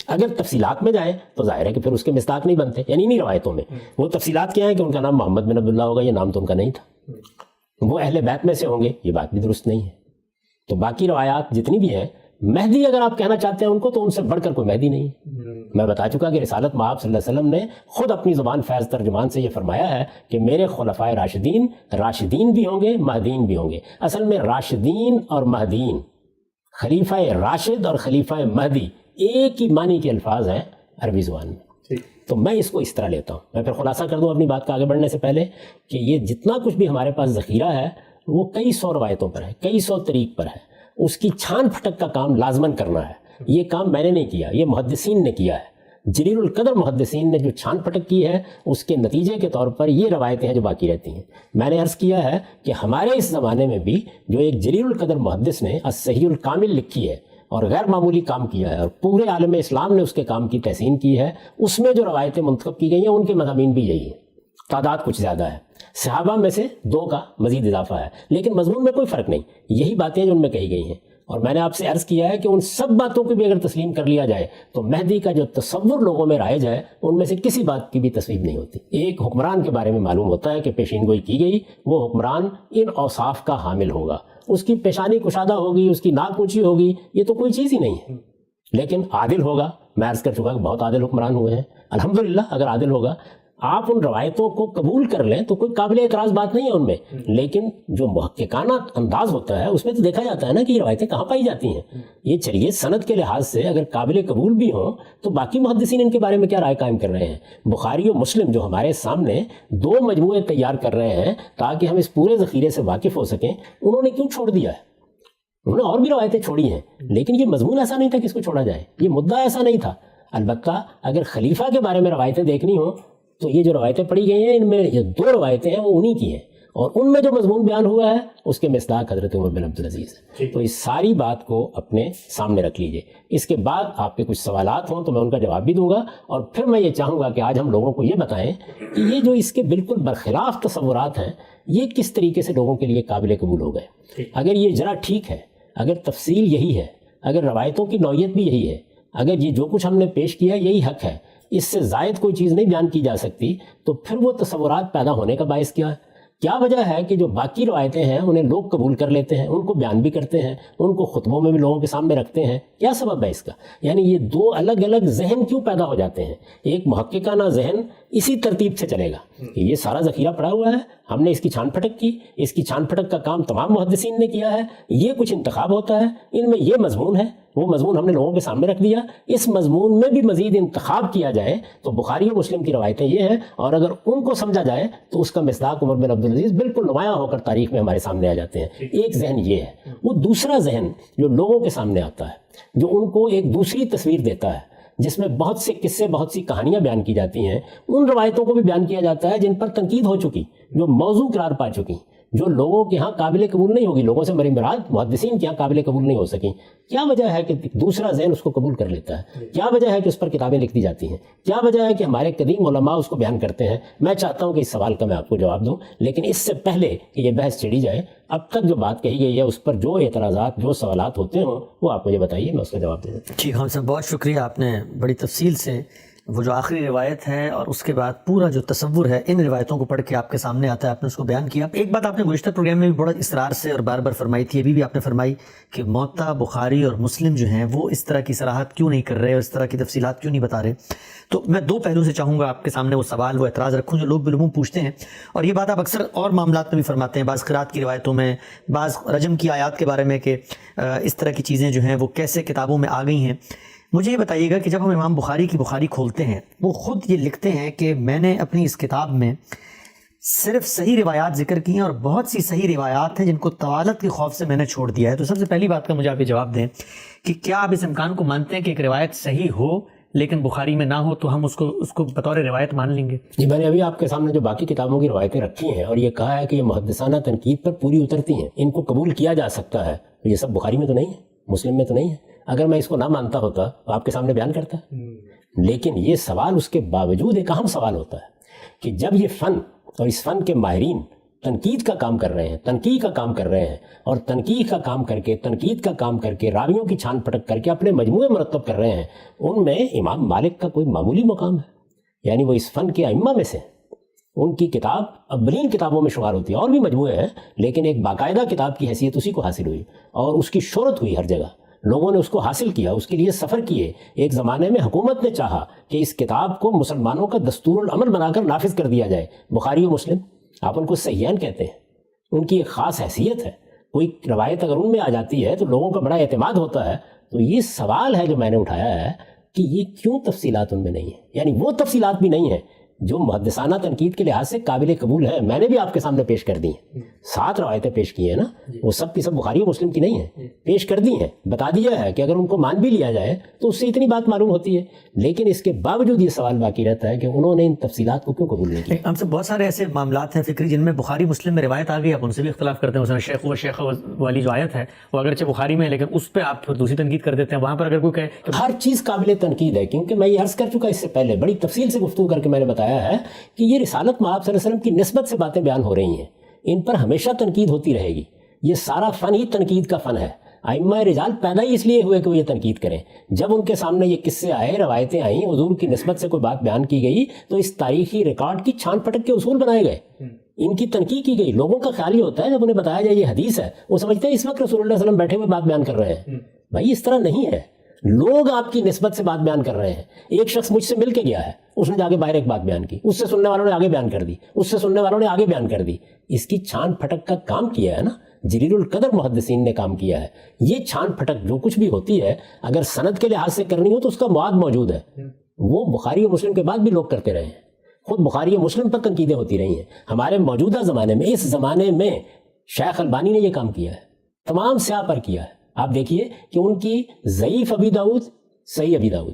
Speaker 2: اگر تفصیلات میں جائیں تو ظاہر ہے کہ پھر اس کے مصداق نہیں بنتے، یعنی انہی روایتوں میں وہ تفصیلات کیا ہیں کہ ان کا نام محمد بن عبداللہ ہوگا، یہ نام تو ان کا نہیں تھا، وہ اہل بیت میں سے ہوں گے، یہ بات بھی درست نہیں ہے۔ تو باقی روایات جتنی بھی ہیں، مہدی اگر آپ کہنا چاہتے ہیں ان کو، تو ان سے بڑھ کر کوئی مہدی نہیں ہے۔ میں بتا چکا کہ رسالت مآب صلی اللہ علیہ وسلم نے خود اپنی زبان فیض ترجمان سے یہ فرمایا ہے کہ میرے خلفائے راشدین بھی ہوں گے، مہدین بھی ہوں گے۔ اصل میں راشدین اور مہدین، خلیفہ راشد اور خلیفہ مہدی ایک ہی معنی کے الفاظ ہیں عربی زبان میں۔ تو میں اس کو اس طرح لیتا ہوں، میں پھر خلاصہ کر دوں اپنی بات کا آگے بڑھنے سے پہلے، کہ یہ جتنا کچھ بھی ہمارے پاس ذخیرہ ہے وہ کئی سو روایتوں پر ہے، کئی سو طریق پر ہے، اس کی چھان پھٹک کا کام لازماً کرنا ہے۔ یہ کام میں نے نہیں کیا، یہ محدثین نے کیا ہے، جلیل القدر محدثین نے جو چھان پھٹک کی ہے اس کے نتیجے کے طور پر یہ روایتیں ہیں جو باقی رہتی ہیں۔ میں نے عرض کیا ہے کہ ہمارے اس زمانے میں بھی جو ایک جلیل القدر محدث نے الصحیح الکامل لکھی ہے اور غیر معمولی کام کیا ہے، اور پورے عالم اسلام نے اس کے کام کی تحسین کی ہے، اس میں جو روایتیں منتخب کی گئی ہیں ان کے مضامین بھی یہی ہیں، تعداد کچھ زیادہ ہے، صحابہ میں سے 2 کا مزید اضافہ ہے، لیکن مضمون میں کوئی فرق نہیں، یہی باتیں جو ان میں کہی گئی ہیں۔ اور میں نے آپ سے عرض کیا ہے کہ ان سب باتوں کو بھی اگر تسلیم کر لیا جائے تو مہدی کا جو تصور لوگوں میں رائج ہے ان میں سے کسی بات کی بھی تصویر نہیں ہوتی۔ ایک حکمران کے بارے میں معلوم ہوتا ہے کہ پیشین گوئی کی گئی، وہ حکمران ان اوصاف کا حامل ہوگا، اس کی پیشانی کشادہ ہوگی، اس کی ناک اونچی ہوگی، یہ تو کوئی چیز ہی نہیں ہے، لیکن عادل ہوگا۔ میں عرض کر چکا کہ بہت عادل حکمران ہوئے ہیں، الحمدللہ اگر عادل ہوگا۔ آپ ان روایتوں کو قبول کر لیں تو کوئی قابل اعتراض بات نہیں ہے ان میں، لیکن جو محققانہ انداز ہوتا ہے اس میں تو دیکھا جاتا ہے نا کہ یہ روایتیں کہاں پائی جاتی ہیں۔ یہ چلیے سند کے لحاظ سے اگر قابل قبول بھی ہوں تو باقی محدثین ان کے بارے میں کیا رائے قائم کر رہے ہیں؟ بخاری و مسلم جو ہمارے سامنے 2 مجموعے تیار کر رہے ہیں تاکہ ہم اس پورے ذخیرے سے واقف ہو سکیں، انہوں نے کیوں چھوڑ دیا ہے؟ انہوں نے اور بھی روایتیں چھوڑی ہیں، لیکن یہ مضمون ایسا نہیں تھا کہ اس کو چھوڑا جائے، یہ مدعا ایسا نہیں تھا۔ البتہ اگر خلیفہ کے بارے میں روایتیں دیکھنی ہوں تو یہ جو روایتیں پڑھی گئی ہیں ان میں یہ 2 روایتیں ہیں وہ انہی کی ہیں، اور ان میں جو مضمون بیان ہوا ہے اس کے مصداق حضرت عمر بن عبدالعزیز ہے۔ تو اس ساری بات کو اپنے سامنے رکھ لیجئے، اس کے بعد آپ کے کچھ سوالات ہوں تو میں ان کا جواب بھی دوں گا، اور پھر میں یہ چاہوں گا کہ آج ہم لوگوں کو یہ بتائیں کہ یہ جو اس کے بالکل برخلاف تصورات ہیں یہ کس طریقے سے لوگوں کے لیے قابل قبول ہو گئے۔ اگر یہ ذرا ٹھیک ہے، اگر تفصیل یہی ہے، اگر روایتوں کی نوعیت بھی یہی ہے، اگر یہ جو کچھ ہم نے پیش کیا یہی حق ہے، اس سے زائد کوئی چیز نہیں بیان کی جا سکتی، تو پھر وہ تصورات پیدا ہونے کا باعث کیا ہے؟ کیا وجہ ہے کہ جو باقی روایتیں ہیں انہیں لوگ قبول کر لیتے ہیں، ان کو بیان بھی کرتے ہیں، ان کو خطبوں میں بھی لوگوں کے سامنے رکھتے ہیں؟ کیا سبب ہے اس کا؟ یعنی یہ 2 الگ الگ ذہن کیوں پیدا ہو جاتے ہیں؟ ایک محققانہ ذہن اسی ترتیب سے چلے گا کہ یہ سارا ذخیرہ پڑا ہوا ہے، ہم نے اس کی چھان پھٹک کی، اس کی چھان پھٹک کا کام تمام محدثین نے کیا ہے، یہ کچھ انتخاب ہوتا ہے، ان میں یہ مضمون ہے، وہ مضمون ہم نے لوگوں کے سامنے رکھ دیا، اس مضمون میں بھی مزید انتخاب کیا جائے تو بخاری و مسلم کی روایتیں یہ ہیں، اور اگر ان کو سمجھا جائے تو اس کا مصداق عمر بن عبدالعزیز بالکل نمایاں ہو کر تاریخ میں ہمارے سامنے آ جاتے ہیں۔ ایک ذہن یہ ہے۔ وہ دوسرا ذہن جو لوگوں کے سامنے آتا ہے، جو ان کو ایک دوسری تصویر دیتا ہے، جس میں بہت سے قصے، بہت سی کہانیاں بیان کی جاتی ہیں، ان روایتوں کو بھی بیان کیا جاتا ہے جن پر تنقید ہو چکی، جو موضوع قرار پا چکی، جو لوگوں کے ہاں قابل قبول نہیں ہوگی، لوگوں سے مراد محدثین کے ہاں قابل قبول نہیں ہو سکیں۔ کیا وجہ ہے کہ دوسرا ذہن اس کو قبول کر لیتا ہے؟ کیا وجہ ہے کہ اس پر کتابیں لکھ دی جاتی ہیں؟ کیا وجہ ہے کہ ہمارے قدیم علماء اس کو بیان کرتے ہیں؟ میں چاہتا ہوں کہ اس سوال کا میں آپ کو جواب دوں، لیکن اس سے پہلے کہ یہ بحث چھڑی جائے، اب تک جو بات کہی گئی ہے اس پر جو اعتراضات، جو سوالات ہوتے ہوں وہ آپ مجھے بتائیے، میں اس کا جواب دے دیتا ہوں۔
Speaker 1: ٹھیک، ہم سب بہت شکریہ، آپ نے بڑی تفصیل سے وہ جو آخری روایت ہے اور اس کے بعد پورا جو تصور ہے ان روایتوں کو پڑھ کے آپ کے سامنے آتا ہے، آپ نے اس کو بیان کیا. ایک بات آپ نے گزشتہ پروگرام میں بھی بڑا اصرار سے اور بار بار فرمائی تھی، ابھی بھی آپ نے فرمائی کہ موطا، بخاری اور مسلم جو ہیں وہ اس طرح کی صراحت کیوں نہیں کر رہے اور اس طرح کی تفصیلات کیوں نہیں بتا رہے. تو میں دو پہلو سے چاہوں گا آپ کے سامنے وہ سوال، وہ اعتراض رکھوں جو لوگ بالعموم پوچھتے ہیں، اور یہ بات آپ اکثر اور معاملات میں بھی فرماتے ہیں، بعض قرات کی روایتوں میں، بعض رجم کی آیات کے بارے میں، کہ اس طرح کی چیزیں جو ہیں وہ کیسے کتابوں میں آ گئی ہیں. مجھے یہ بتائیے گا کہ جب ہم امام بخاری کی بخاری کھولتے ہیں، وہ خود یہ لکھتے ہیں کہ میں نے اپنی اس کتاب میں صرف صحیح روایات ذکر کی ہیں اور بہت سی صحیح روایات ہیں جن کو طوالت کے خوف سے میں نے چھوڑ دیا ہے. تو سب سے پہلی بات کا مجھے آپ یہ جواب دیں کہ کیا آپ اس امکان کو مانتے ہیں کہ ایک روایت صحیح ہو لیکن بخاری میں نہ ہو تو ہم اس کو بطور روایت مان لیں گے؟
Speaker 2: جی، میں نے ابھی آپ کے سامنے جو باقی کتابوں کی روایتیں رکھی ہیں اور یہ کہا ہے کہ یہ محدثانہ تنقید پر پوری اترتی ہیں، ان کو قبول کیا جا سکتا ہے. یہ سب بخاری میں تو نہیں ہے، مسلم میں تو نہیں ہے. اگر میں اس کو نہ مانتا ہوتا تو آپ کے سامنے بیان کرتا. لیکن یہ سوال اس کے باوجود ایک اہم سوال ہوتا ہے کہ جب یہ فن اور اس فن کے ماہرین تنقید کا کام کر رہے ہیں، تنقید کا کام کر رہے ہیں، اور تنقید کا کام کر کے، تنقید کا کام کر کے، راویوں کی چھان پھٹک کر کے اپنے مجموعے مرتب کر رہے ہیں، ان میں امام مالک کا کوئی معمولی مقام ہے؟ یعنی وہ اس فن کے ائمہ میں سے، ان کی کتاب اولین کتابوں میں شمار ہوتی ہے. اور بھی مجموعے ہیں لیکن ایک باقاعدہ کتاب کی حیثیت اسی کو حاصل ہوئی اور اس کی شہرت ہوئی ہر جگہ. لوگوں نے اس کو حاصل کیا، اس کے لیے سفر کیے. ایک زمانے میں حکومت نے چاہا کہ اس کتاب کو مسلمانوں کا دستور العمل بنا کر نافذ کر دیا جائے. بخاری و مسلم، آپ ان کو صحیحین کہتے ہیں، ان کی ایک خاص حیثیت ہے. کوئی روایت اگر ان میں آ جاتی ہے تو لوگوں کا بڑا اعتماد ہوتا ہے. تو یہ سوال ہے جو میں نے اٹھایا ہے کہ یہ کیوں تفصیلات ان میں نہیں ہیں؟ یعنی وہ تفصیلات بھی نہیں ہیں جو محدثانہ تنقید کے لحاظ سے قابل قبول ہے. میں نے بھی آپ کے سامنے پیش کر دی ہیں، 7 روایتیں پیش کی ہیں نا، وہ سب کی سب بخاری و مسلم کی نہیں ہیں، پیش کر دی ہیں. بتا دیا ہے کہ اگر ان کو مان بھی لیا جائے تو اس سے اتنی بات معلوم ہوتی ہے. لیکن اس کے باوجود یہ سوال باقی رہتا ہے کہ انہوں نے ان تفصیلات کو کیوں قبول نہیں کیا.
Speaker 1: ہم سے بہت سارے ایسے معاملات ہیں فکری جن میں بخاری مسلم میں روایت آ گئی، آپ ان سے بھی اختلاف کرتے ہیں. مثلا شیخ والی جو آیت ہے وہ اگرچہ بخاری میں ہے لیکن اس پہ آپ پھر دوسری تنقید کر دیتے ہیں. وہاں پر اگر کوئی کہے کہ
Speaker 2: ہر چیز قابل تنقید ہے، کیونکہ میں یہ عرض کر چکا اس سے پہلے، بڑی تفصیل سے گفتگو کر کے میں نے بتایا ہے کہ یہ رسالت میں آپ صلی اللہ علیہ وسلم کی نسبت سے باتیں بیان ہو رہی ہیں، ان پر ہمیشہ تنقید ہوتی رہے گی. یہ سارا فن ہی تنقید کا فن ہے. ائمہ رجال پیدا ہی اس لیے ہوئے کہ وہ یہ تنقید کریں. جب ان کے سامنے یہ قصے آئے، روایتیں آئیں، حضور کی نسبت سے کوئی بات بیان کی گئی تو اس تاریخی ریکارڈ کی چھان پھٹک کے اصول بنائے گئے، ان کی تنقید کی گئی. لوگوں کا خیال یہ ہوتا ہے جب انہیں بتایا جائے یہ حدیث ہے، وہ سمجھتے ہیں اس وقت رسول اللہ صلی اللہ علیہ وسلم بیٹھے ہوئے بات بیان کر رہے ہیں. بھائی اس طرح نہیں ہے، لوگ آپ کی نسبت سے بات بیان کر رہے ہیں. ایک شخص مجھ سے مل کے گیا ہے، اس نے جا کے باہر ایک بات بیان کی، اس سے سننے والوں نے آگے بیان کر دی، اس سے سننے والوں نے آگے بیان کر دی. اس کی چھان پھٹک کا کام کیا ہے نا، جلیل القدر محدثین نے کام کیا ہے. یہ چھان پھٹک جو کچھ بھی ہوتی ہے اگر سند کے لحاظ سے کرنی ہو تو اس کا مواد موجود ہے. وہ بخاری و مسلم کے بعد بھی لوگ کرتے رہے ہیں. خود بخاری و مسلم پر تنقیدیں ہوتی رہی ہیں. ہمارے موجودہ زمانے میں، اس زمانے میں شیخ البانی نے یہ کام کیا ہے، تمام سیاہ پر کیا ہے. آپ دیکھیے کہ ان کی ضعیف ابی داؤد، صحیح ابی داؤد،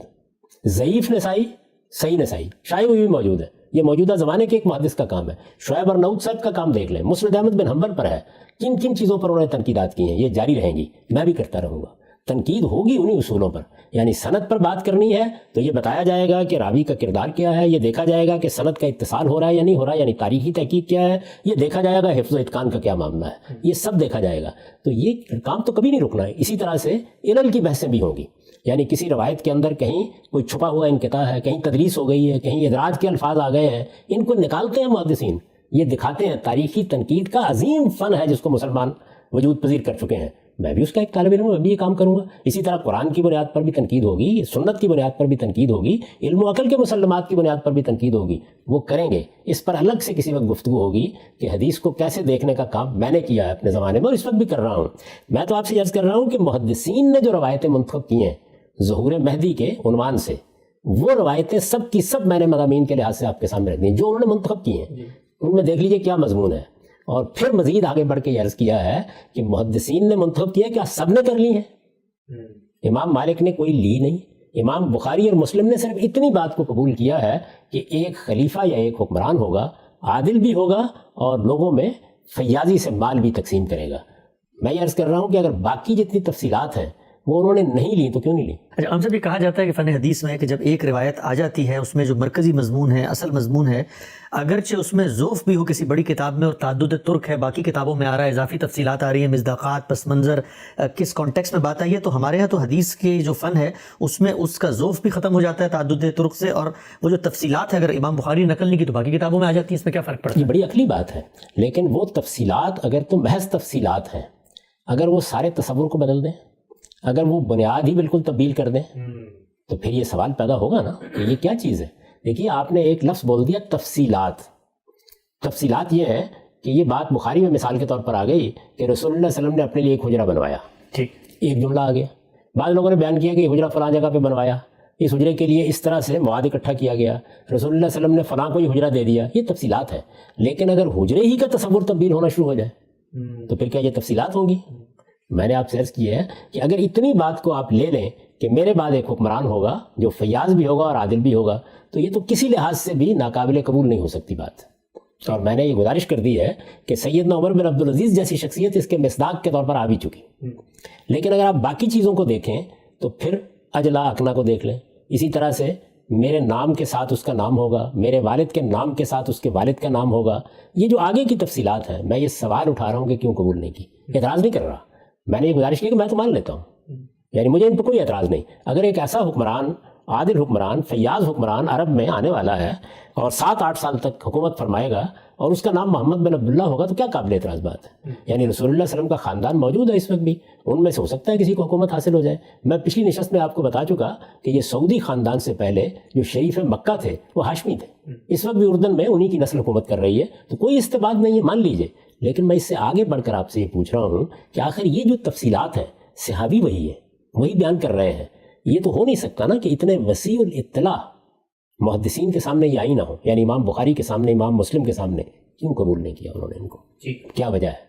Speaker 2: ضعیف نسائی، صحیح نسائی شائع ہوئی بھی موجود ہے. یہ موجودہ زمانے کے ایک محدث کا کام ہے. شعیب ارناؤت صاحب کا کام دیکھ لیں، مسند احمد بن حنبل پر ہے. کن کن چیزوں پر انہوں نے تنقیدات کی ہیں، یہ جاری رہیں گی، میں بھی کرتا رہوں گا. تنقید ہوگی انہی اصولوں پر. یعنی سند پر بات کرنی ہے تو یہ بتایا جائے گا کہ راوی کا کردار کیا ہے، یہ دیکھا جائے گا کہ سند کا اتصال ہو رہا ہے یا نہیں ہو رہا، یعنی تاریخی تحقیق کیا ہے، یہ دیکھا جائے گا حفظ و اتقان کا کیا معاملہ ہے، یہ سب دیکھا جائے گا. تو یہ کام تو کبھی نہیں رکنا ہے. اسی طرح سے علل کی بحثیں بھی ہوں گی. یعنی کسی روایت کے اندر کہیں کوئی چھپا ہوا انقطاع ہے، کہیں تدلیس ہو گئی ہے، کہیں ادراج کے الفاظ آ گئے ہیں، ان کو نکالتے ہیں محدثین. یہ دکھاتے ہیں تاریخی تنقید کا عظیم فن ہے جس کو مسلمان وجود پذیر کر چکے ہیں. میں بھی اس کا ایک طالب علم ہوں، میں بھی یہ کام کروں گا. اسی طرح قرآن کی بنیاد پر بھی تنقید ہوگی، سنت کی بنیاد پر بھی تنقید ہوگی، علم و عقل کے مسلمات کی بنیاد پر بھی تنقید ہوگی. وہ کریں گے. اس پر الگ سے کسی وقت گفتگو ہوگی کہ حدیث کو کیسے دیکھنے کا کام میں نے کیا ہے اپنے زمانے میں اور اس وقت بھی کر رہا ہوں. میں تو آپ سے عرض کر رہا ہوں کہ محدثین نے جو روایتیں منتخب کی ہیں ظہور مہدی کے عنوان سے، وہ روایتیں سب کی سب میں نے مضامین کے لحاظ سے آپ کے سامنے رکھ دی جو انہوں نے منتخب کی ہیں. ان میں دیکھ لیجئے کیا مضمون ہے. اور پھر مزید آگے بڑھ کے یہ عرض کیا ہے کہ محدثین نے منتخب کیا، کیا سب نے کر لی ہیں؟ امام مالک نے کوئی لی نہیں. امام بخاری اور مسلم نے صرف اتنی بات کو قبول کیا ہے کہ ایک خلیفہ یا ایک حکمران ہوگا، عادل بھی ہوگا اور لوگوں میں فیاضی سے مال بھی تقسیم کرے گا. میں یہ عرض کر رہا ہوں کہ اگر باقی جتنی تفصیلات ہیں وہ انہوں نے نہیں لی تو کیوں نہیں لی؟
Speaker 1: اچھا، ہم سب یہ کہا جاتا ہے کہ فن حدیث میں کہ جب ایک روایت آ جاتی ہے اس میں جو مرکزی مضمون ہے، اصل مضمون ہے، اگرچہ اس میں ذوف بھی ہو کسی بڑی کتاب میں اور تعدد ترک ہے، باقی کتابوں میں آ رہا ہے، اضافی تفصیلات آ رہی ہیں، مصداقات، پس منظر، کس کانٹیکس میں بات آئی ہے، تو ہمارے ہاں تو حدیث کی جو فن ہے اس میں اس کا ذوف بھی ختم ہو جاتا ہے تعدد ترک سے، اور وہ جو تفصیلات ہے اگر امام بخاری نے نقل نہیں کی تو باقی کتابوں میں آ جاتی ہے. اس میں کیا فرق پڑتا ہے؟
Speaker 2: یہ بڑی عقلی بات ہے، لیکن وہ تفصیلات اگر تو محض تفصیلات ہیں، اگر وہ سارے تصور کو بدل دیں، اگر وہ بنیاد ہی بالکل تبدیل کر دیں تو پھر یہ سوال پیدا ہوگا نا کہ یہ کیا چیز ہے. دیکھیے آپ نے ایک لفظ بول دیا تفصیلات. تفصیلات یہ ہے کہ یہ بات بخاری میں مثال کے طور پر آ گئی کہ رسول اللہ صلی اللہ علیہ وسلم نے اپنے لیے ایک حجرہ بنوایا،
Speaker 1: ٹھیک،
Speaker 2: ایک جملہ آ گیا. بعض لوگوں نے بیان کیا کہ یہ حجرہ فلاں جگہ پہ بنوایا، اس حجرے کے لیے اس طرح سے مواد اکٹھا کیا گیا، رسول اللہ صلی اللہ علیہ وسلم نے فلاں کو یہ حجرہ دے دیا. یہ تفصیلات ہیں. لیکن اگر حجرے ہی کا تصور تبدیل ہونا شروع ہو جائے تو پھر کیا یہ تفصیلات ہوں گی؟ میں نے آپ سے عرض کی ہے کہ اگر اتنی بات کو آپ لے لیں کہ میرے بعد ایک حکمران ہوگا جو فیاض بھی ہوگا اور عادل بھی ہوگا، تو یہ تو کسی لحاظ سے بھی ناقابل قبول نہیں ہو سکتی بات. اور میں نے یہ گزارش کر دی ہے کہ سیدنا عمر بن عبدالعزیز جیسی شخصیت اس کے مصداق کے طور پر آ بھی چکی. لیکن اگر آپ باقی چیزوں کو دیکھیں تو پھر اجلا اکنا کو دیکھ لیں. اسی طرح سے میرے نام کے ساتھ اس کا نام ہوگا، میرے والد کے نام کے ساتھ اس کے والد کا نام ہوگا. یہ جو آگے کی تفصیلات ہیں، میں یہ سوال اٹھا رہا ہوں کہ کیوں قبول نہیں کی. اعتراض نہیں کر رہا، میں نے یہ گزارش کی کہ میں تو مان لیتا ہوں، یعنی مجھے ان پہ کوئی اعتراض نہیں. اگر ایک ایسا حکمران، عادل حکمران، فیاض حکمران عرب میں آنے والا ہے اور 7-8 سال تک حکومت فرمائے گا اور اس کا نام محمد بن عبداللہ ہوگا تو کیا قابل اعتراض بات ہے؟ یعنی رسول اللہ صلی اللہ علیہ وسلم کا خاندان موجود ہے اس وقت بھی، ان میں سے ہو سکتا ہے کسی کو حکومت حاصل ہو جائے. میں پچھلی نشست میں آپ کو بتا چکا کہ یہ سعودی خاندان سے پہلے جو شریف مکہ تھے وہ ہاشمی تھے. اس وقت بھی اردن میں انہی کی نسل حکومت کر رہی ہے، تو کوئی استبعاد نہیں ہے، مان لیجئے. لیکن میں اس سے آگے بڑھ کر آپ سے یہ پوچھ رہا ہوں کہ آخر یہ جو تفصیلات ہیں صحابی وہی ہے، وہی بیان کر رہے ہیں. یہ تو ہو نہیں سکتا نا کہ اتنے وسیع الاطلاع محدثین کے سامنے یہ آئی نہ ہو، یعنی امام بخاری کے سامنے، امام مسلم کے سامنے. کیوں قبول نہیں کیا انہوں نے ان کو؟ کیا وجہ ہے؟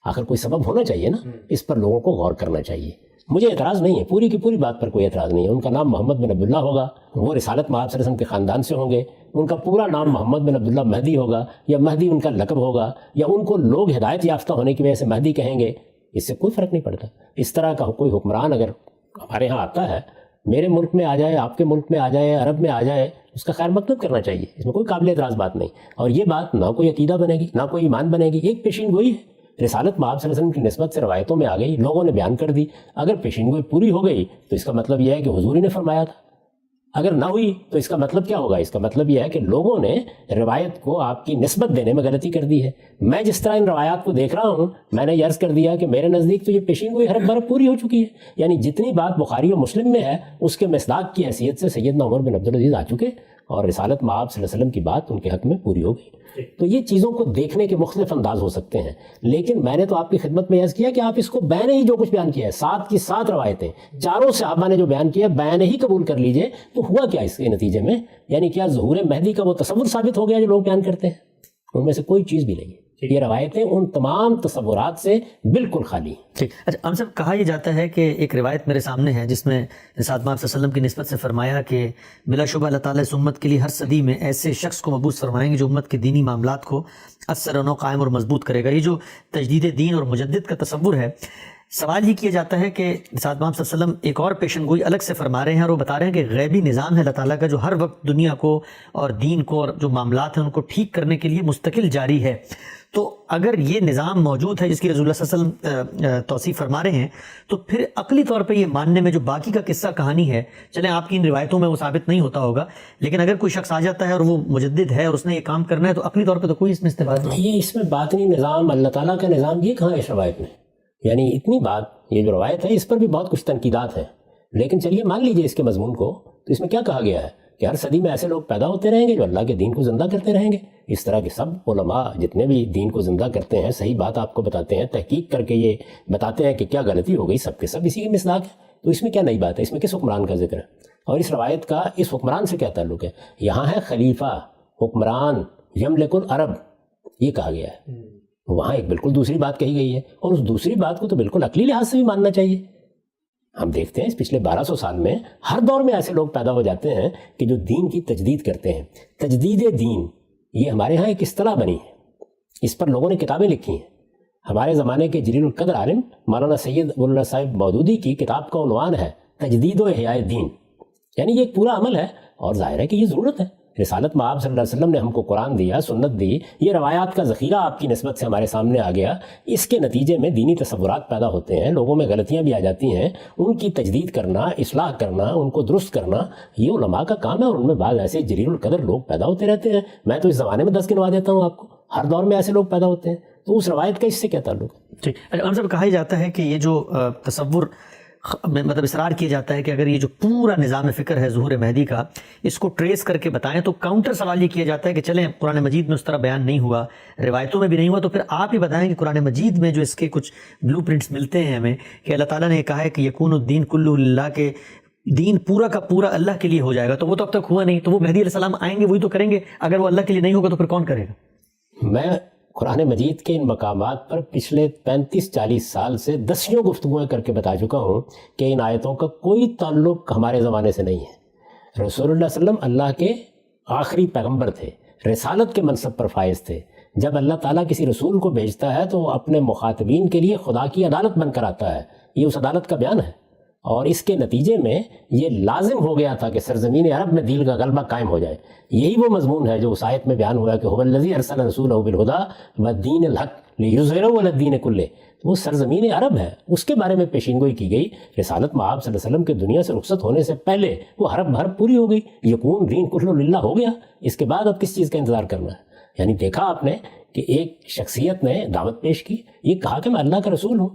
Speaker 2: آخر کوئی سبب ہونا چاہیے نا، اس پر لوگوں کو غور کرنا چاہیے. مجھے اعتراض نہیں ہے، پوری کی پوری بات پر کوئی اعتراض نہیں ہے. ان کا نام محمد بن عبداللہ ہوگا، وہ رسالت مآب صلی اللہ علیہ وسلم کے خاندان سے ہوں گے، ان کا پورا نام محمد بن عبداللہ مہدی ہوگا، یا مہدی ان کا لقب ہوگا، یا ان کو لوگ ہدایت یافتہ ہونے کی وجہ سے مہدی کہیں گے. اس سے کوئی فرق نہیں پڑتا. اس طرح کا کوئی حکمران اگر ہمارے ہاں آتا ہے، میرے ملک میں آ جائے، آپ کے ملک میں آ جائے، عرب میں آ جائے، اس کا خیر مقدم کرنا چاہیے. اس میں کوئی قابل اعتراض بات نہیں. اور یہ بات نہ کوئی عقیدہ بنے گی نہ کوئی ایمان بنے گی. ایک پیشین گوئی ہے، رسالت مآب صلی اللہ علیہ وسلم کی نسبت سے روایتوں میں آ گئی، لوگوں نے بیان کر دی. اگر پیشین گوئی پوری ہو گئی تو اس کا مطلب یہ ہے کہ حضور ہی نے فرمایا تھا. اگر نہ ہوئی تو اس کا مطلب کیا ہوگا؟ اس کا مطلب یہ ہے کہ لوگوں نے روایت کو آپ کی نسبت دینے میں غلطی کر دی ہے. میں جس طرح ان روایات کو دیکھ رہا ہوں، میں نے یہ عرض کر دیا کہ میرے نزدیک تو یہ پیشین گوئی حرف برف پوری ہو چکی ہے. یعنی جتنی بات بخاری و مسلم میں ہے اس کے مصداق کی حیثیت سے سیدنا عمر بن عبدالعزیز آ چکے، اور رسالت مآب صلی اللہ علیہ وسلم کی بات ان کے حق میں پوری ہو گئی. تو یہ چیزوں کو دیکھنے کے مختلف انداز ہو سکتے ہیں. لیکن میں نے تو آپ کی خدمت میں عرض کیا کہ آپ اس کو بین ہی جو کچھ بیان کیا ہے، 7 کی 7 روایتیں چاروں صحابہ نے جو بیان کیا ہے بین ہی قبول کر لیجئے. تو ہوا کیا اس کے نتیجے میں؟ یعنی کیا ظہور مہدی کا وہ تصور ثابت ہو گیا جو لوگ بیان کرتے ہیں؟ ان میں سے کوئی چیز بھی نہیں ہے. یہ روایتیں ان تمام تصورات سے بالکل خالی ہیں.
Speaker 1: ٹھیک. اچھا، ہم سب کہا یہ جاتا ہے کہ ایک روایت میرے سامنے ہے جس میں رسالت مآب صلی اللہ علیہ وسلم کی نسبت سے فرمایا کہ بلا شبہ اللہ تعالیٰ اس امت کے لیے ہر صدی میں ایسے شخص کو مبعوث فرمائیں گے جو امت کے دینی معاملات کو اثر و نو قائم اور مضبوط کرے گا. یہ جو تجدید دین اور مجدد کا تصور ہے، سوال یہ کیا جاتا ہے کہ رسالت مآب صلی اللہ علیہ وسلم ایک اور پیشن گوئی الگ سے فرما رہے ہیں، اور وہ بتا رہے ہیں کہ غیبی نظام ہے اللہ تعالیٰ کا جو ہر وقت دنیا کو اور دین کو اور جو معاملات ہیں ان کو ٹھیک کرنے کے لیے مستقل جاری ہے. تو اگر یہ نظام موجود ہے جس کی رسول اللہ صلی اللہ علیہ وسلم توصیف فرما رہے ہیں، تو پھر عقلی طور پہ یہ ماننے میں جو باقی کا قصہ کہانی ہے، چلیں آپ کی ان روایتوں میں وہ ثابت نہیں ہوتا ہوگا، لیکن اگر کوئی شخص آ جاتا ہے اور وہ مجدد ہے اور اس نے یہ کام کرنا ہے، تو عقلی طور پہ تو کوئی اس میں استفادہ نہیں.
Speaker 2: یہ اس میں باطنی نظام، اللہ تعالیٰ کا نظام، یہ کہاں ہے اس روایت میں؟ یعنی اتنی بات، یہ جو روایت ہے اس پر بھی بہت کچھ تنقیدات ہیں. لیکن چلیے مان لیجئے اس کے مضمون کو، تو اس میں کیا کہا گیا ہے کہ ہر صدی میں ایسے لوگ پیدا ہوتے رہیں گے جو اللہ کے دین کو زندہ کرتے رہیں گے. اس طرح کے سب علماء جتنے بھی دین کو زندہ کرتے ہیں، صحیح بات آپ کو بتاتے ہیں، تحقیق کر کے یہ بتاتے ہیں کہ کیا غلطی ہو گئی، سب کے سب اسی کے مصداق ہے. تو اس میں کیا نئی بات ہے؟ اس میں کس حکمران کا ذکر ہے؟ اور اس روایت کا اس حکمران سے کیا تعلق ہے؟ یہاں ہے خلیفہ، حکمران، یملک العرب، یہ کہا گیا ہے. وہاں ایک بالکل دوسری بات کہی گئی ہے، اور اس دوسری بات کو تو بالکل عقلی لحاظ سے بھی ماننا چاہیے. ہم دیکھتے ہیں اس پچھلے 1200 سال میں ہر دور میں ایسے لوگ پیدا ہو جاتے ہیں کہ جو دین کی تجدید کرتے ہیں. تجدید دین، یہ ہمارے ہاں ایک اصطلاح بنی ہے، اس پر لوگوں نے کتابیں لکھی ہیں. ہمارے زمانے کے جلیل القدر عالم مولانا سید ابواللہ صاحب مودودی کی کتاب کا عنوان ہے تجدید و احیاء دین، یعنی یہ ایک پورا عمل ہے، اور ظاہر ہے کہ یہ ضرورت ہے۔ رسالت میں آپ صلی اللہ علیہ وسلم نے ہم کو قرآن دیا، سنت دی، یہ روایات کا ذخیرہ آپ کی نسبت سے ہمارے سامنے آ گیا، اس کے نتیجے میں دینی تصورات پیدا ہوتے ہیں، لوگوں میں غلطیاں بھی آ جاتی ہیں، ان کی تجدید کرنا، اصلاح کرنا، ان کو درست کرنا، یہ علماء کا کام ہے، اور ان میں بعض ایسے جلیل القدر لوگ پیدا ہوتے رہتے ہیں۔ میں تو اس زمانے میں 10 گنوا دیتا ہوں آپ کو، ہر دور میں ایسے لوگ پیدا ہوتے ہیں، تو اس روایت کا اس سے کیا تعلق ہے؟
Speaker 1: ٹھیک، اچھا صاحب، کہا جاتا ہے کہ یہ جو تصور مطلب اصرار کیا جاتا ہے کہ اگر یہ جو پورا نظام فکر ہے ظہور مہدی کا، اس کو ٹریس کر کے بتائیں، تو کاؤنٹر سوال یہ کیا جاتا ہے کہ چلیں قرآن مجید میں اس طرح بیان نہیں ہوا، روایتوں میں بھی نہیں ہوا، تو پھر آپ ہی بتائیں کہ قرآن مجید میں جو اس کے کچھ بلو پرنٹس ملتے ہیں ہمیں کہ اللہ تعالیٰ نے کہا ہے کہ یکون الدین کلہ للہ، کے دین پورا کا پورا اللہ کے لیے ہو جائے گا، تو وہ تو اب تک ہوا نہیں، تو وہ مہدی علیہ السلام آئیں گے، وہی تو کریں گے، اگر وہ اللہ کے لیے نہیں ہوگا تو پھر کون کرے گا؟
Speaker 2: میں قرآن مجید کے ان مقامات پر پچھلے 35-40 سال سے دسیوں گفتگویں کر کے بتا چکا ہوں کہ ان آیتوں کا کوئی تعلق ہمارے زمانے سے نہیں ہے۔ رسول اللہ صلی اللہ علیہ وسلم اللہ کے آخری پیغمبر تھے، رسالت کے منصب پر فائز تھے۔ جب اللہ تعالیٰ کسی رسول کو بھیجتا ہے تو وہ اپنے مخاطبین کے لیے خدا کی عدالت بن کر آتا ہے، یہ اس عدالت کا بیان ہے، اور اس کے نتیجے میں یہ لازم ہو گیا تھا کہ سرزمین عرب میں دین کا غلبہ قائم ہو جائے۔ یہی وہ مضمون ہے جو اس آیت میں بیان ہوا کہ هو الذی ارسل رسولہ بالہدی والدین الحق لیظہرہ علی الدین کلہ، وہ سرزمین عرب ہے، اس کے بارے میں پیشین گوئی کی گئی۔ رسالت میں آپ صلی اللہ علیہ وسلم کے دنیا سے رخصت ہونے سے پہلے وہ حرب بھر پوری ہو گئی، یکون دین کلہ للہ ہو گیا، اس کے بعد اب کس چیز کا انتظار کرنا ہے؟ یعنی دیکھا آپ نے کہ ایک شخصیت نے دعوت پیش کی، یہ کہا کہ میں اللہ کا رسول ہوں،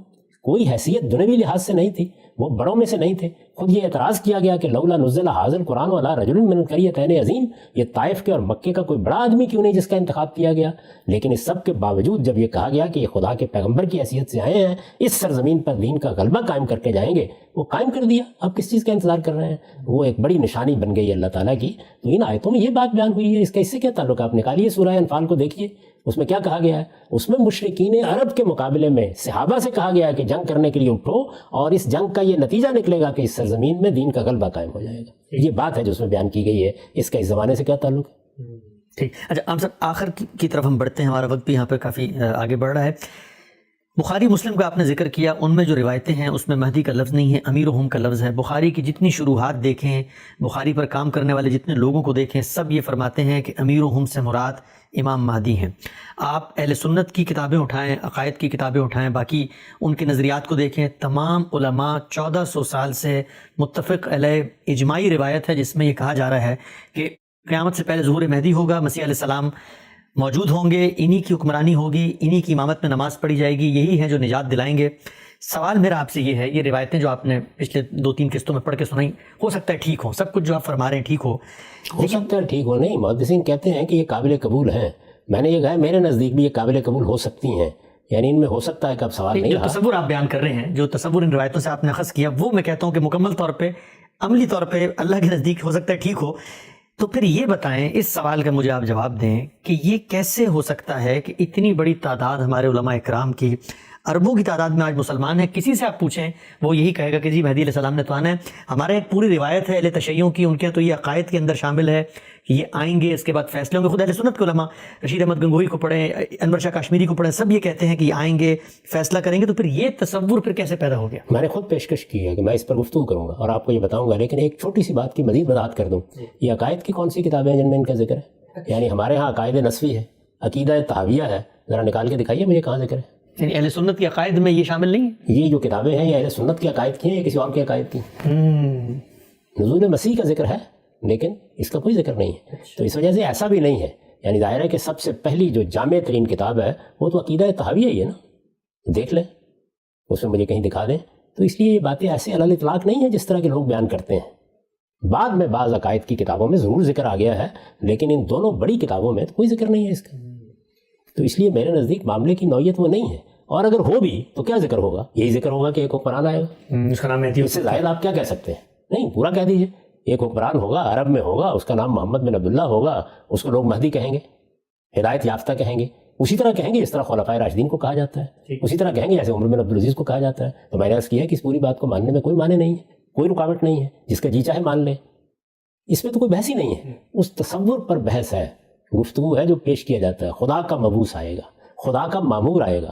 Speaker 2: کوئی حیثیت دنیوی لحاظ سے نہیں تھی، وہ بڑوں میں سے نہیں تھے۔ خود یہ اعتراض کیا گیا کہ لولا نزل ھذا القرآن علی رجل من القریتین عظیم، یہ طائف کے اور مکے کا کوئی بڑا آدمی کیوں نہیں جس کا انتخاب کیا گیا؟ لیکن اس سب کے باوجود جب یہ کہا گیا کہ یہ خدا کے پیغمبر کی حیثیت سے آئے ہیں، اس سرزمین پر دین کا غلبہ قائم کر کے جائیں گے، وہ قائم کر دیا، اب کس چیز کا انتظار کر رہے ہیں؟ وہ ایک بڑی نشانی بن گئی اللہ تعالیٰ کی۔ تو ان آیتوں میں یہ بات بیان ہوئی ہے، اس کا اس سے کیا تعلق ہے؟ آپ نکالیے سورہ انفال کو دیکھیے، اس میں کیا کہا گیا ہے؟ اس میں مشرکین عرب کے مقابلے میں صحابہ سے کہا گیا ہے کہ جنگ کرنے کے لیے اٹھو، اور اس جنگ کا یہ نتیجہ نکلے گا کہ اس سرزمین میں دین کا غلبہ قائم ہو جائے گا۔ یہ بات ہے جو اس میں بیان کی گئی ہے، اس کا اس زمانے سے کیا تعلق ہے؟
Speaker 1: ٹھیک، اچھا ہم سب آخر کی طرف ہم بڑھتے ہیں، ہمارا وقت بھی یہاں پہ کافی آگے بڑھ رہا ہے۔ بخاری مسلم کا آپ نے ذکر کیا، ان میں جو روایتیں ہیں اس میں مہدی کا لفظ نہیں ہے، امیرہم کا لفظ ہے۔ بخاری کی جتنی شروحات دیکھیں، بخاری پر کام کرنے والے جتنے لوگوں کو دیکھیں، سب یہ فرماتے ہیں کہ امیرہم سے مراد امام مہدی ہیں۔ آپ اہل سنت کی کتابیں اٹھائیں، عقائد کی کتابیں اٹھائیں، باقی ان کے نظریات کو دیکھیں، تمام علماء 1400 سال سے متفق علیہ اجماعی روایت ہے جس میں یہ کہا جا رہا ہے کہ قیامت سے پہلے ظہور مہدی ہوگا، مسیح علیہ السلام موجود ہوں گے، انہی کی حکمرانی ہوگی، انہی کی امامت میں نماز پڑھی جائے گی، یہی ہیں جو نجات دلائیں گے۔ سوال میرا آپ سے یہ ہے، یہ روایتیں جو آپ نے پچھلے 2-3 قسطوں میں پڑھ کے سنائی، ہو سکتا ہے ٹھیک ہو، سب کچھ جو آپ فرما رہے ہیں ٹھیک ہو
Speaker 2: سکتا ہے ٹھیک ہو، نہیں، محدثین کہتے ہیں کہ یہ قابل قبول ہیں۔ میں نے یہ کہا میرے نزدیک بھی یہ قابل قبول ہو سکتی ہیں، یعنی ان میں ہو سکتا ہے کہ اب سوال نہیں
Speaker 1: جو
Speaker 2: رہا۔
Speaker 1: تصور آپ بیان کر رہے ہیں، جو تصور ان روایتوں سے آپ نے اخذ کیا، وہ میں کہتا ہوں کہ مکمل طور پہ عملی طور پہ اللہ کے نزدیک ہو سکتا ہے ٹھیک ہو۔ تو پھر یہ بتائیں، اس سوال کا مجھے آپ جواب دیں کہ یہ کیسے ہو سکتا ہے کہ اتنی بڑی تعداد ہمارے علماء اکرام کی، اربوں کی تعداد میں آج مسلمان ہیں، کسی سے آپ پوچھیں وہ یہی کہے گا کہ جی مہدی علیہ السلام نے تو آنا ہے۔ ہمارے ایک پوری روایت ہے اہل تشیعوں کی، ان کے تو یہ عقائد کے اندر شامل ہے کہ یہ آئیں گے، اس کے بعد فیصلے ہوں گے۔ خود اہل سنت کے علماء، رشید احمد گنگوہی کو پڑھیں، انور شاہ کشمیری کو پڑھیں، سب یہ کہتے ہیں کہ یہ آئیں گے، فیصلہ کریں گے۔ تو پھر یہ تصور پھر کیسے پیدا ہو گیا؟
Speaker 2: میں نے خود پیشکش کی ہے کہ میں اس پر گفتگو کروں گا اور آپ کو یہ بتاؤں گا، لیکن ایک چھوٹی سی بات کی مزید وضاحت کر دوں۔ یہ عقائد کی کون سی کتابیں ہیں جن میں ان کا ذکر ہے؟ یعنی ہمارے ہاں عقائد نسوی ہے، عقیدہ تحاویہ ہے، ذرا نکال کے دکھائیے مجھے کہاں ذکر ہے۔
Speaker 1: یعنی اہل سنت کے عقائد میں یہ شامل نہیں ہے؟
Speaker 2: یہ جو کتابیں ہیں یہ اہل سنت کی عقائد کی ہیں یا کسی اور کے عقائد کی؟ نزول مسیح کا ذکر ہے لیکن اس کا کوئی ذکر نہیں ہے، تو اس وجہ سے ایسا بھی نہیں ہے۔ یعنی ظاہر ہے کہ سب سے پہلی جو جامع ترین کتاب ہے وہ تو عقیدہ تحاویہ ہی ہے نا، دیکھ لیں، اس میں مجھے کہیں دکھا دیں۔ تو اس لیے یہ باتیں ایسے علی الاطلاق نہیں ہیں جس طرح کے لوگ بیان کرتے ہیں۔ بعد میں بعض عقائد کی کتابوں میں ضرور ذکر آ گیا ہے، لیکن ان دونوں بڑی کتابوں میں تو کوئی ذکر نہیں ہے اس کا۔ تو اس لیے میرے نزدیک معاملے کی نوعیت وہ نہیں ہے، اور اگر ہو بھی تو کیا ذکر ہوگا؟ یہی ذکر ہوگا کہ ایک حکمران آئے گا،
Speaker 1: اس کا نام مہدی۔
Speaker 2: اس سے زائد آپ کیا کہہ سکتے ہیں؟ نہیں، پورا کہہ دیجئے، ایک حکمران ہوگا، عرب میں ہوگا، اس کا نام محمد بن عبداللہ ہوگا، اس کو لوگ مہدی کہیں گے، ہدایت یافتہ کہیں گے، اسی طرح کہیں گے جس طرح خلفائے راشدین کو کہا جاتا ہے، اسی طرح کہیں گے جیسے عمر بن عبدالعزیز کو کہا جاتا ہے۔ تو میں نے عرض کیا کہ اس پوری بات کو ماننے میں کوئی معنی نہیں ہے، کوئی رکاوٹ نہیں ہے، جس کا جی چاہے مان لے، اس میں تو کوئی بحث ہی نہیں ہے۔ اس تصور پر بحث ہے، گفتگو ہے جو پیش کیا جاتا ہے۔ خدا کا مبعوث آئے گا، خدا کا مامور آئے گا،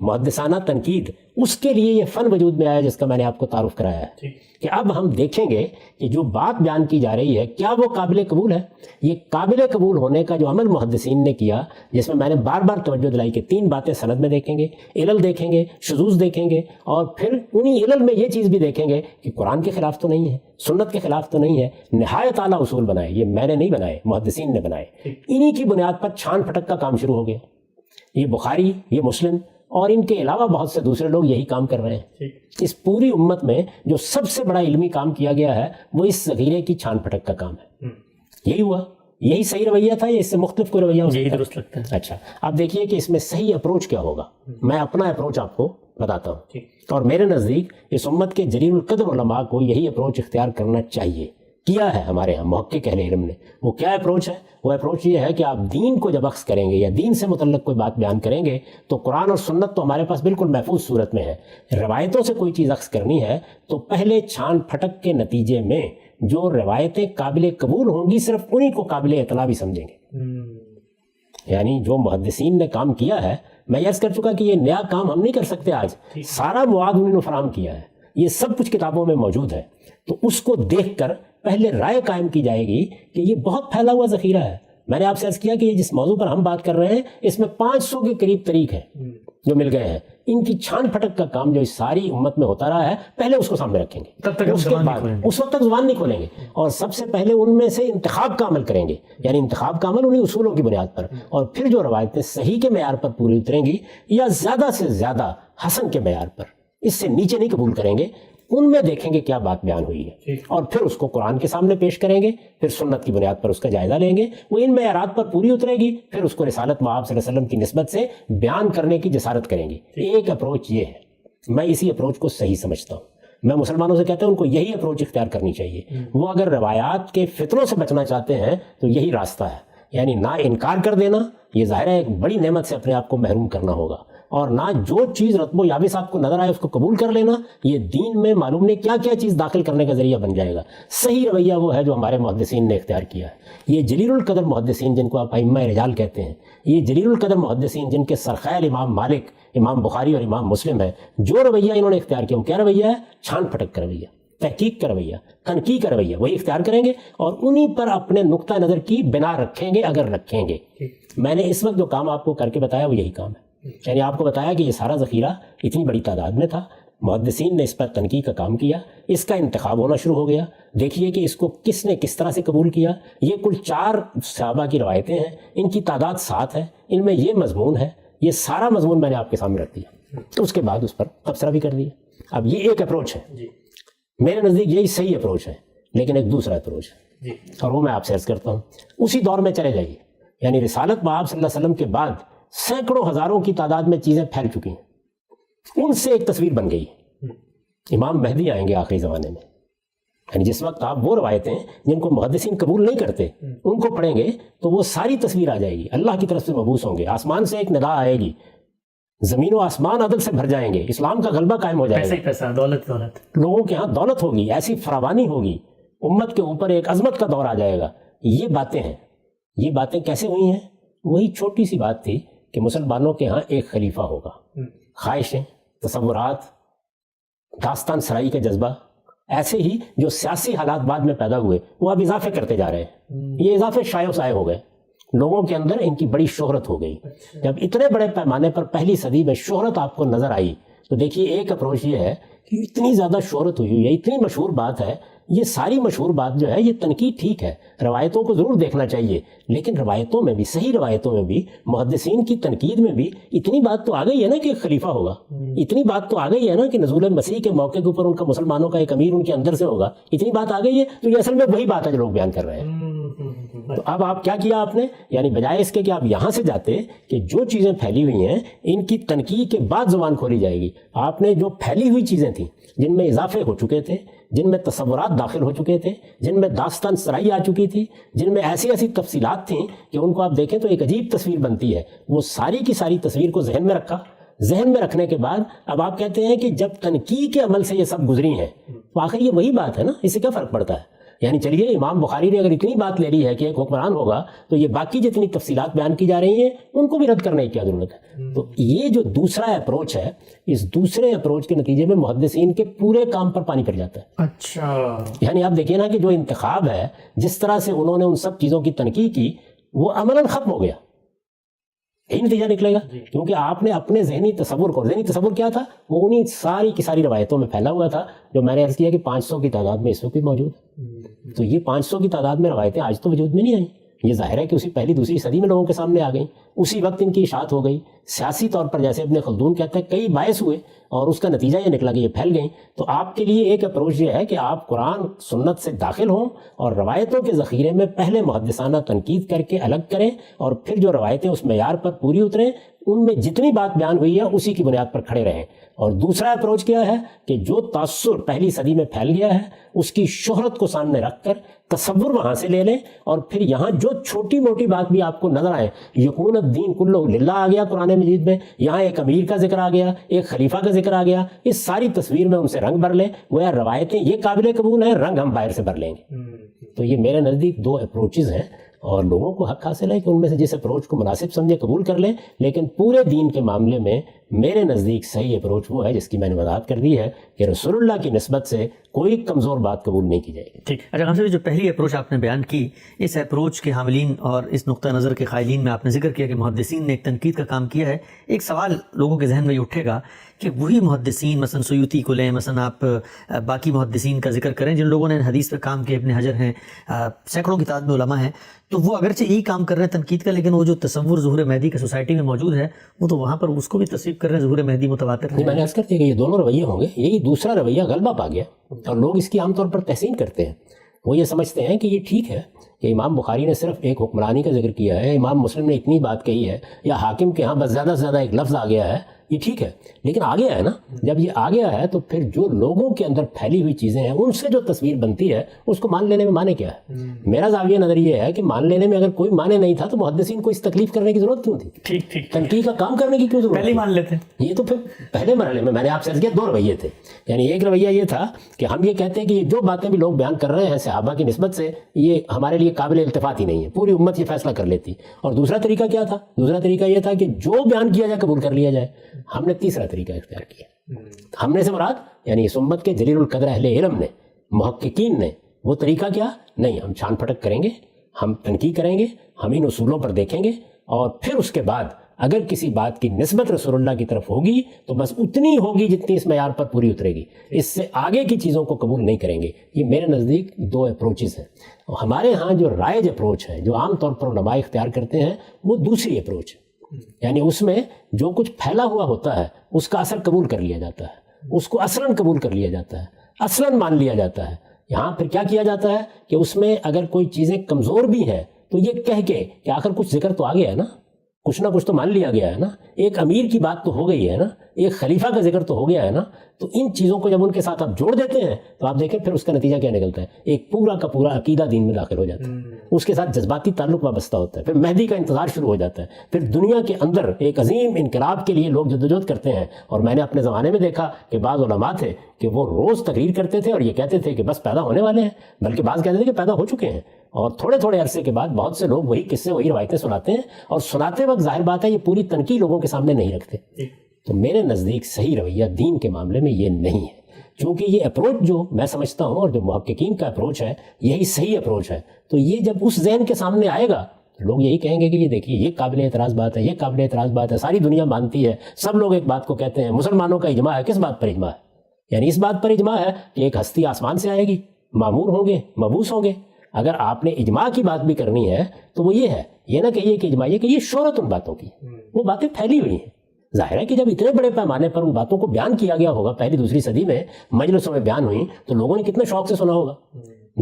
Speaker 2: محدثانہ تنقید، اس کے لیے یہ فن وجود میں آیا جس کا میں نے آپ کو تعارف کرایا ہے کہ اب ہم دیکھیں گے کہ جو بات بیان کی جا رہی ہے کیا وہ قابل قبول ہے۔ یہ قابل قبول ہونے کا جو عمل محدثین نے کیا، جس میں نے بار بار توجہ دلائی کہ 3 باتیں سند میں دیکھیں گے، علل دیکھیں گے، شذوذ دیکھیں گے، اور پھر انہی علل میں یہ چیز بھی دیکھیں گے کہ قرآن کے خلاف تو نہیں ہے، سنت کے خلاف تو نہیں ہے۔ نہایت اعلیٰ اصول بنائے، یہ میں نے نہیں بنائے، محدثین نے بنائے۔ انہی کی بنیاد پر چھان پھٹک کا کام شروع ہو گیا۔ یہ بخاری، یہ مسلم اور ان کے علاوہ بہت سے دوسرے لوگ یہی کام کر رہے ہیں۔ اس پوری امت میں جو سب سے بڑا علمی کام کیا گیا ہے وہ اس ذخیرے کی چھان پھٹک کا کام ہے۔ یہی ہوا، یہی صحیح رویہ تھا یا اس سے مختلف کوئی رویہ ہو سکتا ہے؟
Speaker 1: یہی درست لگتا ہے۔
Speaker 2: اچھا، اب دیکھیے کہ اس میں صحیح اپروچ کیا ہوگا۔ میں اپنا اپروچ آپ کو بتاتا ہوں، اور میرے نزدیک اس امت کے جلیل القدر علماء کو یہی اپروچ اختیار کرنا چاہیے، کیا ہے ہمارے ہاں محقق اہل علم نے۔ وہ کیا اپروچ ہے؟ وہ اپروچ یہ ہے کہ آپ دین کو جب اخذ کریں گے یا دین سے متعلق کوئی بات بیان کریں گے تو قرآن اور سنت تو ہمارے پاس بالکل محفوظ صورت میں ہے۔ روایتوں سے کوئی چیز اخذ کرنی ہے تو پہلے چھان پھٹک کے نتیجے میں جو روایتیں قابل قبول ہوں گی صرف انہی کو قابل اطلاع بھی سمجھیں گے۔ یعنی جو محدثین نے کام کیا ہے، میں عرض کر چکا کہ یہ نیا کام ہم نہیں کر سکتے آج، سارا مواد انہوں نے فراہم کیا ہے، یہ سب کچھ کتابوں میں موجود ہے۔ تو اس کو دیکھ کر پہلے رائے قائم کی جائے گی کہ یہ بہت پھیلا ہوا ذخیرہ ہے۔ میں نے آپ سے عرض کیا کہ یہ جس موضوع پر ہم بات کر رہے ہیں اس میں 500 کے قریب طریق ہیں جو مل گئے ہیں۔ ان کی چھان پھٹک کا کام جو اس ساری امت میں ہوتا رہا ہے، پہلے اس کو سامنے رکھیں گے،
Speaker 1: تب تک
Speaker 2: اس کے بعد اس وقت تک زبان نہیں کھولیں گے، اور سب سے پہلے ان میں سے انتخاب کا عمل کریں گے، یعنی انتخاب کا عمل انہی اصولوں کی بنیاد پر، اور پھر جو روایتیں صحیح کے معیار پر پوری اتریں گی یا زیادہ سے زیادہ حسن کے معیار پر، اس سے نیچے نہیں قبول کریں گے، ان میں دیکھیں گے کیا بات بیان ہوئی ہے، اور پھر اس کو قرآن کے سامنے پیش کریں گے، پھر سنت کی بنیاد پر اس کا جائزہ لیں گے۔ وہ ان معیارات پر پوری اترے گی، پھر اس کو رسالت مآب صلی اللہ علیہ وسلم کی نسبت سے بیان کرنے کی جسارت کریں گے۔ ایک اپروچ یہ ہے، میں اسی اپروچ کو صحیح سمجھتا ہوں۔ میں مسلمانوں سے کہتا ہوں ان کو یہی اپروچ اختیار کرنی چاہیے۔ وہ اگر روایات کے فتنوں سے بچنا چاہتے ہیں تو یہی راستہ ہے، یعنی نہ انکار کر دینا، یہ ظاہر ہے ایک بڑی نعمت سے اپنے آپ کو محروم کرنا ہوگا، اور نہ جو چیز رتب و یابس آپ کو نظر آئے اس کو قبول کر لینا، یہ دین میں معلوم نہیں کیا کیا چیز داخل کرنے کا ذریعہ بن جائے گا۔ صحیح رویہ وہ ہے جو ہمارے محدثین نے اختیار کیا ہے۔ یہ جلیل القدر محدثین جن کو آپ ائمہ رجال کہتے ہیں، یہ جلیل القدر محدثین جن کے سرخیل امام مالک، امام بخاری اور امام مسلم ہے، جو رویہ انہوں نے اختیار کیا وہ کیا رویہ ہے؟ چھان پھٹک کا رویہ، تحقیق کا رویہ، تنقیح کا رویہ، وہی اختیار کریں گے اور انہی پر اپنے نقطہ نظر کی بنا رکھیں گے اگر رکھیں گے۔ میں نے اس وقت جو کام آپ کو کر کے بتایا وہ یہی کام ہے، یعنی آپ کو بتایا کہ یہ سارا ذخیرہ اتنی بڑی تعداد میں تھا، محدثین نے اس پر تنقیح کا کام کیا، اس کا انتخاب ہونا شروع ہو گیا۔ دیکھیے کہ اس کو کس نے کس طرح سے قبول کیا۔ یہ کل 4 صحابہ کی روایتیں ہیں، ان کی تعداد 7 ہے، ان میں یہ مضمون ہے، یہ سارا مضمون میں نے آپ کے سامنے رکھ دیا، تو اس کے بعد اس پر تبصرہ بھی کر دیا۔ اب یہ ایک اپروچ ہے، میرے نزدیک یہی صحیح اپروچ ہے، لیکن ایک دوسرا اپروچ ہے، اور وہ میں آپ سے عرض کرتا ہوں۔ اسی دور میں چلے جائیے، یعنی رسالت مآب صلی اللہ علیہ وسلم کے بعد سینکڑوں ہزاروں کی تعداد میں چیزیں پھیل چکی ہیں، ان سے ایک تصویر بن گئی۔ امام مہدی آئیں گے آخری زمانے میں، یعنی جس وقت آپ وہ روایتیں جن کو محدثین قبول نہیں کرتے ان کو پڑھیں گے تو وہ ساری تصویر آ جائے گی، اللہ کی طرف سے مبعوث ہوں گے، آسمان سے ایک ندا آئے گی، زمین و آسمان عدل سے بھر جائیں گے، اسلام کا غلبہ قائم ہو جائے گا،
Speaker 1: پیسہ دولت
Speaker 2: لوگوں کے ہاں دولت ہوگی، ایسی فراوانی ہوگی، امت کے اوپر ایک عظمت کا دور آ جائے گا۔ یہ باتیں ہیں، یہ باتیں کیسے ہوئی ہیں؟ وہی چھوٹی سی بات تھی کہ مسلمانوں کے ہاں ایک خلیفہ ہوگا، خواہشیں، تصورات، داستان سرائی کا جذبہ، ایسے ہی جو سیاسی حالات بعد میں پیدا ہوئے وہ اب اضافے کرتے جا رہے ہیں، یہ اضافے شائع و سائے ہو گئے، لوگوں کے اندر ان کی بڑی شہرت ہو گئی۔ جب اتنے بڑے پیمانے پر پہلی صدی میں شہرت آپ کو نظر آئی تو دیکھیے ایک اپروچ یہ ہے کہ اتنی زیادہ شہرت ہوئی ہے، اتنی مشہور بات ہے، یہ ساری مشہور بات جو ہے یہ تنقید ٹھیک ہے، روایتوں کو ضرور دیکھنا چاہیے، لیکن روایتوں میں بھی، صحیح روایتوں میں بھی، محدثین کی تنقید میں بھی اتنی بات تو آ گئی ہے نا کہ ایک خلیفہ ہوگا، اتنی بات تو آ گئی ہے نا کہ نزول مسیح کے موقع کے اوپر ان کا مسلمانوں کا ایک امیر ان کے اندر سے ہوگا، اتنی بات آ گئی ہے، تو یہ اصل میں وہی بات ہے جو لوگ بیان کر رہے ہیں۔ تو اب آپ کیا کیا آپ نے، یعنی بجائے اس کے کہ آپ یہاں سے جاتے کہ جو چیزیں پھیلی ہوئی ہیں ان کی تنقیح کے بعد زبان کھولی جائے گی، آپ نے جو پھیلی ہوئی چیزیں تھیں جن میں اضافے ہو چکے تھے، جن میں تصورات داخل ہو چکے تھے، جن میں داستان سرائی آ چکی تھی، جن میں ایسی ایسی تفصیلات تھیں کہ ان کو آپ دیکھیں تو ایک عجیب تصویر بنتی ہے، وہ ساری کی ساری تصویر کو ذہن میں رکھا، ذہن میں رکھنے کے بعد اب آپ کہتے ہیں کہ جب تنقیح کے عمل سے یہ سب گزری ہیں تو آخر یہ وہی بات ہے نا، اس سے کیا فرق پڑتا ہے؟ یعنی چلیے امام بخاری نے اگر اتنی بات لے لی ہے کہ ایک حکمران ہوگا تو یہ باقی جتنی تفصیلات بیان کی جا رہی ہیں ان کو بھی رد کرنے کی کیا ضرورت ہے. تو یہ جو دوسرا اپروچ ہے، اس دوسرے اپروچ کے نتیجے میں محدثین کے پورے کام پر پانی پھر جاتا ہے.
Speaker 3: اچھا،
Speaker 2: یعنی آپ دیکھیے نا کہ جو انتخاب ہے، جس طرح سے انہوں نے ان سب چیزوں کی تنقید کی، وہ عملاً ختم ہو گیا. یہی نتیجہ نکلے گا، کیونکہ آپ نے اپنے ذہنی تصور کیا تھا، وہ انہی ساری کی ساری روایتوں میں پھیلا ہوا تھا، جو میں نے عرض کیا کہ 500 کی تعداد میں اس وقت بھی موجود ہے. تو یہ 500 کی تعداد میں روایتیں آج تو وجود میں نہیں آئیں. یہ ظاہر ہے کہ اسی پہلی دوسری صدی میں لوگوں کے سامنے آ گئیں، اسی وقت ان کی اشاعت ہو گئی. سیاسی طور پر جیسے ابن خلدون کہتے ہیں کئی باعث ہوئے اور اس کا نتیجہ یہ نکلا کہ یہ پھیل گئیں. تو آپ کے لیے ایک اپروچ یہ ہے کہ آپ قرآن سنت سے داخل ہوں اور روایتوں کے ذخیرے میں پہلے محدثانہ تنقید کر کے الگ کریں، اور پھر جو روایتیں اس معیار پر پوری اتریں، ان میں جتنی بات بیان ہوئی ہے اسی کی بنیاد پر کھڑے رہیں. اور دوسرا اپروچ کیا ہے کہ جو تاثر پہلی صدی میں پھیل گیا ہے اس کی شہرت کو سامنے رکھ کر تصور وہاں سے لے لیں، اور پھر یہاں جو چھوٹی موٹی بات بھی آپ کو نظر آئے، یکون الدین کلہ للہ آ گیا قرآن مجید میں، یہاں ایک امیر کا ذکر آ گیا، ایک خلیفہ کا ذکر آ گیا، اس ساری تصویر میں ان سے رنگ بھر لیں. گویا روایتیں یہ قابل قبول ہیں، رنگ ہم باہر سے بھر لیں گے. تو یہ میرے نزدیک دو اپروچز ہیں، اور لوگوں کو حق حاصل ہے کہ ان میں سے جس اپروچ کو مناسب سمجھے قبول کر لیں. لیکن پورے دین کے معاملے میں میرے نزدیک صحیح اپروچ وہ ہے جس کی میں نے وضاحت کر دی ہے کہ رسول اللہ کی نسبت سے کوئی کمزور بات قبول نہیں کی جائے گی.
Speaker 1: ٹھیک. اچھا خان صاحب، جو پہلی اپروچ آپ نے بیان کی، اس اپروچ کے حاملین اور اس نقطہ نظر کے قائلین میں آپ نے ذکر کیا کہ محدثین نے ایک تنقید کا کام کیا ہے. ایک سوال لوگوں کے ذہن میں یہ اٹھے گا کہ وہی محدثین، مثلا سیوطی کو لیں، مثلا آپ باقی محدثین کا ذکر کریں جن لوگوں نے حدیث پر کام کیا، ابن حجر ہیں، سینکڑوں کی تعداد میں علماء ہیں، تو وہ اگرچہ یہی کام کر رہے ہیں تنقید کا، لیکن وہ جو تصور ظہور مہدی کا سوسائٹی میں موجود ہے وہ تو وہاں پر اس کو بھی تصویب کر رہے ہیں، ظہور مہدی متواتر ہے.
Speaker 2: میں نے عرض کر دیا کہ یہ دونوں رویے ہوں گے. یہی دوسرا رویہ غلبہ پا گیا اور لوگ اس کی عام طور پر تحسین کرتے ہیں. وہ یہ سمجھتے ہیں کہ یہ ٹھیک ہے کہ امام بخاری نے صرف ایک حکمرانی کا ذکر کیا ہے، امام مسلم نے اتنی بات کہی ہے، یا حاکم کے ہاں بس زیادہ سے زیادہ ایک لفظ آ گیا ہے، یہ ٹھیک ہے. لیکن آ گیا ہے نا، جب یہ آ گیا ہے تو پھر جو لوگوں کے اندر پھیلی ہوئی چیزیں ہیں ان سے جو تصویر بنتی ہے اس کو مان لینے میں معنی کیا ہے؟ میرا زاویہ نظر یہ ہے کہ مان لینے میں اگر کوئی معنی نہیں تھا تو محدثین کو اس تکلیف کرنے کی ضرورت کیوں تھی؟
Speaker 1: ٹھیک
Speaker 2: تنقید کا کام کرنے کی کیوں ضرورت؟
Speaker 1: پہلے مان لیتے.
Speaker 2: یہ تو پھر پہلے مرحلے میں نے آپ سے عرض کیا دو رویے تھے. یعنی ایک رویہ یہ تھا کہ ہم یہ کہتے ہیں کہ یہ جو باتیں بھی لوگ بیان کر رہے ہیں صحابہ کی نسبت سے، یہ ہمارے لیے قابل التفات ہی نہیں ہے، پوری امت یہ فیصلہ کر لیتی. اور دوسرا طریقہ کیا تھا؟ دوسرا طریقہ یہ تھا کہ جو بیان کیا جائے قبول کر لیا جائے. ہم نے تیسرا طریقہ اختیار کیا. ہم نے سے مراد یعنی اس امت کے جلیل القدر اہل علم نے، محققین نے، وہ طریقہ کیا نہیں، ہم چھان پھٹک کریں گے، ہم تنقید کریں گے، ہم ان اصولوں پر دیکھیں گے، اور پھر اس کے بعد اگر کسی بات کی نسبت رسول اللہ کی طرف ہوگی تو بس اتنی ہوگی جتنی اس معیار پر پوری اترے گی، اس سے آگے کی چیزوں کو قبول نہیں کریں گے. یہ میرے نزدیک دو اپروچز ہیں. ہمارے ہاں جو رائج اپروچ ہے، جو عام طور پر علماء اختیار کرتے ہیں، وہ دوسری اپروچ ہے. یعنی اس میں جو کچھ پھیلا ہوا ہوتا ہے اس کا اثر قبول کر لیا جاتا ہے، اس کو اصلاً قبول کر لیا جاتا ہے، اصلاً مان لیا جاتا ہے. یہاں پھر کیا کیا جاتا ہے کہ اس میں اگر کوئی چیزیں کمزور بھی ہیں تو یہ کہہ کے کہ آخر کچھ ذکر تو آ گیا ہے نا، کچھ نہ کچھ تو مان لیا گیا ہے نا، ایک امیر کی بات تو ہو گئی ہے نا، ایک خلیفہ کا ذکر تو ہو گیا ہے نا. تو ان چیزوں کو جب ان کے ساتھ آپ جوڑ دیتے ہیں تو آپ دیکھیں پھر اس کا نتیجہ کیا نکلتا ہے، ایک پورا کا پورا عقیدہ دین میں داخل ہو جاتا ہے، اس کے ساتھ جذباتی تعلق وابستہ ہوتا ہے. پھر مہدی کا انتظار شروع ہو جاتا ہے، پھر دنیا کے اندر ایک عظیم انقلاب کے لیے لوگ جدوجہد کرتے ہیں. اور میں نے اپنے زمانے میں دیکھا کہ بعض علماء تھے کہ وہ روز تقریر کرتے تھے اور یہ کہتے تھے کہ بس پیدا ہونے والے ہیں، بلکہ بعض کہتے تھے کہ پیدا ہو چکے ہیں. اور تھوڑے تھوڑے عرصے کے بعد بہت سے لوگ وہی قصے وہی روایتیں سناتے ہیں، اور سناتے وقت ظاہر بات ہے یہ پوری تنقید لوگوں کے سامنے نہیں رکھتے. تو میرے نزدیک صحیح رویہ دین کے معاملے میں یہ نہیں ہے، چونکہ یہ اپروچ جو میں سمجھتا ہوں اور جو محققین کا اپروچ ہے یہی صحیح اپروچ ہے. تو یہ جب اس ذہن کے سامنے آئے گا تو لوگ یہی کہیں گے کہ یہ دیکھیے یہ قابل اعتراض بات ہے، یہ قابل اعتراض بات ہے، ساری دنیا مانتی ہے، سب لوگ ایک بات کو کہتے ہیں، مسلمانوں کا اجماع ہے. کس بات پر اجماع ہے؟ یعنی اس بات پر اجماع ہے کہ ایک ہستی آسمان سے آئے گی، معمور ہوں گے، مبعوث ہوں گے. اگر آپ نے اجماع کی بات بھی کرنی ہے تو وہ یہ ہے، یہ نہ کہیے کہ اجماع، یہ کہ یہ شہرت ان باتوں کی، وہ باتیں پھیلی ہوئی ہیں. ظاہر ہے کہ جب اتنے بڑے پیمانے پر ان باتوں کو بیان کیا گیا ہوگا، پہلی دوسری صدی میں مجلسوں میں بیان ہوئی، تو لوگوں نے کتنے شوق سے سنا ہوگا.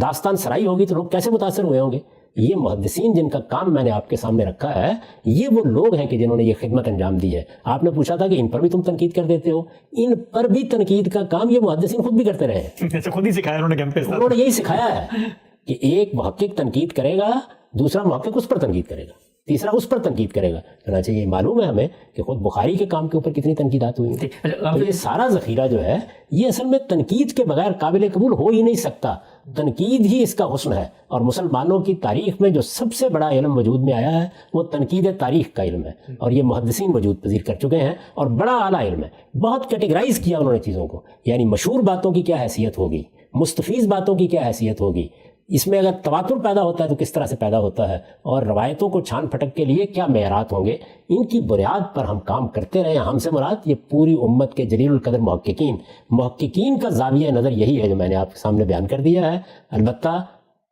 Speaker 2: داستان سرائی ہوگی تو لوگ کیسے متاثر ہوئے ہوں گے. یہ محدثین جن کا کام میں نے آپ کے سامنے رکھا ہے، یہ وہ لوگ ہیں کہ جنہوں نے یہ خدمت انجام دی ہے. آپ نے پوچھا تھا کہ ان پر بھی تم تنقید کر دیتے ہو، ان پر بھی تنقید کا کام یہ محدثین خود بھی کرتے رہے ہیں.
Speaker 1: خود ہی سکھایا
Speaker 2: انہوں نے یہی سکھایا ہے کہ ایک محقق تنقید کرے گا، دوسرا محقق اس پر تنقید کرے گا. تیسرا اس پر تنقید کرے گا. چنانچہ یہ معلوم ہے ہمیں کہ خود بخاری کے کام کے اوپر کتنی تنقیدات ہوئی ہیں. تو یہ سارا ذخیرہ جو ہے یہ اصل میں تنقید کے بغیر قابل قبول ہو ہی نہیں سکتا. تنقید ہی اس کا حسن ہے. اور مسلمانوں کی تاریخ میں جو سب سے بڑا علم وجود میں آیا ہے وہ تنقید تاریخ کا علم ہے, اور یہ محدثین وجود پذیر کر چکے ہیں, اور بڑا اعلیٰ علم ہے. بہت کیٹیگرائز کیا انہوں نے چیزوں کو, یعنی مشہور باتوں کی کیا حیثیت ہوگی, مستفیض باتوں کی کیا حیثیت ہوگی, اس میں اگر تواتر پیدا ہوتا ہے تو کس طرح سے پیدا ہوتا ہے, اور روایتوں کو چھان پھٹک کے لیے کیا معیارات ہوں گے. ان کی بنیاد پر ہم کام کرتے رہے. ہم سے مراد یہ پوری امت کے جلیل القدر محققین کا زاویہ نظر یہی ہے جو میں نے آپ کے سامنے بیان کر دیا ہے. البتہ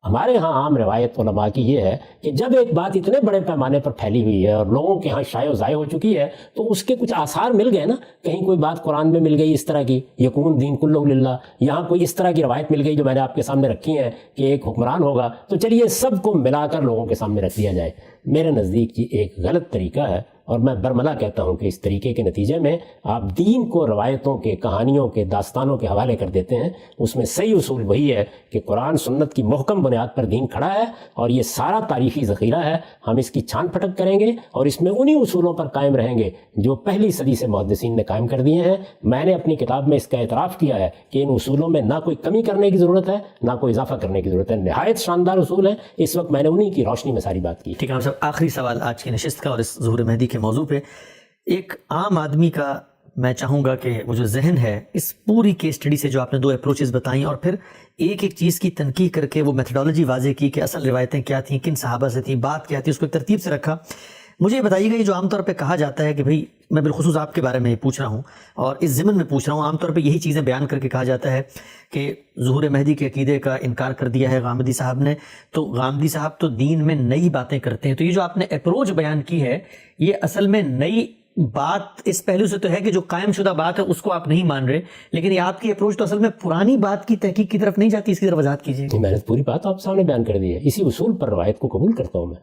Speaker 2: ہمارے ہاں عام روایت علماء کی یہ ہے کہ جب ایک بات اتنے بڑے پیمانے پر پھیلی ہوئی ہے اور لوگوں کے ہاں شائع و ضائع ہو چکی ہے تو اس کے کچھ آثار مل گئے نا. کہیں کوئی بات قرآن میں مل گئی اس طرح کی, یکون دین کلہ للہ, یہاں کوئی اس طرح کی روایت مل گئی جو میں نے آپ کے سامنے رکھی ہے کہ ایک حکمران ہوگا, تو چلیے سب کو ملا کر لوگوں کے سامنے رکھ دیا جائے. میرے نزدیک یہ ایک غلط طریقہ ہے, اور میں برملا کہتا ہوں کہ اس طریقے کے نتیجے میں آپ دین کو روایتوں کے, کہانیوں کے, داستانوں کے حوالے کر دیتے ہیں. اس میں صحیح اصول وہی ہے کہ قرآن سنت کی محکم بنیاد پر دین کھڑا ہے, اور یہ سارا تاریخی ذخیرہ ہے. ہم اس کی چھان پھٹک کریں گے اور اس میں انہی اصولوں پر قائم رہیں گے جو پہلی صدی سے محدثین نے قائم کر دیے ہیں. میں نے اپنی کتاب میں اس کا اعتراف کیا ہے کہ ان اصولوں میں نہ کوئی کمی کرنے کی ضرورت ہے نہ کوئی اضافہ کرنے کی ضرورت ہے. نہایت شاندار اصول ہیں. اس وقت میں نے انہی کی روشنی میں ساری بات کی.
Speaker 1: ٹھیک ہے صاحب, آخری سوال آج کی نشست کا اور اس ظہور مہدی کے موضوع پہ. ایک عام آدمی کا میں چاہوں گا کہ وہ جو ذہن ہے اس پوری کیس اسٹڈی سے جو آپ نے 2 اپروچز بتائیں اور پھر ایک ایک چیز کی تنقید کر کے وہ میتھڈالوجی واضح کی کہ اصل روایتیں کیا تھیں, کن صحابہ سے تھیں, بات کیا تھی, اس کو ایک ترتیب سے رکھا. مجھے یہ بتائیے گا یہ جو عام طور پہ کہا جاتا ہے کہ بھئی میں بالخصوص آپ کے بارے میں پوچھ رہا ہوں اور اس ضمن میں پوچھ رہا ہوں, عام طور پہ یہی چیزیں بیان کر کے کہا جاتا ہے کہ ظہور مہدی کے عقیدے کا انکار کر دیا ہے غامدی صاحب نے, تو غامدی صاحب تو دین میں نئی باتیں کرتے ہیں. تو یہ جو آپ نے اپروچ بیان کی ہے یہ اصل میں نئی بات اس پہلو سے تو ہے کہ جو قائم شدہ بات ہے اس کو آپ نہیں مان رہے, لیکن یہ آپ کی اپروچ تو اصل میں پرانی بات کی تحقیق کی طرف نہیں جاتی. اس کی طرف وضاحت کیجیے.
Speaker 2: میں نے پوری بات آپ سامنے بیان کر دی ہے. اسی اصول پر روایت کو قبول کرتا ہوں میں,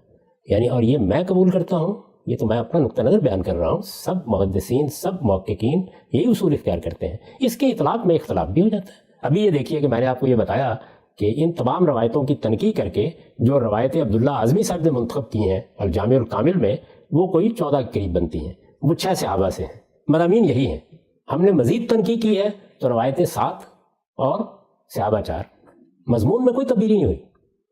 Speaker 2: یعنی اور یہ میں قبول کرتا ہوں, یہ تو میں اپنا نقطہ نظر بیان کر رہا ہوں. سب محدثین, سب محققین یہی اصول اختیار کرتے ہیں. اس کے اطلاق میں اختلاف بھی ہو جاتا ہے. ابھی یہ دیکھیے کہ میں نے آپ کو یہ بتایا کہ ان تمام روایتوں کی تنقید کر کے جو روایتیں عبداللہ اعظمی صاحب نے منتخب کی ہیں الجامع الکامل میں, وہ کوئی 14 کے قریب بنتی ہیں. وہ 6 صحابہ سے ہیں, مضامین یہی ہیں. ہم نے مزید تنقید کی ہے تو روایتیں 7 اور صحابہ 4. مضمون میں کوئی تبدیلی نہیں ہوئی,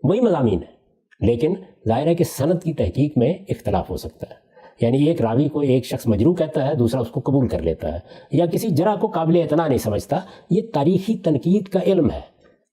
Speaker 2: وہی مضامین ہے. لیکن ظاہر ہے کہ سند کی تحقیق میں اختلاف ہو سکتا ہے. یعنی ایک راوی کو ایک شخص مجروح کہتا ہے, دوسرا اس کو قبول کر لیتا ہے, یا کسی جرح کو قابل اعتنا نہیں سمجھتا. یہ تاریخی تنقید کا علم ہے.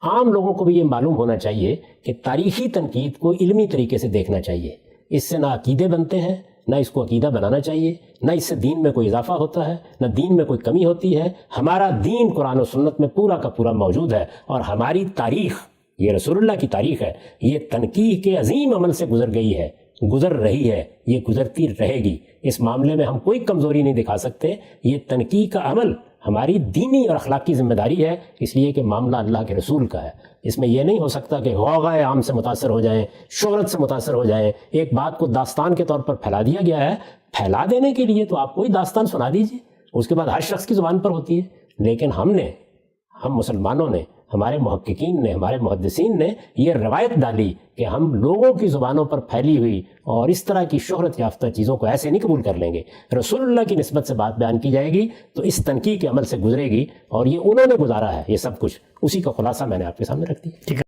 Speaker 2: عام لوگوں کو بھی یہ معلوم ہونا چاہیے کہ تاریخی تنقید کو علمی طریقے سے دیکھنا چاہیے. اس سے نہ عقیدے بنتے ہیں, نہ اس کو عقیدہ بنانا چاہیے, نہ اس سے دین میں کوئی اضافہ ہوتا ہے, نہ دین میں کوئی کمی ہوتی ہے. ہمارا دین قرآن و سنت میں پورا کا پورا موجود ہے, اور ہماری تاریخ یہ رسول اللہ کی تاریخ ہے. یہ تنقیح کے عظیم عمل سے گزر گئی ہے, گزر رہی ہے, یہ گزرتی رہے گی. اس معاملے میں ہم کوئی کمزوری نہیں دکھا سکتے. یہ تنقیح کا عمل ہماری دینی اور اخلاقی ذمہ داری ہے, اس لیے کہ معاملہ اللہ کے رسول کا ہے. اس میں یہ نہیں ہو سکتا کہ غوغائے عام سے متاثر ہو جائیں, شہرت سے متاثر ہو جائیں. ایک بات کو داستان کے طور پر پھیلا دیا گیا ہے, پھیلا دینے کے لیے تو آپ کوئی داستان سنا دیجیے, اس کے بعد ہر شخص کی زبان پر ہوتی ہے. لیکن ہم مسلمانوں نے, ہمارے محققین نے, ہمارے محدثین نے یہ روایت ڈالی کہ ہم لوگوں کی زبانوں پر پھیلی ہوئی اور اس طرح کی شہرت یافتہ چیزوں کو ایسے نہیں قبول کر لیں گے. رسول اللہ کی نسبت سے بات بیان کی جائے گی تو اس تنقیح کے عمل سے گزرے گی, اور یہ انہوں نے گزارا ہے یہ سب کچھ. اسی کا خلاصہ میں نے آپ کے سامنے رکھ دیا. ٹھیک ہے.